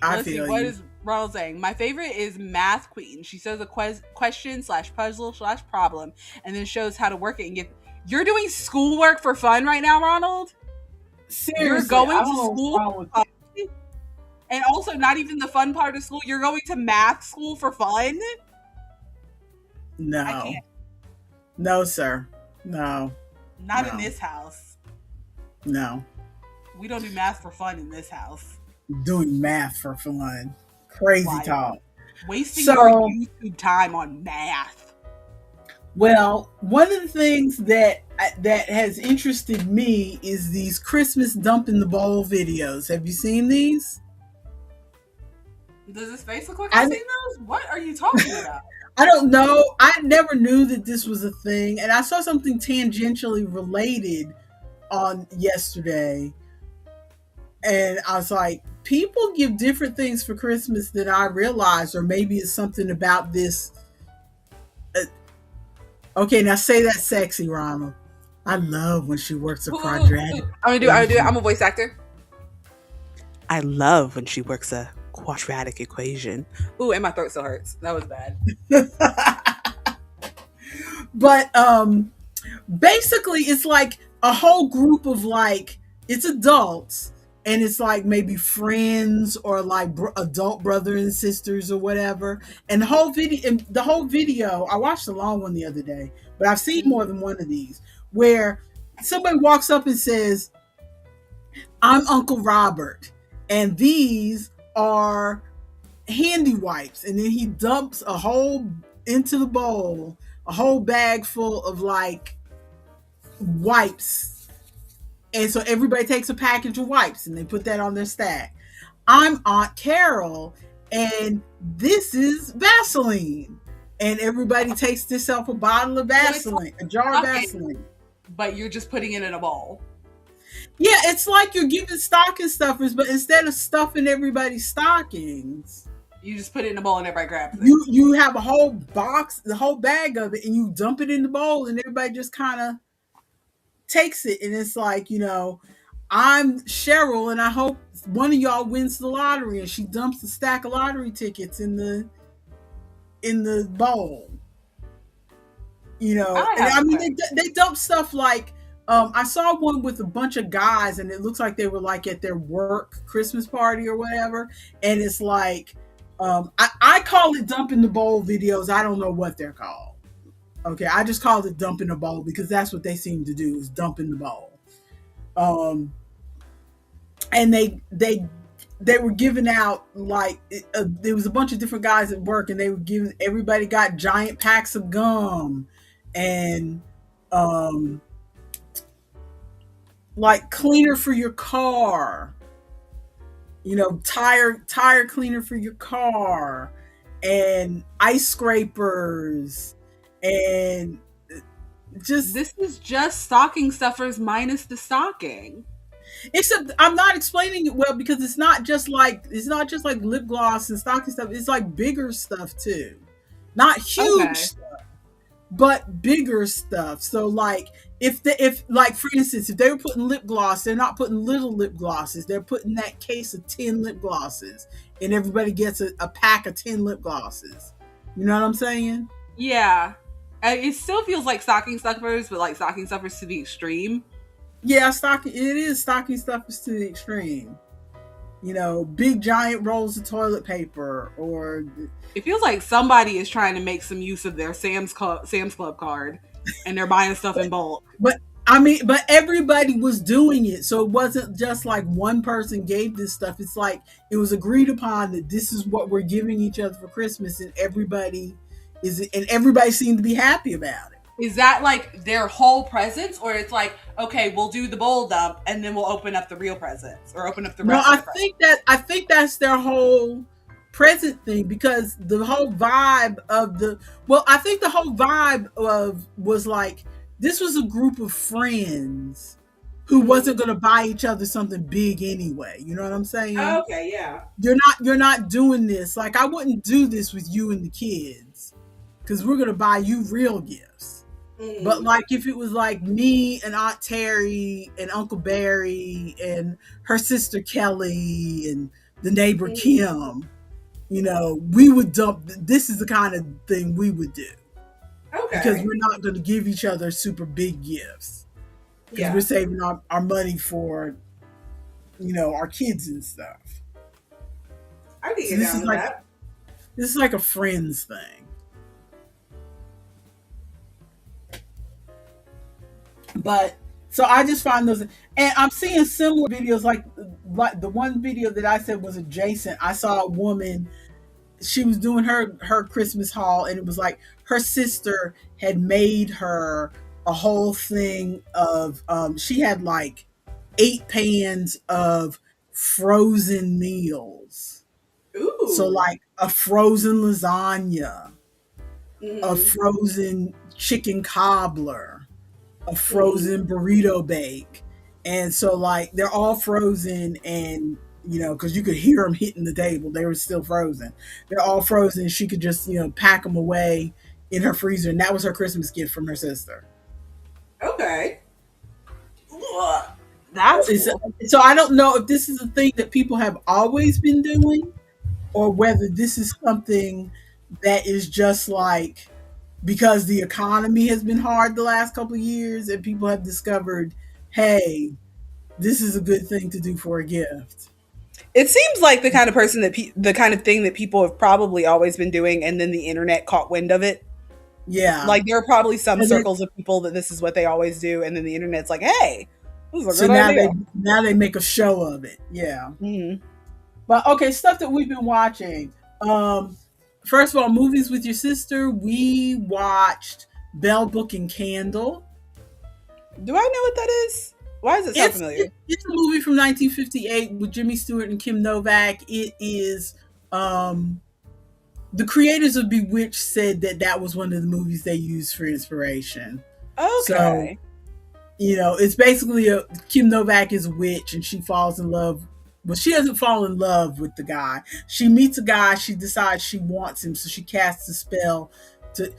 B: What is Ronald saying? My favorite is Math Queen. She says a question/puzzle/problem and then shows how to work it and get. You're doing schoolwork for fun right now, Ronald?
A: Seriously,
B: you're going to school and also not even the fun part of school. You're going to math school for fun?
A: No. I can't. No, sir. No.
B: Not in this house.
A: No.
B: We don't do math for fun in this house.
A: Doing math for fun. Crazy talk.
B: Wasting your YouTube time on math.
A: Well, one of the things that has interested me is these Christmas dump in the bowl videos. Have you seen these?
B: Does his face look like I've seen those? What are you talking about?
A: I don't know. I never knew that this was a thing. And I saw something tangentially related on yesterday. And I was like, people give different things for Christmas than I realized, or maybe it's something about this. Okay, now say that sexy, Ronald. I love when she works a quadratic.
B: I'm gonna do it. I'm a voice actor. I love when she works a quadratic equation. Ooh, and my throat still hurts. That was bad.
A: But basically, it's like a whole group of it's adults. And it's like maybe friends or like adult brother and sisters or whatever. And the whole video, I watched a long one the other day, but I've seen more than one of these where somebody walks up and says, I'm Uncle Robert, and these are handy wipes. And then he dumps into the bowl, a whole bag full of like wipes. And so everybody takes a package of wipes and they put that on their stack. I'm Aunt Carol and this is Vaseline. And everybody takes themselves a bottle of Vaseline, a jar of Vaseline.
B: But you're just putting it in a bowl.
A: Yeah, it's like you're giving stocking stuffers, but instead of stuffing everybody's stockings,
B: you just put it in a bowl and everybody grabs it.
A: You have a whole box, the whole bag of it, and you dump it in the bowl and everybody just kind of takes it. And it's like, I'm Cheryl and I hope one of y'all wins the lottery, and she dumps a stack of lottery tickets in the bowl. I mean, they dump stuff like I saw one with a bunch of guys and it looks like they were like at their work Christmas party or whatever, and it's like I call it dump in the bowl videos. I don't know what they're called. Okay, I just called it dump in the bowl because that's what they seem to do, is dump in the bowl. And they were giving out there was a bunch of different guys at work, and they were giving, everybody got giant packs of gum, and like cleaner for your car, tire cleaner for your car, and ice scrapers, and just
B: This is just stocking stuffers minus the stocking.
A: except I'm not explaining it well because it's not just like lip gloss and stocking stuff. It's like bigger stuff too, not
B: Okay.
A: huge but bigger stuff. So like if like for instance, if they were putting lip gloss, they're not putting little lip glosses. They're putting that case of 10 lip glosses, and everybody gets a pack of 10 lip glosses. You know what I'm saying?
B: Yeah. It still feels like stocking stuffers, but like stocking stuffers to the extreme.
A: Yeah, stocking it is stocking stuffers to the extreme. Big giant rolls of toilet paper, or
B: It feels like somebody is trying to make some use of their Sam's Club card, and they're buying stuff in bulk.
A: but I mean, but everybody was doing it, so it wasn't just like one person gave this stuff. It's like it was agreed upon that this is what we're giving each other for Christmas, and everybody seemed to be happy about it.
B: Is that like their whole presents, or it's like, okay, we'll do the bowl dump and then we'll open up the real presents or open up the
A: No,
B: rest of the presents?
A: I think that's their whole present thing, because the whole vibe of the well, I think the whole vibe of was like this was a group of friends who wasn't going to buy each other something big anyway. You know what I'm saying?
B: Okay, yeah.
A: You're not doing this. Like I wouldn't do this with you and the kids because we're going to buy you real gifts. But
B: Mm.
A: like if it was like me and Aunt Terry and Uncle Barry and her sister Kelly and the neighbor
B: Mm.
A: Kim, we would dump. This is the kind of thing we would do because
B: Okay.
A: we're not going to give each other super big gifts because we're
B: Yeah.
A: saving our money for our kids and stuff.
B: I can
A: So
B: get down with that.
A: this is like a friends thing. But so I just find those, and I'm seeing similar videos like the one video that I said was adjacent. I saw a woman. She was doing her Christmas haul, and it was like her sister had made her a whole thing of. She had like 8 pans of frozen meals. So
B: Ooh.
A: like a frozen lasagna, a
B: Mm-hmm.
A: frozen chicken cobbler, a
B: Mm-hmm.
A: frozen burrito bake. And so like they're all frozen, and because you could hear them hitting the table, they were still frozen. They're all frozen. She could just pack them away in her freezer, and that was her Christmas gift from her sister.
B: Okay. Ugh.
A: So,
B: That's
A: it's,
B: cool.
A: so I don't know if this is a thing that people have always been doing, or whether this is something that is just like because the economy has been hard the last couple of years and people have discovered, hey, this is a good thing to do for a gift.
B: It seems like the kind of person that the kind of thing that people have probably always been doing, and then the internet caught wind of it.
A: Yeah.
B: Like there are probably some
A: And then
B: circles of people that this is what they always do, and then the internet's like, "Hey, this is a
A: so
B: good
A: now they
B: idea."
A: now they make a show of it. Yeah.
B: Hmm.
A: But okay, stuff that we've been watching. Um First of all, movies with your sister. We watched Bell Book and Candle.
B: Do I know what that is? Why does it sound familiar?
A: It's a movie from 1958 with Jimmy Stewart and Kim Novak. It is the creators of Bewitched said that that was one of the movies they used for inspiration. So,
B: Okay.
A: it's basically Kim Novak is a witch and she falls in love. Well, she doesn't fall in love with the guy. She meets a guy. She decides she wants him, so she casts a spell.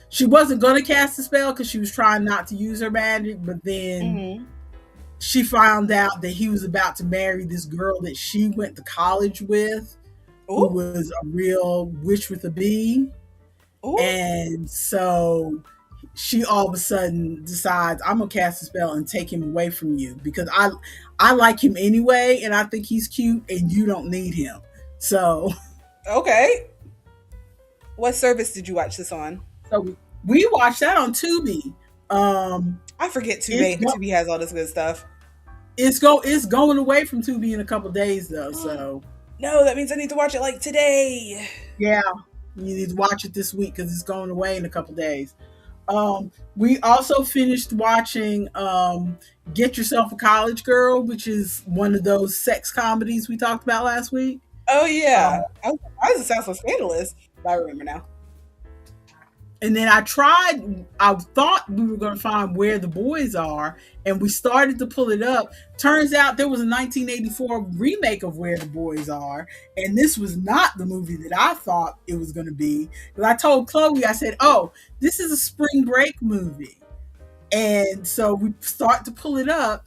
A: She wasn't gonna cast a spell because she was trying not to use her magic, but then
B: Hmm.
A: she found out that he was about to marry this girl that she went to college with, who
B: Ooh.
A: was a real witch with a bee.
B: Ooh.
A: And so she all of a sudden decides, I'm gonna cast a spell and take him away from you because I like him anyway, and I think he's cute, and you don't need him. So
B: Okay. What service did you watch this on?
A: so we watched that on Tubi. Um,
B: I forget
A: it's
B: Tubi.
A: go,
B: Tubi has all this good stuff.
A: it's going away from Tubi in a couple days though. So
B: No, that means I need to watch it like today.
A: yeah, you need to watch it this week because it's going away in a couple days. We also finished watching Get Yourself a College Girl, which is one of those sex comedies we talked about last week.
B: Oh
A: Um,
B: yeah. I was like, why does it sound so scandalous? But I remember now.
A: and then I thought we were going to find Where the Boys Are, and we started to pull it up. Turns out there was a 1984 remake of Where the Boys Are, and this was not the movie that I thought it was going to be. Because I told Chloe, I said, "Oh, this is a spring break movie." And so we start to pull it up,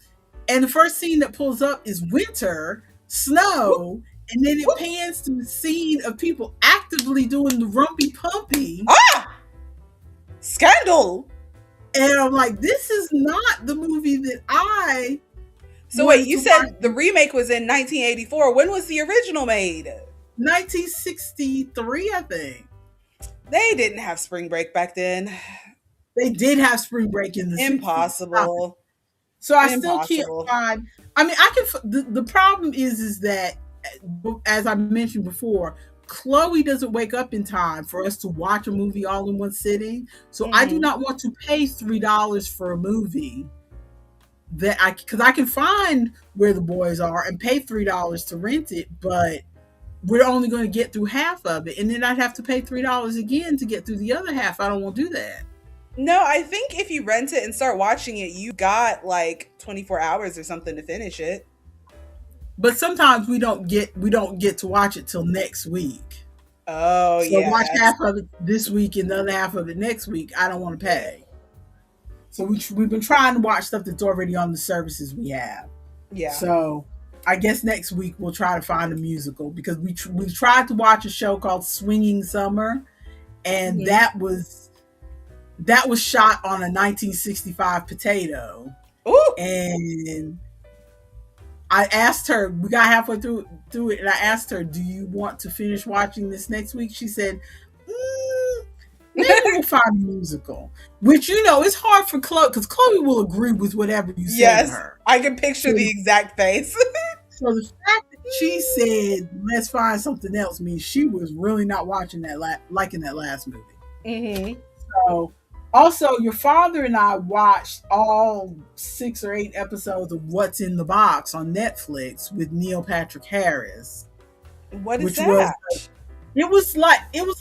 A: and the first scene that pulls up is winter,
B: Whoop,
A: snow, and then it
B: whoop.
A: pans to the scene of people actively doing the rumpy pumpy.
B: Ah! Scandal!
A: And I'm like, this is not the movie that I
B: So wait,
A: wanted
B: you
A: to watch.
B: said the remake was in 1984. When was the original made?
A: 1963, I think.
B: They didn't have spring break back then.
A: They did have spring break in the 60s. Stop it.
B: Impossible.
A: So I still can't
B: Impossible.
A: find. I mean, the problem is that, as I mentioned before, Chloe doesn't wake up in time for us to watch a movie all in one sitting. So I do
B: Hmm.
A: not want to pay $3 for a movie that because I can find Where the Boys Are and pay $3 to rent it, but we're only going to get through half of it, and then I'd have to pay $3 again to get through the other half. I don't want to do that.
B: No, I think if you rent it and start watching it, you got like 24 hours or something to finish it.
A: But sometimes we don't get to watch it till next week.
B: Oh
A: So
B: yeah,
A: watch
B: that's
A: half of it this week and the other half of it next week. I don't want to pay. So we've been trying to watch stuff that's already on the services we have.
B: yeah.
A: So I guess next week we'll try to find a musical because we tried to watch a show called Swinging Summer, and
B: Hmm.
A: that was shot on a 1965 potato.
B: Ooh.
A: And I asked her, we got halfway through it, and I asked her, "Do you want to finish watching this next week?" She said, "Maybe we'll find a musical." Which it's hard for Chloe because Chloe will agree with whatever you say to
B: Yes,
A: her.
B: I can picture
A: So,
B: the exact face.
A: so the fact that she said, "Let's find something else," means she was really not watching liking that last movie.
B: Hmm.
A: So, also, your father and I watched all 6 or 8 episodes of What's in the Box on Netflix with Neil Patrick Harris,
B: What is
A: which was
B: that?
A: it was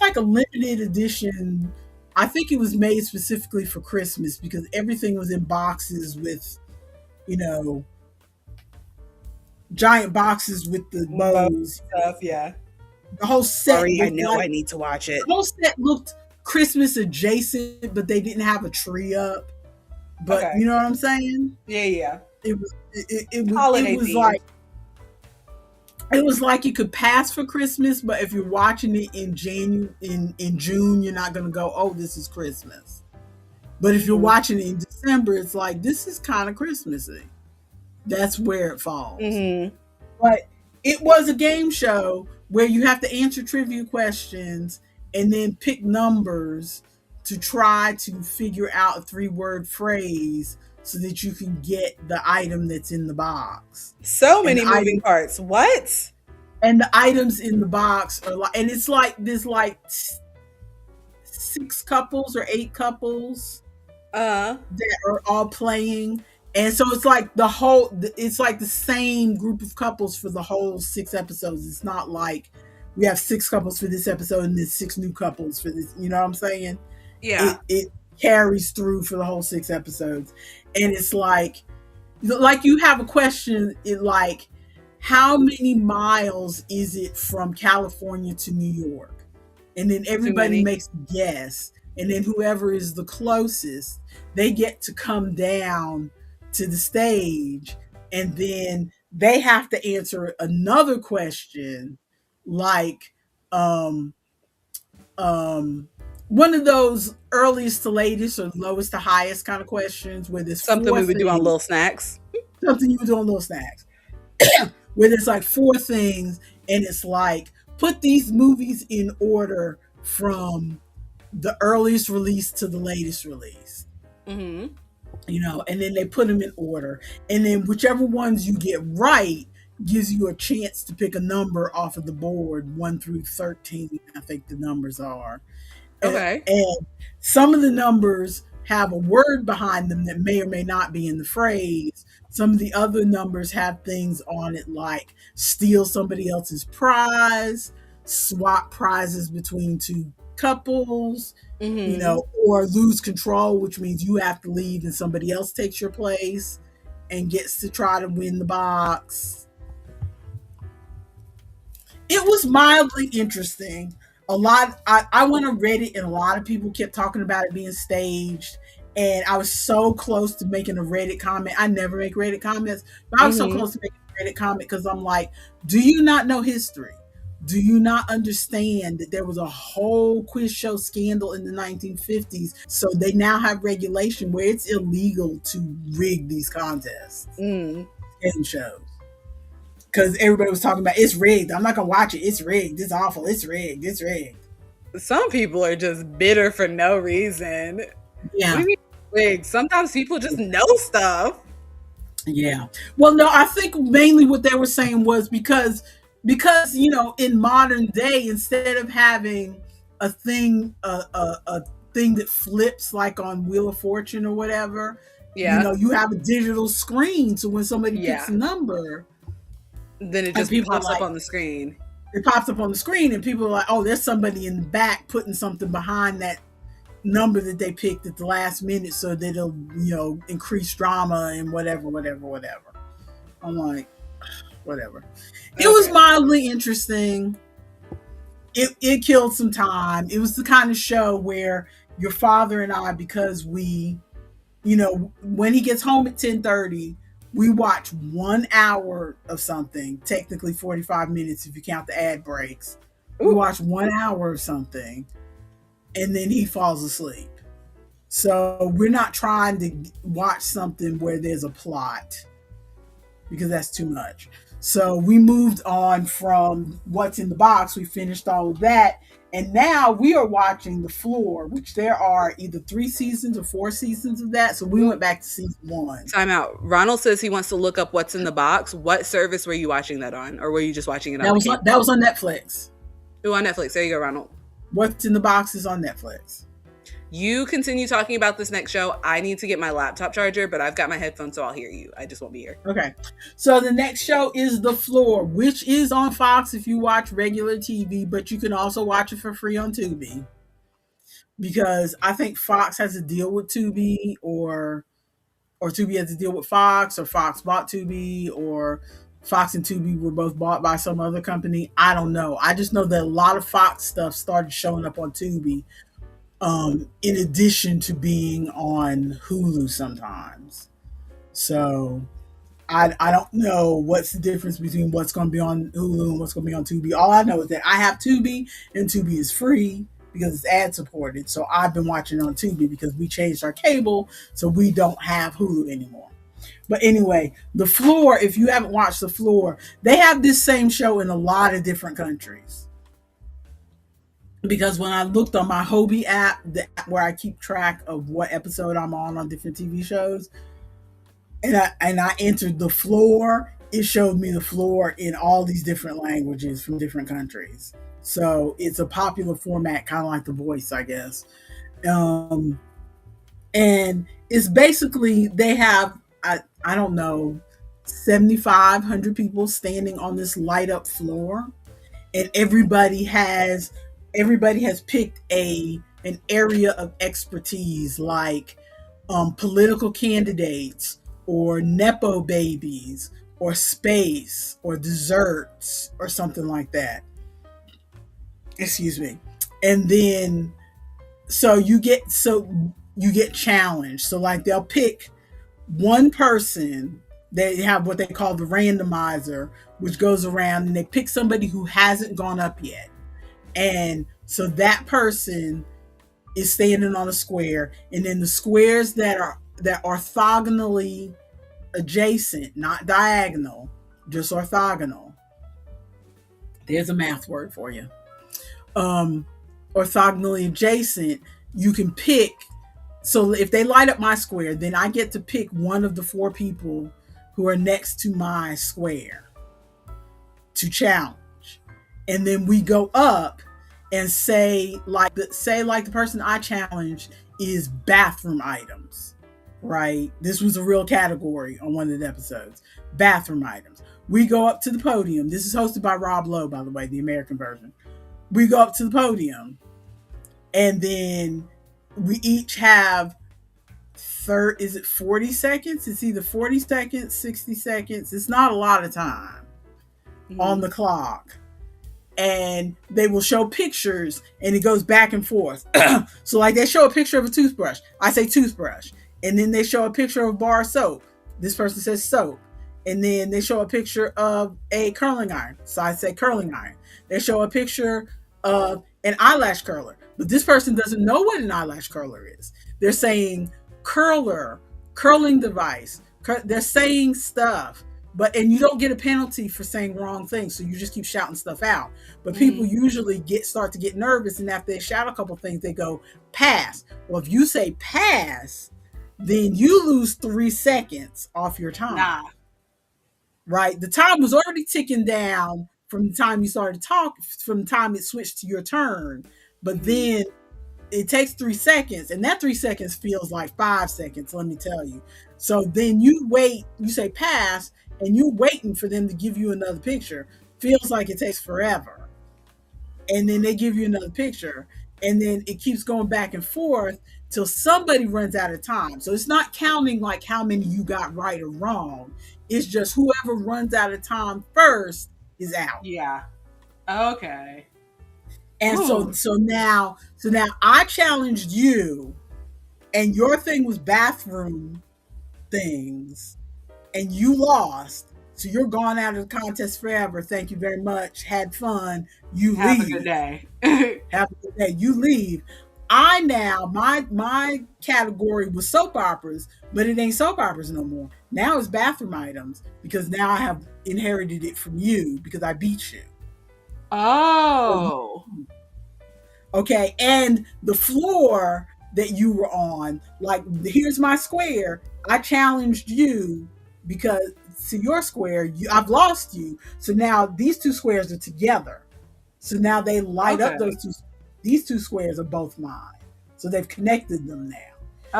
A: like a limited edition. I think it was made specifically for Christmas because everything was in boxes with, you know, giant boxes with the
B: Both
A: bows.
B: stuff, yeah.
A: The whole set
B: Sorry, I
A: looked
B: know
A: like
B: I need to watch it.
A: the whole set looked Christmas adjacent, but they didn't have a tree up. But
B: Okay.
A: you know what I'm saying?
B: Yeah, yeah.
A: It was it
B: Holiday
A: was
B: themed.
A: like it could pass for Christmas, but if you're watching it in June, you're not gonna go, "Oh, this is Christmas." But if you're
B: Hmm.
A: watching it in December, it's like this is kind of Christmassy. That's where it falls.
B: Hmm.
A: But it was a game show where you have to answer trivia questions and then pick numbers to try to figure out a 3-word phrase so that you can get the item that's in the box.
B: So
A: And
B: many
A: the
B: moving
A: item
B: parts. What?
A: and the items in the box are like, and it's like there's like 6 couples or 8 couples
B: Uh.
A: that are all playing. And so it's like the same group of couples for the whole 6 episodes. It's not like we have 6 couples for this episode and then 6 new couples for this. You know what I'm saying?
B: Yeah.
A: It carries through for the whole 6 episodes. And it's like you have a question, like, how many miles is it from California to New York? And then
B: Too
A: everybody
B: many.
A: makes a guess. And then whoever is the closest, they get to come down to the stage. And then they have to answer another question, like, um, um, one of those earliest to latest or lowest to highest kind of questions where there's
B: Something
A: four
B: we would do on
A: things,
B: Little Snacks.
A: something you would do on Little Snacks, where there's like 4 things, and it's like, put these movies in order from the earliest release to the latest release,
B: Hmm.
A: and then they put them in order. And then whichever ones you get right gives you a chance to pick a number off of the board, 1 through 13, I think the numbers are.
B: Okay.
A: And some of the numbers have a word behind them that may or may not be in the phrase. Some of the other numbers have things on it like steal somebody else's prize, swap prizes between two couples,
B: Mm-hmm.
A: or lose control, which means you have to leave and somebody else takes your place and gets to try to win the box. It was mildly interesting. I went on Reddit and a lot of people kept talking about it being staged. And I was so close to making a Reddit comment. I never make Reddit comments, but I was so
B: Mm-hmm.
A: close to making a Reddit comment because I'm like, do you not know history? Do you not understand that there was a whole quiz show scandal in the 1950s? So they now have regulation where it's illegal to rig these contests,
B: Mm.
A: game shows, because everybody was talking about it's rigged. I'm not gonna watch it. It's rigged. It's awful. It's rigged. It's rigged.
B: Some people are just bitter for no reason. What do
A: Yeah,
B: you mean rigged? Sometimes people just know stuff.
A: yeah. Well, no, I think mainly what they were saying was because in modern day, instead of having a thing a thing that flips like on Wheel of Fortune or whatever,
B: Yeah.
A: you have a digital screen. So when somebody picks
B: Yeah.
A: a number,
B: Then it
A: and
B: just
A: people are
B: pops up
A: like,
B: on the screen.
A: it pops up on the screen, and people are like, oh, there's somebody in the back putting something behind that number that they picked at the last minute so that it'll increase drama and whatever. I'm like, whatever. It was
B: Okay.
A: mildly interesting. It killed some time. It was the kind of show where your father and I, because when he gets home at 10:30, we watch 1 hour of something, technically 45 minutes if you count the ad breaks. We
B: Ooh.
A: watch 1 hour of something and then he falls asleep. So we're not trying to watch something where there's a plot because that's too much. So we moved on from what's in the box. We finished all of that. And now we are watching The Floor, which there are either 3 seasons or 4 seasons of that. So we went back to season one.
B: Time out. Ronald says he wants to look up what's in the box. What service were you watching that on? Or were you just watching it on
A: That
B: the
A: was on,
B: cable?
A: that was on Netflix.
B: Ooh, on Netflix. There you go, Ronald.
A: What's in the box is on Netflix.
B: You continue talking about this next show. I need to get my laptop charger, but I've got my headphones, so I'll hear you. I just won't be here.
A: Okay. So the next show is The Floor, which is on Fox if you watch regular TV, but you can also watch it for free on Tubi. Because I think Fox has a deal with Tubi, or Tubi has to deal with Fox, or Fox bought Tubi, or Fox and Tubi were both bought by some other company. I don't know. I just know that a lot of Fox stuff started showing up on Tubi, in addition to being on Hulu sometimes. So I don't know what's the difference between what's going to be on Hulu and what's going to be on Tubi. All I know is that I have Tubi, and Tubi is free because it's ad supported. So I've been watching on Tubi because we changed our cable, so we don't have Hulu anymore. But anyway, The Floor, if you haven't watched The Floor, they have this same show in a lot of different countries. Because when I looked on my Hobie app, where I keep track of what episode I'm on different TV shows, and I entered The Floor, it showed me The Floor in all these different languages from different countries. So it's a popular format, kind of like The Voice, I guess. Um, and it's basically they have I don't know 7,500 people standing on this light up floor, and everybody has picked a an area of expertise, like political candidates, or nepo babies, or space, or desserts, or something like that. Excuse me. And then so you get challenged. So like they'll pick one person. They have what they call the randomizer, which goes around and they pick somebody who hasn't gone up yet. And so that person is standing on a square, and then the squares that are orthogonally adjacent, not diagonal, just orthogonal. There's a math word for you. Um, Orthogonally adjacent, you can pick. So if they light up my square, then I get to pick one of the four people who are next to my square to challenge. And then we go up, and say the person I challenged is bathroom items, right? This was a real category on one of the episodes. Bathroom items. We go up to the podium. This is hosted by Rob Lowe, by the way, the American version. We go up to the podium, and then we each have is it 40 seconds? It's either 40 seconds, 60 seconds. It's not a lot of time on the clock. And they will show pictures, and it goes back and forth. So like they show a picture of a toothbrush. I say toothbrush. And then they show a picture of a bar of soap. This person says soap. And then they show a picture of a curling iron. So I say curling iron. They show a picture of an eyelash curler. But this person doesn't know what an eyelash curler is. They're saying curler, curling device. They're saying stuff. And you don't get a penalty for saying wrong things, so you just keep shouting stuff out. But people usually start to get nervous, and after they shout a couple things, they go pass. Well, if you say pass, then you lose 3 seconds off your time.
B: Nah.
A: Right? The time was already ticking down from the time you started talking, from the time it switched to your turn. But then it takes 3 seconds, and that 3 seconds feels like 5 seconds, let me tell you. So then you wait, you say pass, and you're waiting for them to give you another picture. Feels like it takes forever. And then they give you another picture, and then it keeps going back and forth till somebody runs out of time. So it's not counting like how many you got right or wrong. It's just whoever runs out of time first is out.
B: Yeah. Okay.
A: And so now I challenged you, and your thing was bathroom things, and you lost. So you're gone out of the contest forever. Thank you very much. Had fun. You leave.
B: Have a good day.
A: Have a good day. You leave. I now, my category was soap operas, but it ain't soap operas no more. Now it's bathroom items, because now I have inherited it from you because I beat you.
B: Oh.
A: Okay. And the floor that you were on, like, here's my square. I challenged you because to your square, I've lost you. So now these two squares are together. So now they light up those two. These two squares are both mine. So they've connected them now.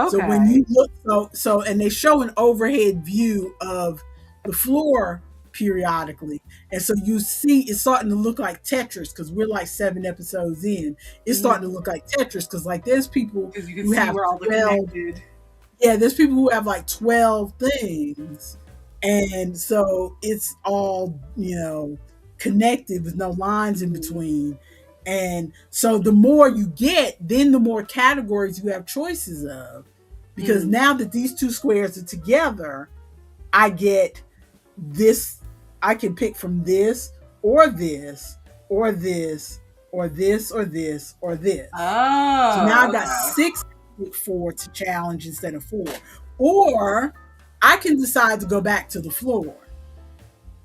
B: Okay.
A: So when you look, and they show an overhead view of the floor periodically. And so you see it's starting to look like Tetris, because we're like 7 episodes in. It's starting to look like Tetris, because like there's people who have
B: where all
A: 12, there's people who have like 12 things. And so it's all, connected with no lines in between. And so the more you get, then the more categories you have choices of. Because now that these two squares are together, I get this. I can pick from this, or this, or this, or this, or this, or this.
B: Oh.
A: So now I got 6 4 to challenge instead of 4. Or I can decide to go back to the floor.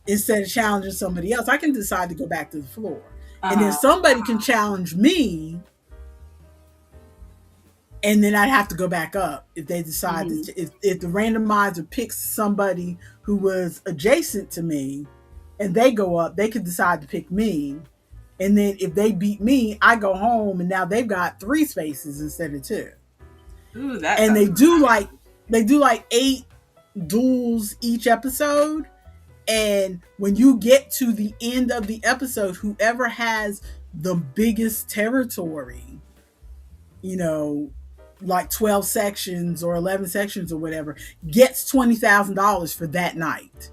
A: Instead of challenging somebody else, I can decide to go back to the floor. And then somebody can challenge me, and then I'd have to go back up if they decide if the randomizer picks somebody who was adjacent to me and they go up, they could decide to pick me. And then if they beat me, I go home, and now they've got 3 spaces instead of 2.
B: Ooh,
A: and they do like 8 duels each episode. And when you get to the end of the episode, whoever has the biggest territory, like 12 sections or 11 sections or whatever, gets $20,000 for that night.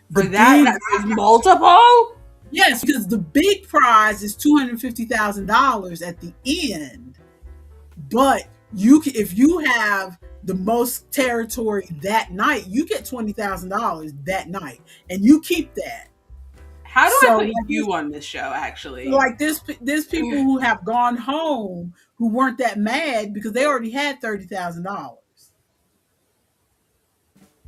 B: That's multiple?
A: Yes, because the big prize is $250,000 at the end. But if you have the most territory that night, you get $20,000 that night, and you keep that.
B: How do I put you on this show, actually?
A: Like there's people who have gone home who weren't that mad because they already had $30,000.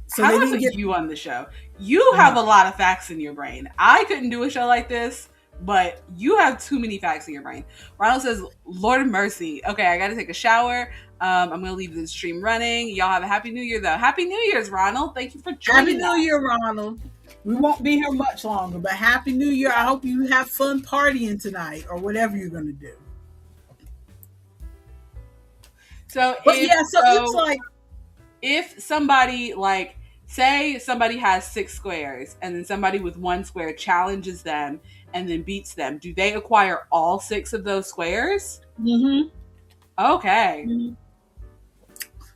B: So how do I put you on the show? You have a lot of facts in your brain. I couldn't do a show like this, but you have too many facts in your brain. Ronald says, Lord of mercy. Okay, I got to take a shower. I'm gonna leave the stream running. Y'all have a happy New Year, though. Happy New Year's, Ronald. Thank you for
A: Happy
B: joining
A: New
B: us.
A: Year, Ronald. We won't be here much longer, but Happy New Year. I hope you have fun partying tonight or whatever you're going to do.
B: So
A: But yeah, so it's like,
B: if somebody, like, say somebody has 6 squares and then somebody with 1 square challenges them and then beats them, do they acquire all 6 of those squares?
A: mm-hmm.
B: Okay.
A: Mm-hmm.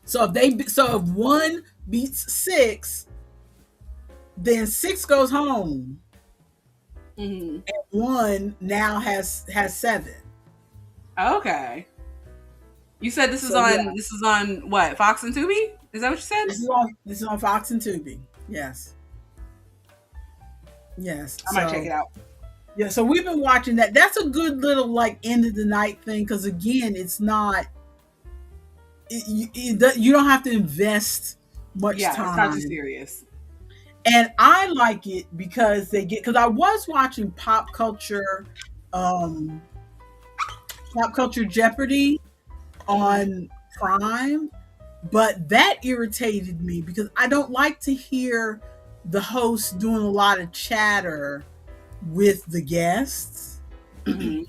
A: So if one beats 6, then 6 goes home,
B: Mm-hmm.
A: and 1 now has 7.
B: Okay. You said this is
A: So,
B: on
A: yeah.
B: this is on what, Fox and Tubi? Is that what you said?
A: This is on Fox and Tubi. Yes. Yes.
B: I might check it out.
A: Yeah, so we've been watching that. That's a good little like end of the night thing because again, it's not. You don't have to invest much time.
B: It's not too serious.
A: And I like it because because I was watching Pop Culture Jeopardy on Prime, but that irritated me because I don't like to hear the host doing a lot of chatter with the guests.
B: Mm-hmm.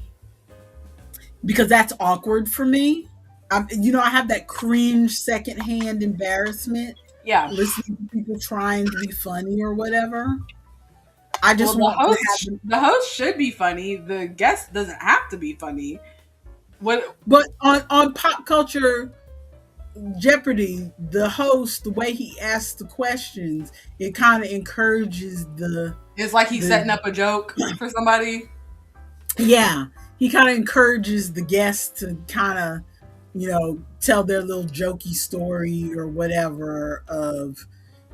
A: Because that's awkward for me. I have that cringe secondhand embarrassment.
B: Yeah.
A: Listening to people trying to be funny or whatever. I just
B: the host should be funny. The guest doesn't have to be funny.
A: But on Pop Culture Jeopardy, the host, the way he asks the questions, it kind of encourages
B: It's like he's setting up a joke for somebody.
A: Yeah, he kind of encourages the guests to kind of, tell their little jokey story or whatever of,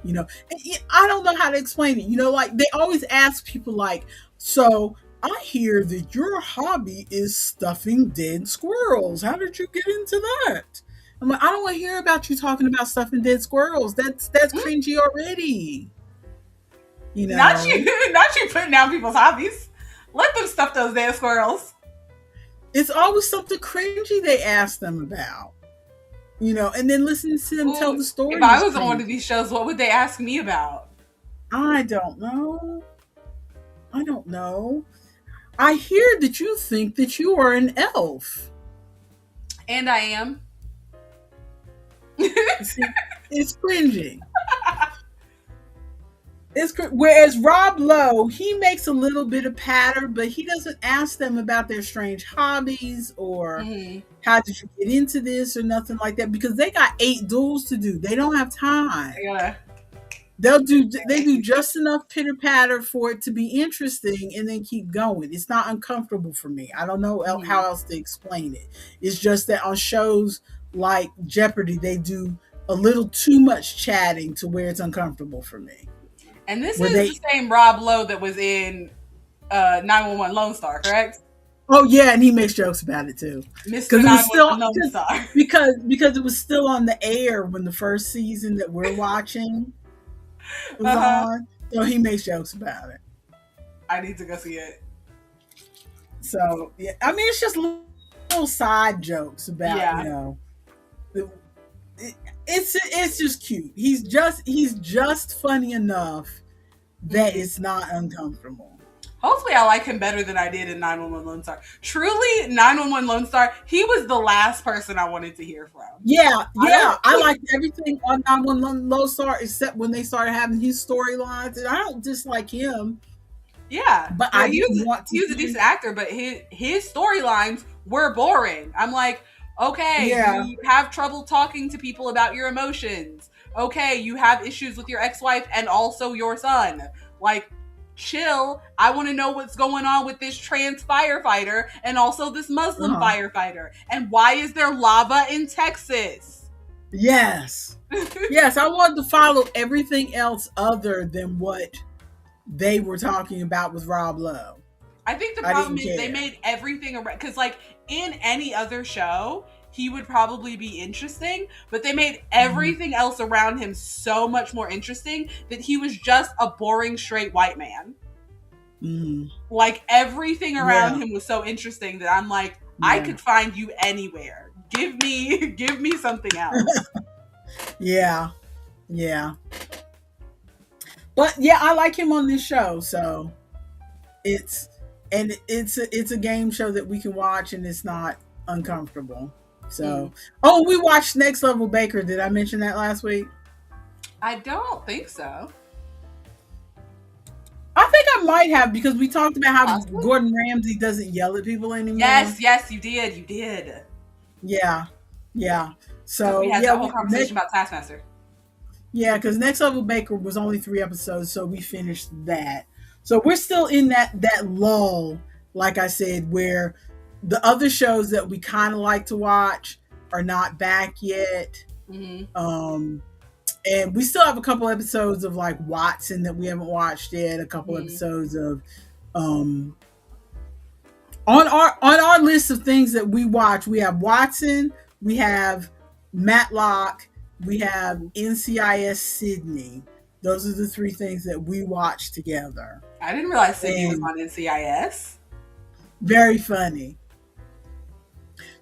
A: I don't know how to explain it. Like they always ask people like, so I hear that your hobby is stuffing dead squirrels. How did you get into that? I'm like, I don't want to hear about you talking about stuffing dead squirrels. That's cringy already.
B: Not you putting down people's hobbies. Let them stuff those dead squirrels.
A: It's always something cringy they ask them about. And then listening to them tell the story.
B: If I was on one of these shows, what would they ask me about?
A: I don't know. I hear that you think that you are an elf.
B: And I am.
A: It's cringy. Whereas Rob Lowe, he makes a little bit of patter, but he doesn't ask them about their strange hobbies or how did you get into this or nothing like that because they got 8 duels to do. They don't have time.
B: Yeah.
A: They do just enough pitter patter for it to be interesting and then keep going. It's not uncomfortable for me. I don't know how else to explain it. It's just that on shows like Jeopardy, they do a little too much chatting to where it's uncomfortable for me.
B: And this is the same Rob Lowe that was in 911 Lone Star, correct?
A: Oh yeah, and he makes jokes about it too.
B: Mr. 911 Lone Star.
A: Because it was still on the air when the first season that we're watching was on. So he makes jokes about it.
B: I need to go see it.
A: So yeah, I mean it's just little side jokes about it's just cute. He's just funny enough that it's not uncomfortable.
B: Hopefully I like him better than I did in 911 Lone Star. Truly, 911 Lone Star, he was the last person I wanted to hear from.
A: Yeah. I liked everything on 911 Lone Star except when they started having his storylines, and I don't dislike him.
B: Yeah,
A: but
B: he was a decent actor, but his storylines were boring. I'm like, okay, you have trouble talking to people about your emotions. Okay, you have issues with your ex-wife and also your son. Like, chill. I want to know what's going on with this trans firefighter and also this Muslim firefighter. And why is there lava in Texas?
A: Yes. Yes, I wanted to follow everything else other than what they were talking about with Rob Lowe.
B: I think the problem is they made everything around, because like in any other show, he would probably be interesting, but they made everything else around him so much more interesting that he was just a boring straight white man. Like everything around him was so interesting that I'm like, I could find you anywhere. give me something else.
A: Yeah, yeah. But yeah, I like him on this show, so it's it's a game show that we can watch and it's not uncomfortable.
B: Mm.
A: So, oh, we watched Next Level Baker. Did I mention that last week?
B: I don't think so.
A: I think I might have because we talked about how
B: Possibly.
A: Gordon Ramsay doesn't yell at people anymore.
B: Yes, yes, you did. You did.
A: Yeah, yeah.
B: Because we
A: So
B: had
A: yeah,
B: that whole conversation about Taskmaster.
A: yeah, because Next Level Baker was only 3 episodes, so we finished that. So we're still in that lull, like I said, where the other shows that we kind of like to watch are not back yet.
B: Mm-hmm.
A: Um, and we still have a couple episodes of like Watson that we haven't watched yet. A couple
B: Mm-hmm.
A: episodes of um, on our list of things that we watch. We have Watson, we have Matlock, we have NCIS Sydney. Those are the three things that we watch together.
B: I didn't realize Sydney was
A: And
B: on NCIS.
A: very funny.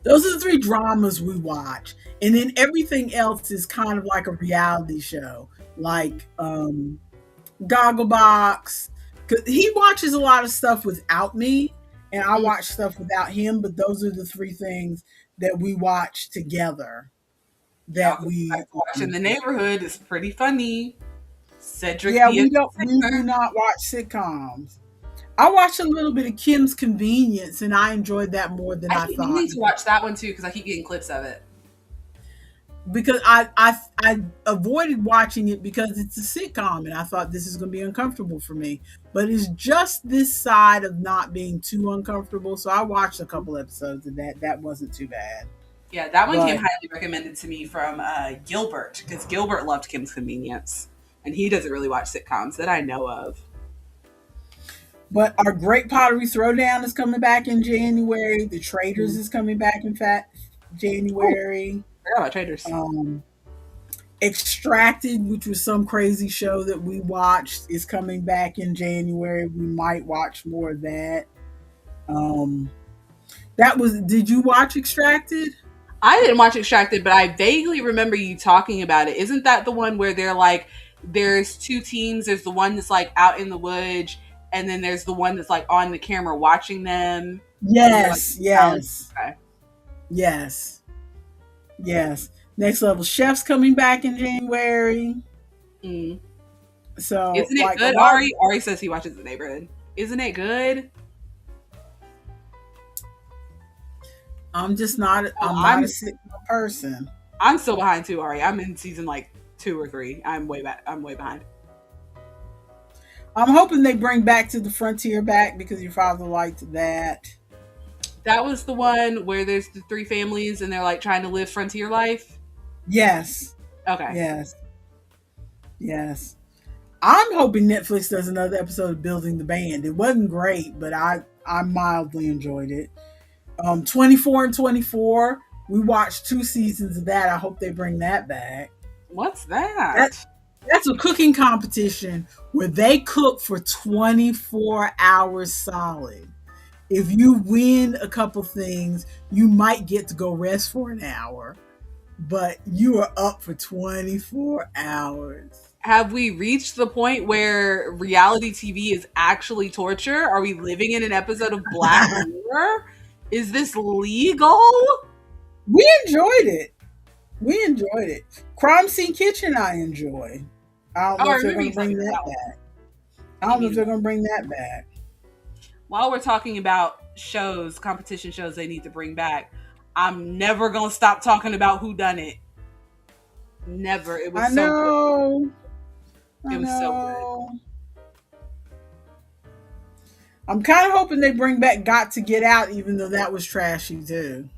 A: Those are the three dramas we watch. And then everything else is kind of like a reality show, like Gogglebox. Cause he watches a lot of stuff without me, and I watch stuff without him. But those are the three things that we watch together.
B: Y'all
A: That
B: can go
A: we,
B: back to watching The Neighborhood. It's pretty funny. Cedric
A: yeah,
B: the
A: we don't, we do
B: Entertainer.
A: not watch sitcoms. I watched a little bit of Kim's Convenience, and I enjoyed that more than
B: I
A: I
B: keep
A: thought
B: meaning to watch that one too because I keep getting clips of it.
A: because I avoided watching it because it's a sitcom, and I thought this is going to be uncomfortable for me. But it's just this side of not being too uncomfortable. So I watched a couple episodes of that. That wasn't too bad.
B: Yeah, that one came
A: But
B: highly recommended to me from Gilbert because Gilbert loved Kim's Convenience, and he doesn't really watch sitcoms that I know of.
A: but our Great Pottery Throwdown is coming back in January. The Traders
B: Mm.
A: is coming back in fact
B: Oh,
A: January.
B: I forgot about Traders.
A: Um, Extracted, which was some crazy show that we watched, is coming back in January. We might watch more of that. Um, that was. Did you watch Extracted?
B: I didn't watch Extracted, but I vaguely remember you talking about it. Isn't that the one where they're like, there's two teams? There's the one that's like out in the woods, and then there's the one that's like on the camera watching them, and they're like,
A: Yes, yes,
B: okay.
A: yes, yes. Next Level Chef's coming back in January.
B: Mm.
A: So,
B: Isn't it
A: like a
B: good,
A: lot.
B: Ari? Ari says he watches The Neighborhood. Isn't it good?
A: I'm just not.
B: Oh,
A: I'm not a sitcom person.
B: I'm still behind too, Ari. I'm in season like 2 or 3. I'm way back. I'm way behind.
A: I'm hoping they bring Back to the Frontier back because your father liked that.
B: That was the one where there's the three families and they're like trying to live frontier life.
A: Yes,
B: Okay.
A: yes, yes. I'm hoping Netflix does another episode of Building the Band. It wasn't great, but I mildly enjoyed it. 24 and 24. We watched 2 seasons of that. I hope they bring that back.
B: What's
A: That
B: that?
A: that's a cooking competition where they cook for 24 hours solid. If you win a couple things, you might get to go rest for an hour, but you are up for 24 hours.
B: Have we reached the point where reality TV is actually torture? Are we living in an episode of Black Mirror? Is this legal?
A: We enjoyed it. We enjoyed it. Crime Scene Kitchen, I enjoy. I don't
B: Oh,
A: know
B: I
A: if they're
B: remember
A: going
B: you
A: to bring
B: talking
A: that
B: about that
A: back. I don't know if they're going to bring that back.
B: While we're talking about shows, competition shows they need to bring back, I'm never gonna stop talking about Who Done It. Never. It was
A: I
B: so good.
A: know. I
B: It was so good.
A: know. I'm kind of hoping they bring back Got to Get Out, even though that was trashy too.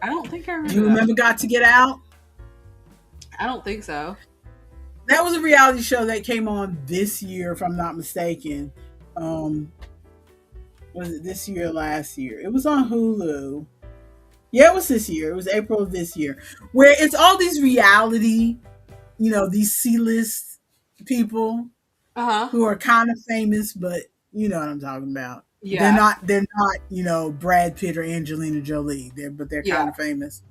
B: I don't think I
A: Do
B: remember
A: you
B: that.
A: remember Got to Get Out?
B: I don't think so.
A: That was a reality show that came on this year, if I'm not mistaken. Um, was it this year or last year? It was on Hulu. Yeah, it was this year. It was April of this year. Where it's all these reality, these C-list people
B: Uh huh.
A: who are kind of famous, but you know what I'm talking about.
B: Yeah.
A: They're not, Brad Pitt or Angelina Jolie. But they're
B: Yeah.
A: kind of famous.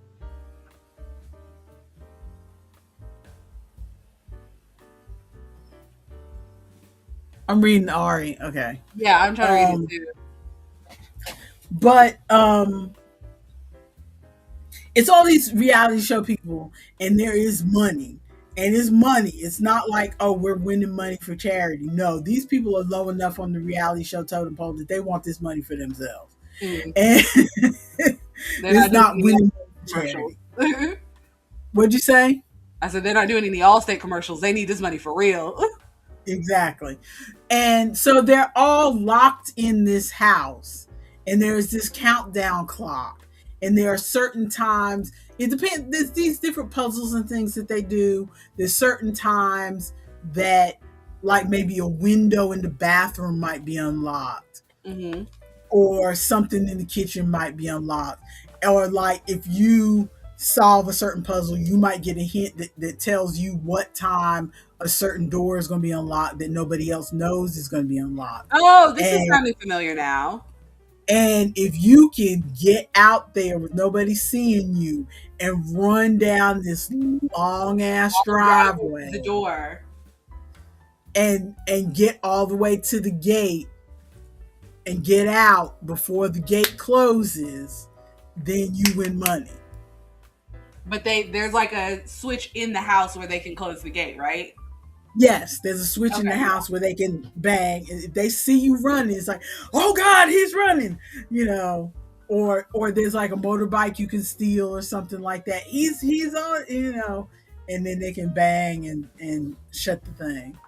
A: I'm reading Ari. Okay.
B: Yeah, I'm trying to read it
A: Um,
B: too.
A: but it's all these reality show people, and there is money. And it's money. It's not like, oh, we're winning money for charity. No, these people are low enough on the reality show totem pole that they want this money for themselves.
B: Mm.
A: And
B: They're
A: it's
B: not doing
A: not
B: any
A: winning money for
B: commercials.
A: charity. What'd you say?
B: I said they're not doing any Allstate commercials. They need this money for real.
A: Exactly. And so they're all locked in this house, and there's this countdown clock, and there are certain times. It depends. There's these different puzzles and things that they do. There's certain times that, like, maybe a window in the bathroom might be unlocked,
B: Mm-hmm.
A: or something in the kitchen might be unlocked, or like if you solve a certain puzzle, you might get a hint that tells you what time a certain door is going to be unlocked that nobody else knows is going to be unlocked.
B: Oh, this is
A: and
B: sounding familiar now.
A: and if you can get out there with nobody seeing you and run down this long ass
B: All the driveway to
A: driveway
B: the door.
A: and get all the way to the gate and get out before the gate closes, then you win money.
B: But there's like a switch in the house where they can close the gate, right?
A: Yes, there's a switch in the
B: Okay.
A: house where they can bang. And if they see you running, it's like, oh God, he's running, you know. Or there's like a motorbike you can steal or something like that. He's on, and then they can bang and shut the thing.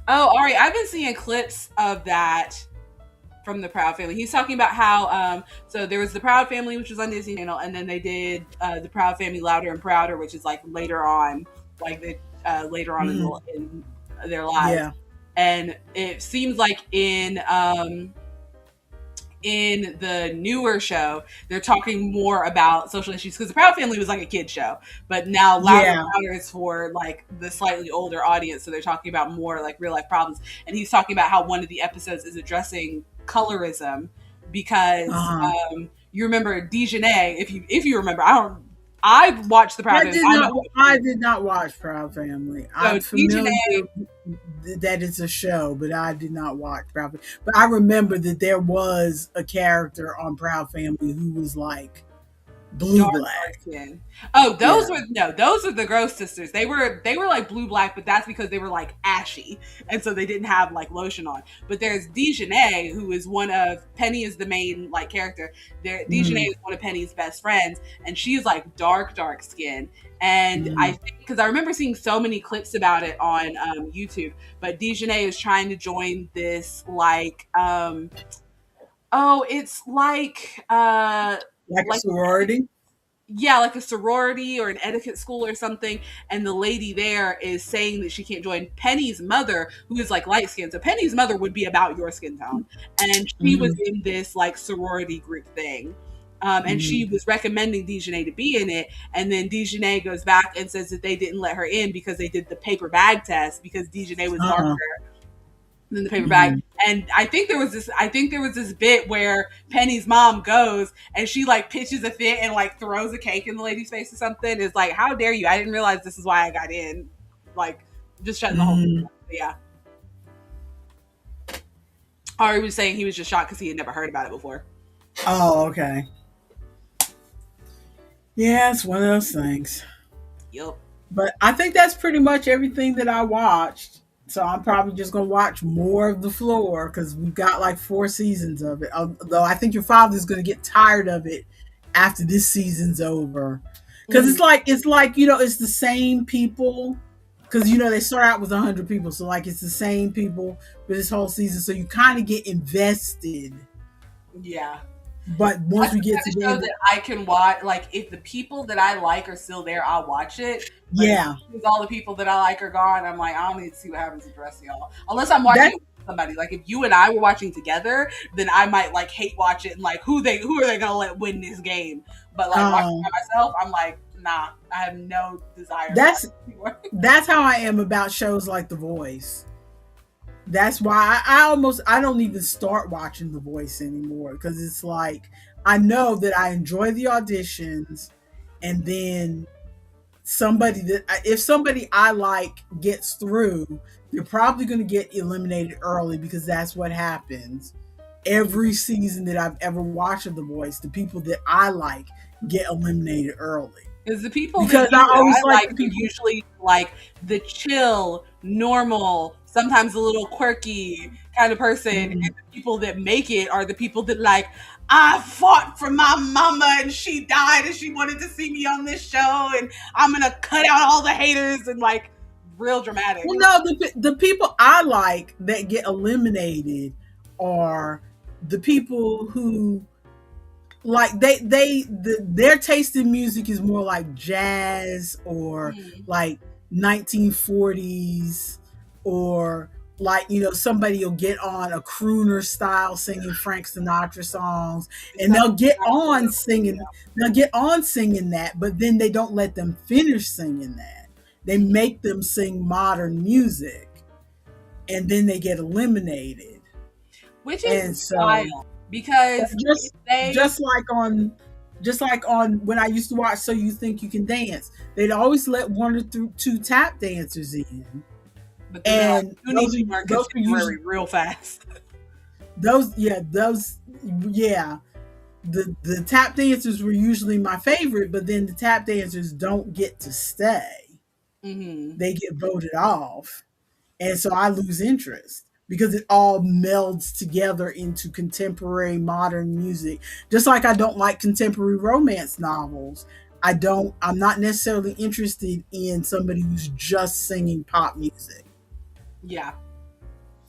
B: Oh, Ari, I've been seeing clips of that from the Proud Family. He's talking about how so there was the Proud Family, which was on Disney Channel, and then they did the Proud Family Louder and Prouder, which is like later on, like later on
A: Mm,
B: in their lives.
A: yeah,
B: And it seems like in the newer show, they're talking more about social issues because the Proud Family was like a kid show, but now Louder and
A: yeah.
B: Louder is for like the slightly older audience. So they're talking about more like real life problems. And he's talking about how one of the episodes is addressing colorism because
A: Uh-huh.
B: you remember Dejanay, if you remember, I watched the Proud Family.
A: I did not watch Proud Family.
B: So
A: I'm familiar
B: Dejanay,
A: that it's a show, but I did not watch Proud Family. But I remember that there was a character on Proud Family who was like blue
B: dark
A: black.
B: skin. Oh, those
A: Yeah.
B: were no, those are the Gross sisters. They were like blue black, but that's because they were like ashy, and so they didn't have like lotion on. But there's Dejanay, who is one of Penny is the main like character. Dejanay
A: Mm.
B: is one of Penny's best friends, and she's like dark skin. And I
A: Mm.
B: think because I remember seeing so many clips about it on YouTube. But Dejanay is trying to join this like oh, it's
A: Like a
B: like
A: sorority.
B: yeah, like a sorority or an etiquette school or something. And the lady there is saying that she can't join Penny's mother, who is like light skinned. So Penny's mother would be about your skin tone. And she was
A: Mm.
B: in this like sorority group thing. And she
A: Mm.
B: was recommending Dejanay to be in it. And then Dejanay goes back and says that they didn't let her in because they did the paper bag test because Dejanay was darker
A: Uh-huh.
B: than the paper bag.
A: Mm.
B: And I think there was this bit where Penny's mom goes and she like pitches a fit and like throws a cake in the lady's face or something. It's like, how dare you? I didn't realize this is why I got in. Like, just shutting the whole thing
A: Mm.
B: up. But yeah. Ari was saying he was just shocked because he had never heard about it before.
A: Oh, okay. Yeah, it's one of those things.
B: Yup.
A: But I think that's pretty much everything that I watched. So I'm probably just gonna watch more of The Floor because we've got like 4 seasons of it. Although I think your father's gonna get tired of it after this season's over, because
B: Mhm.
A: it's like it's the same people. Because they start out with 100 people, so like it's the same people for this whole season. So you kind of get invested.
B: Yeah.
A: But once
B: That's
A: we
B: the
A: get
B: kind
A: to
B: of
A: the
B: show
A: end,
B: that I can watch. Like, if the people that I like are still there, I'll watch it. But as
A: yeah,
B: soon as all the people that I like are gone, I'm like, I don't need to see what happens with the rest of y'all. Unless I'm watching
A: that
B: it with somebody. Like, if you and I were watching together, then I might like hate watch it and like who are they gonna let win this game? But like watching
A: um,
B: by myself, I'm like, nah, I have no desire to watch
A: that's
B: it anymore.
A: that's how I am about shows like The Voice. That's why I don't even start watching The Voice anymore, because it's like I know that I enjoy the auditions, and then if somebody I like gets through, they're probably going to get eliminated early, because that's what happens every season that I've ever watched of The Voice. The people that I like get eliminated early,
B: Because the people
A: because I
B: that
A: always
B: I
A: like
B: like
A: the
B: are
A: people.
B: usually like the chill, normal, sometimes a little quirky kind of person. And
A: Mhm.
B: the people that make it are the people that like, I fought for my mama and she died and she wanted to see me on this show and I'm gonna cut out all the haters and like real dramatic.
A: Well, no, the people I like that get eliminated are the people who, like, their taste in music is more like jazz, or
B: Mm.
A: like 1940s, or like, somebody will get on a crooner style singing Frank Sinatra songs,
B: It's
A: and
B: not,
A: they'll get
B: not
A: on
B: yeah.
A: singing that, but then they don't let them finish singing that. They
B: Mhm.
A: make them sing modern music, and then they get eliminated.
B: Which is
A: And so,
B: wild because if
A: just
B: they,
A: just like on when I used to watch So You Think You Can Dance, they'd always let one or two tap dancers in,
B: but then they're like,
A: and
B: you need to learn
A: those were usually
B: contemporary real fast.
A: those yeah, the tap dancers were usually my favorite, but then the tap dancers don't get to stay;
B: Hmm.
A: they get voted off. And so I lose interest, because it all melds together into contemporary modern music. Just like I don't like contemporary romance novels. I'm not necessarily interested in somebody who's just singing pop music,
B: Yeah.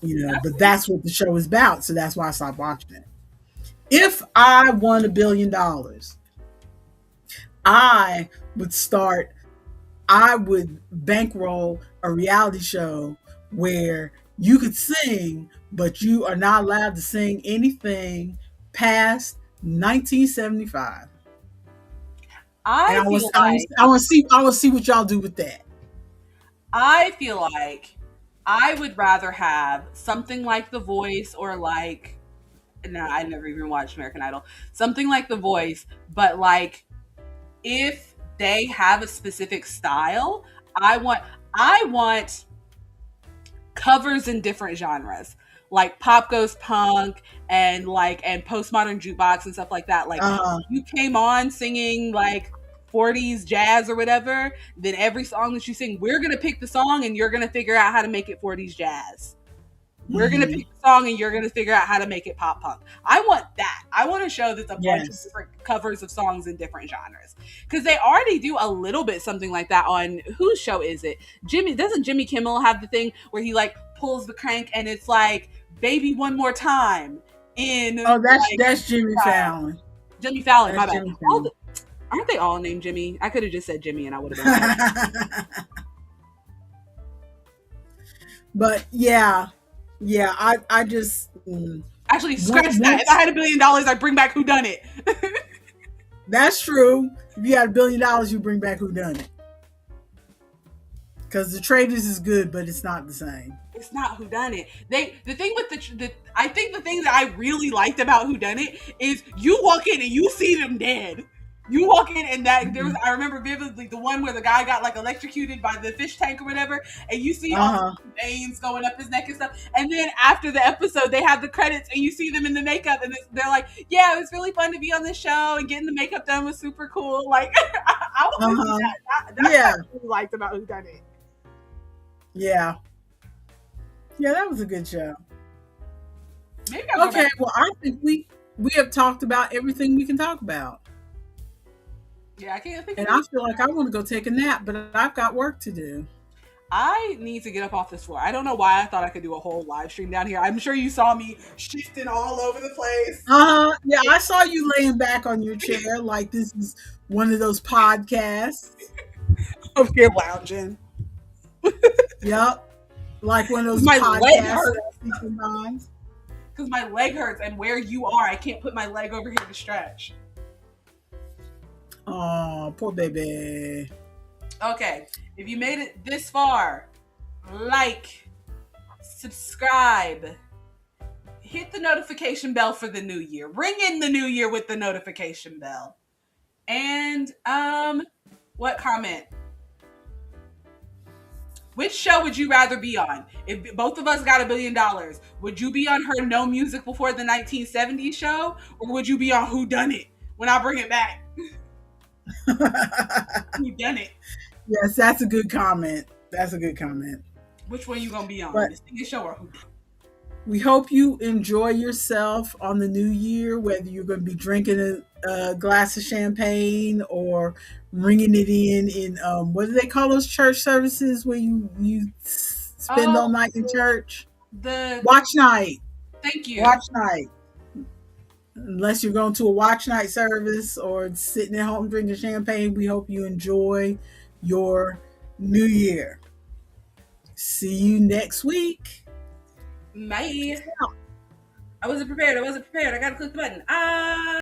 A: but that's what the show is about. So that's why I stopped watching it. If I won $1 billion, I would start I would bankroll a reality show where you could sing, but you are not allowed to sing anything past 1975. And
B: I feel like
A: I want to see what y'all do with that.
B: I feel like I would rather have something like The Voice or like, no, I never even watched American Idol. Something like The Voice, but like if they have a specific style, I want I want covers in different genres. Like pop goes punk and postmodern jukebox and stuff like that. Like
A: Uh,
B: you came on singing like 40s jazz or whatever, then every song that you sing, we're gonna pick the song and you're gonna figure out how to make it 40s jazz. We're gonna
A: mm-hmm.
B: pick the song and you're gonna figure out how to make it pop punk. I want that. I want a show that's a bunch of
A: Yes.
B: different covers of songs in different genres. Because they already do a little bit something like that on whose show is it? Doesn't Jimmy Kimmel have the thing where he like pulls the crank and it's like baby one more time in
A: Oh,
B: like
A: that's Jimmy Fallon.
B: Jimmy Fallon, my
A: That's
B: bad.
A: Jimmy Fallon.
B: Aren't they all named Jimmy? I could have just said Jimmy and I would have been right.
A: But yeah, I just
B: Actually, scratch that. If
A: once
B: I had $1 billion, I'd bring back Who Done It.
A: that's true. If you had $1 billion, you bring back Who Done It. Because The Traders is good, but it's not the same.
B: It's not Who Done It. The thing with I think the thing that I really liked about Who Done It is you walk in and you see them dead. You walk in and that there was, I remember vividly the one where the guy got like electrocuted by the fish tank or whatever, and you see all
A: Uh-huh.
B: the veins going up his neck and stuff. And then after the episode, they have the credits and you see them in the makeup, and they're like, "Yeah, it was really fun to be on this show, and getting the makeup done was super cool." Like, I want to see
A: Uh-huh.
B: that. That's
A: Yeah.
B: what I really liked about Who Done It.
A: Yeah. Yeah, that was a good show.
B: Maybe I'll go
A: Okay,
B: back.
A: well, I think we have talked about everything we can talk about.
B: Yeah, I can't think of
A: And I
B: it.
A: feel like I want to go take a nap, but I've got work to do.
B: I need to get up off this floor. I don't know why I thought I could do a whole live stream down here. I'm sure you saw me shifting all over the place.
A: Yeah, I saw you laying back on your chair like this is one of those podcasts.
B: Over here lounging.
A: Yep. Like one of those
B: My leg
A: podcasts
B: hurts.
A: that I see sometimes.
B: Because my leg hurts, and where you are, I can't put my leg over here to stretch.
A: Oh, poor baby.
B: Okay, if you made it this far, like, subscribe, hit the notification bell for the new year. Ring in the new year with the notification bell. And what comment? Which show would you rather be on? If both of us got $1 billion, would you be on her No Music Before the 1970s show, or would you be on Who Done It when I bring it back? Who Done It?
A: Yes, that's a good comment. That's a good comment.
B: Which one you gonna be on?
A: But
B: The singing show or Who Done It?
A: we hope you enjoy yourself on the new year, whether you're going to be drinking a glass of champagne or ringing it in what do they call those church services where you spend all
B: Oh,
A: night in church?
B: the
A: Watch night.
B: thank you.
A: Watch night. Unless you're going to a watch night service or sitting at home drinking champagne, we hope you enjoy your new year. See you next week.
B: Bye. I wasn't prepared. I gotta click the button.